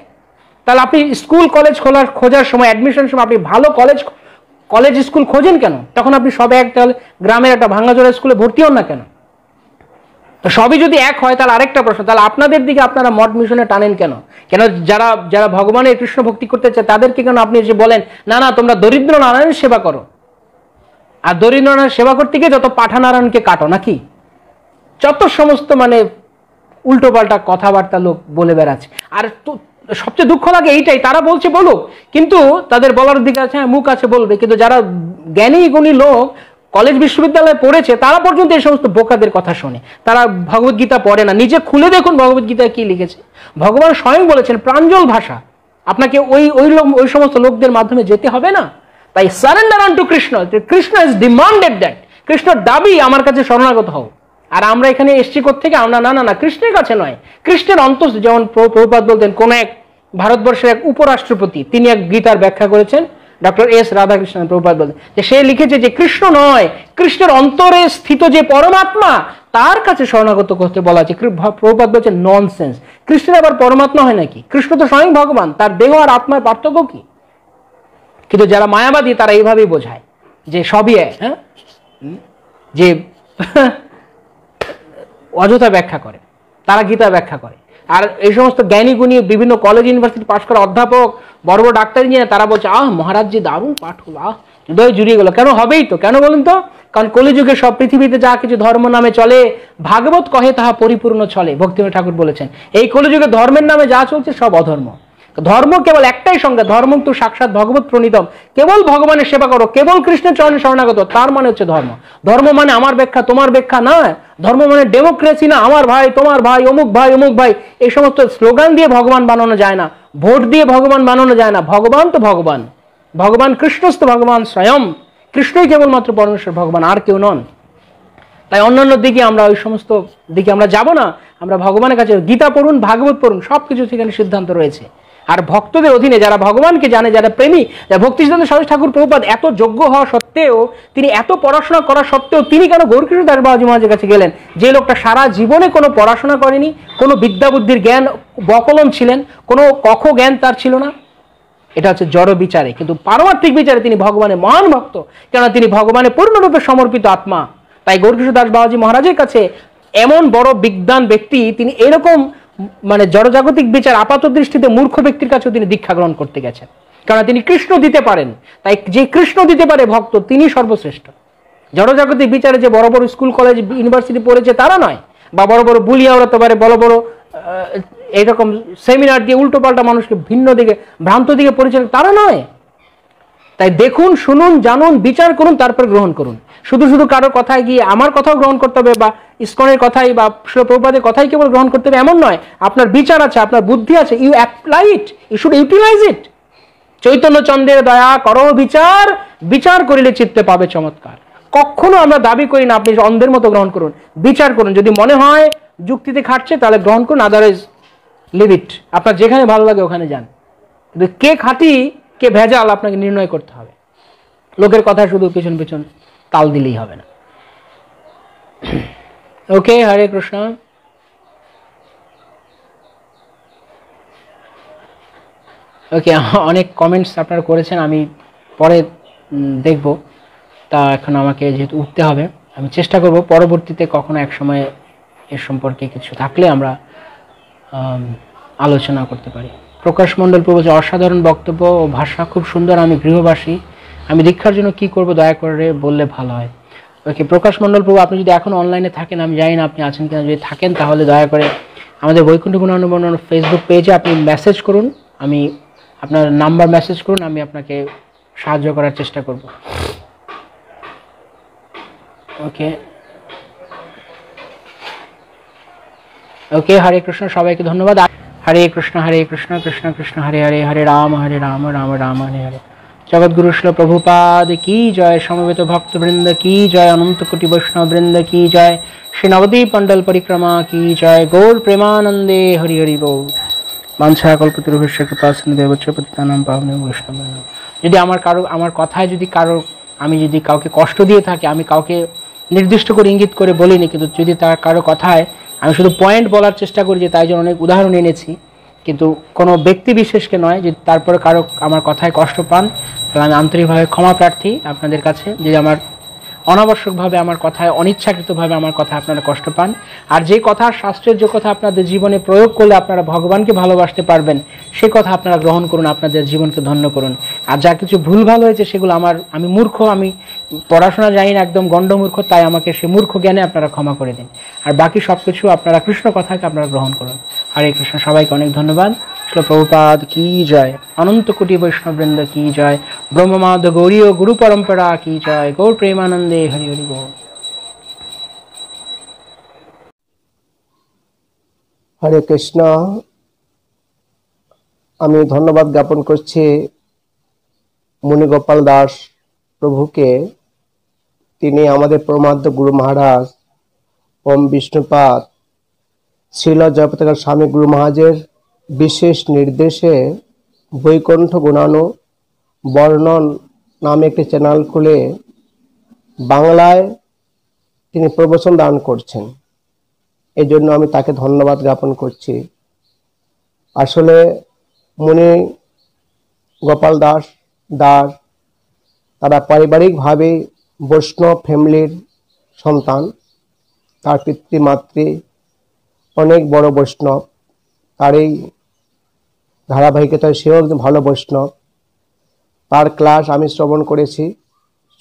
তাহলে আপনি স্কুল কলেজ খোঁজার সময়, অ্যাডমিশন সময় আপনি ভালো কলেজ স্কুল খোঁজেন কেন? তখন আপনি সব এক, তাহলে গ্রামের একটা ভাঙাচোরা স্কুলে ভর্তি হন না কেন? সবই যদি এক হয়, তাহলে আরেকটা প্রশ্ন, তাহলে আপনাদের দিকে আপনারা মঠ মিশনে টানেন কেন? যারা ভগবানের কৃষ্ণ ভক্তি করতে চায়, তাদেরকে কেন আপনি এসে বলেন না না তোমরা দরিদ্র নারায়ণের সেবা করো? আর দরিদ্র নারায়ণের সেবা করতে গিয়ে যত পাঠা নারায়ণকে কাটো নাকি? যত সমস্ত উল্টো পাল্টা কথাবার্তা লোক বলে বেড়াচ্ছে। আর সবচেয়ে দুঃখ লাগে এইটাই, তারা বলছে বলুক, কিন্তু তাদের বলার দিকে আছে, হ্যাঁ মুখ আছে বলবে, কিন্তু যারা জ্ঞানী গুণী লোক কলেজ বিশ্ববিদ্যালয়ে পড়েছে, তারা পর্যন্ত এই সমস্ত বোকাদের কথা শোনে। তারা ভগবদ্গীতা পড়ে না। নিজে খুলে দেখুন ভগবদ্গীতায় কি লিখেছে। ভগবান স্বয়ং বলেছেন প্রাঞ্জল ভাষা, আপনাকে ওই সমস্ত লোকদের মাধ্যমে যেতে হবে না। তাই surrender unto Krishna, Krishna is demanded that, কৃষ্ণর দাবি আমার কাছে শরণাগত হও। আর আমরা এখানে এসছি কোত্থেকে? আমরা না কৃষ্ণের কাছে নয়, কৃষ্ণের অন্তঃ। যেমন প্রভুপাদ বলতেন, কোন এক ভারতবর্ষের এক উপরাষ্ট্রপতি, তিনি এক গীতার ব্যাখ্যা করেছেন, ডক্টর এস রাধাকৃষ্ণন। প্রভুপাদ বলতেন যে সে লিখেছে যে কৃষ্ণ নয়, কৃষ্ণের অন্তরে স্থিত যে পরমাত্মা, তার কাছে শরণাগত করতে বলা আছে। প্রভুপাদ বলছেন ননসেন্স। কৃষ্ণের আবার পরমাত্মা হয় নাকি? কৃষ্ণ তো স্বয়ং ভগবান, তার দেহ আর আত্মার পার্থক্য কি? কিন্তু যারা মায়াবাদী, তারা এইভাবেই বোঝায় যে সবই এক, হ্যাঁ, যে অযথা ব্যাখ্যা করে, তারা গীতা ব্যাখ্যা করে। আর এই সমস্ত জ্ঞানী গুণী বিভিন্ন কলেজ ইউনিভার্সিটি পাশ করা অধ্যাপক, বড় বড় ডাক্তার ইঞ্জিনিয়ার, তারা বলছে মহারাজ জি দারুণ পাঠ হলো, হৃদয় জুড়িয়ে গেল। কেন হবেই তো, কেন বলুন তো? কারণ কলিযুগে সব পৃথিবীতে যা কিছু ধর্ম নামে চলে, ভাগবত কহে তাহা পরিপূর্ণ চলে, ভক্তিবিনোদ ঠাকুর বলেছেন। এই কলিযুগে ধর্মের নামে যা চলছে সব অধর্ম। ধর্ম কেবল একটাই সংজ্ঞা, ধর্ম তো সাক্ষাৎ ভগবত প্রণীতম। কেবল ভগবানের সেবা করো, কেবল কৃষ্ণের চরণে শরণাগত, তার মানে হচ্ছে ধর্ম। ধর্ম মানে আমার ব্যাখ্যা তোমার ব্যাখ্যা নয়। ধর্ম মানে ডেমোক্রেসি না, আমার ভাই তোমার ভাই, অমুক ভাই অমুক ভাই। এই সমস্ত স্লোগান দিয়ে ভগবান বানানো যায় না, ভোট দিয়ে ভগবান বানানো যায় না। ভগবান তো ভগবান, ভগবান কৃষ্ণস্থ ভগবান স্বয়ং। কৃষ্ণই কেবলমাত্র পরমেশ্বর ভগবান, আর কেউ নন। তাই অন্যান্য দিকে আমরা ওই সমস্ত দিকে আমরা যাব না। আমরা ভগবানের কাছে গীতা পড়ুন, ভাগবত পড়ুন, সবকিছু সেখানে সিদ্ধান্ত রয়েছে। আর ভক্তদের অধীনে যারা ভগবানকে জানে, যারা প্রেমী, ভক্তি সিদ্ধান্ত সরোজ ঠাকুর প্রভুপাদ এত যোগ্য হওয়া সত্ত্বেও, তিনি এত পড়াশোনা করা সত্ত্বেও তিনি কেন গৌরকিশোর দাস বাবাজী মহারাজের কাছে গেলেন? যে লোকটা সারা জীবনে কোনো পড়াশোনা করেনি, কোনো বিদ্যা বুদ্ধির জ্ঞান বকলম ছিলেন, কোনো কখ জ্ঞান তার ছিল না। এটা হচ্ছে জড় বিচারে, কিন্তু পারমার্থিক বিচারে তিনি ভগবানের মহান ভক্ত, কেননা তিনি ভগবানের পূর্ণরূপে সমর্পিত আত্মা। তাই গৌরকিশোর দাস বাবাজী মহারাজের কাছে এমন বড় বিদ্বান ব্যক্তি, তিনি এরকম জড়জাগতিক বিচার আপাত দৃষ্টিতে মূর্খ ব্যক্তির কাছেও তিনি দীক্ষা গ্রহণ করতে গেছেন, কারণ তিনি কৃষ্ণ দিতে পারেন। তাই যে কৃষ্ণ দিতে পারে ভক্ত, তিনি সর্বশ্রেষ্ঠ। জড়জাগতিক বিচারে যে বড় বড় স্কুল কলেজ ইউনিভার্সিটি পড়েছে তারা নয়, বা বড় বড় বুলিয়া ওড়াতে পারে, বড় বড় এইরকম সেমিনার দিয়ে উল্টো পাল্টা মানুষকে ভিন্ন দিকে ভ্রান্ত দিকে পরিচালনা, তারা নয়। তাই দেখুন, শুনুন, জানুন, বিচার করুন, তারপর গ্রহণ করুন। শুধু শুধু কারোর কথায় গিয়ে আমার কথাও গ্রহণ করতে হবে, বা ইসকনের কথাই বা প্রভুপাদের কথাই কেবল গ্রহণ করতে হবে এমন নয়। আপনার বিচার আছে, আপনার বুদ্ধি আছে, you apply it, you should utilise it. Chaitanya চন্দ্রের দয়া করো বিচার, বিচার করিলে চিত্তে পাবে চমৎকার। কখনো আমরা দাবি করি না আপনি অন্ধের মতো গ্রহণ করুন, বিচার করুন। যদি মনে হয় যুক্তিতে খাটছে তাহলে গ্রহণ করুন, আদারওয়াইজ লিভ ইট। আপনার যেখানে ভালো লাগে ওখানে যান। কিন্তু কে খাঁটি কে ভেজাল আপনাকে নির্ণয় করতে হবে। লোকের কথা শুধু পিছন পিছন তাল দিলেই হবে না। ওকে, হরে কৃষ্ণ। ওকে, অনেক কমেন্টস আপনারা করেছেন, আমি পরে দেখব। তা এখন আমাকে যেহেতু উঠতে হবে, আমি চেষ্টা করব পরবর্তীতে কখনো এক সময় এর সম্পর্কে কিছু থাকলে আমরা আলোচনা করতে পারি। প্রকাশ মণ্ডল প্রভু, অসাধারণ বক্তব্য ও ভাষা, খুব সুন্দর। আমি গৃহবাসী, আমি দীক্ষার জন্য কি করব দয়া করে বললে ভালো হয়। ওকে প্রকাশ মণ্ডল প্রভু, আপনি যদি এখন অনলাইনে থাকেন, আমি জানি না আপনি আছেন কিনা, যদি থাকেন তাহলে দয়া করে আমাদের বৈকুণ্ঠ গুণানুবর্ণন ফেসবুক পেজে আপনি মেসেজ করুন, আমি আপনার নাম্বার মেসেজ করুন, আমি আপনাকে সাহায্য করার চেষ্টা করব। ওকে ওকে, হরে কৃষ্ণ, সবাইকে ধন্যবাদ। হরে কৃষ্ণ কৃষ্ণ কৃষ্ণ হরে হরে, হরে রাম রাম রাম হরে হরে। জগৎগুরু শ্রীল প্রভুপাদ কি জয়, সমবেত ভক্তবৃন্দ কি জয়, অনন্ত কোটি বৈষ্ণব বৃন্দ কি জয়, শ্রী নবদ্বীপ মণ্ডল পরিক্রমা কি জয়, গৌর প্রেমানন্দে হরি হরি বল। বাঞ্ছা কল্পতরুভ্যশ্চ কৃপা সিন্ধুভ্যশ্চ পতিতানাং পাবনেভ্যো বৈষ্ণবেভ্যো। যদি আমার কথায় যদি আমি যদি কাউকে কষ্ট দিয়ে থাকি, আমি কাউকে নির্দিষ্ট করে ইঙ্গিত করে বলিনি, কিন্তু যদি তার কারো কথায় আমি শুধু পয়েন্ট বলার চেষ্টা করি, যে তাই জন্য অনেক উদাহরণ এনেছি, কিন্তু কোনো ব্যক্তি বিশেষকে নয়, যদি তারপরে কারো আমার কথায় কষ্ট পান তাহলে আমি আন্তরিকভাবে ক্ষমা প্রার্থী আপনাদের কাছে। যদি আমার অনাবশ্যকভাবে আমার কথায়, অনিচ্ছাকৃতভাবে আমার কথা আপনারা কষ্ট পান, আর যে কথা শাস্ত্রের যে কথা আপনাদের জীবনে প্রয়োগ করলে আপনারা ভগবানকে ভালোবাসতে পারবেন, সে কথা আপনারা গ্রহণ করুন, আপনাদের জীবনকে ধন্য করুন। আর যা কিছু ভুলভাল হয়েছে সেগুলো আমি মূর্খ, আমি পড়াশোনা জানি না, একদম গণ্ডমূর্খ, তাই আমাকে সে মূর্খ জ্ঞানে আপনারা ক্ষমা করে দিন। আর বাকি সব কিছু আপনারা কৃষ্ণ কথাকে আপনারা গ্রহণ করুন। হরে কৃষ্ণ, সবাইকে অনেক ধন্যবাদ। শ্রীল প্রভুপাদ কি জয়, অনন্ত কোটি বৈষ্ণববৃন্দ কি জয়, ব্রহ্মমাধ গৌরীয় গুরু পরম্পরা কি জয়, গৌর প্রেমানন্দে হরি হরি বল। হরে কৃষ্ণ। আমি ধন্যবাদ জ্ঞাপন করছি মুনিগোপাল দাস প্রভুকে। তিনি আমাদের প্রমাদ্য গুরু মহারাজ ওম বিষ্ণুপাদ শ্রীল জয়প্রতাপ স্বামী গুরু মহারাজের বিশেষ নির্দেশে বৈকুণ্ঠ গুণানু বর্ণন নামে একটি চ্যানেল খুলে বাংলায় তিনি প্রবচন দান করছেন। এই জন্য আমি তাকে ধন্যবাদ জ্ঞাপন করছি। আসলে মুনি গোপাল দাস তারা পারিবারিকভাবে বৈষ্ণব ফ্যামিলির সন্তান। তার পিতৃমাতৃ অনেক বড় বৈষ্ণব, তার এই ধারাবাহিকতায় সেও একজন ভালো বৈষ্ণব। তার ক্লাস আমি শ্রবণ করেছি,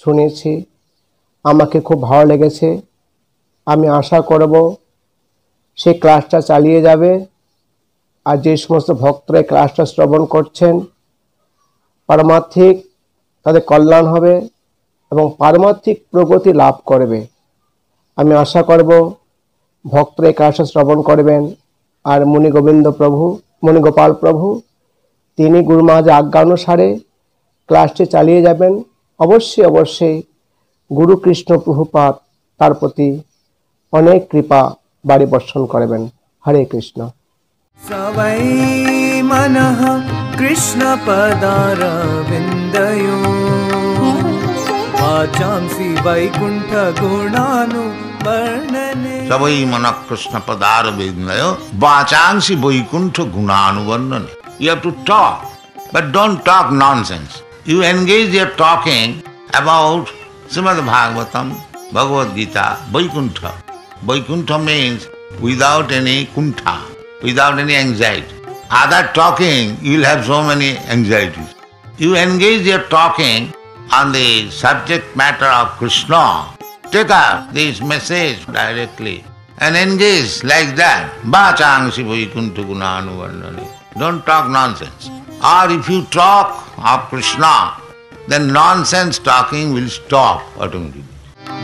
শুনেছি, আমাকে খুব ভালো লেগেছে। আমি আশা করব সেই ক্লাসটা চালিয়ে যাবে। আর যে সমস্ত ভক্তরা এই ক্লাসটা শ্রবণ করছেন, পারমার্থিক তাদের কল্যাণ হবে এবং পারমার্থিক প্রগতি লাভ করবে। আমি আশা করব ভক্তরা এই ক্লাসটা শ্রবণ করবেন। আর মুনিগোপাল প্রভু তিনি গুরু মহারাজের আজ্ঞা অনুসারে ক্লাসটি চালিয়ে যাবেন। অবশ্যই গুরু কৃষ্ণ প্রভুপাদ তার প্রতি অনেক কৃপা বাড়ি বর্ষণ করবেন। হরে কৃষ্ণ। सवै मनः कृष्ण पदारविन्दयो वाचांसि वैकुण्ठ गुणानुवर्णने। सवै मनः Krishna पदारविन्दयो वाचांसि Vaikuntha गुणानुवर्णने। You have to talk, but don't talk nonsense. You engage your talking about Srimad Bhagavatam, Bhagavad Gita, Vaikuntha. Vaikuntha means without any kuntha, without any anxiety. Other talking, you will have so many anxieties. You engage your talking on the subject matter of Krishna. Take up this message directly and engage like that. Vachangsi Vaikuntha Gunanuvarnani. Don't talk nonsense. Or if you talk of Krishna, then nonsense talking will stop automatically.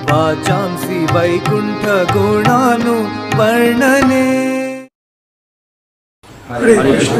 वाचांसि Vaikuntha गुणानुवर्णने। Hare Krishna.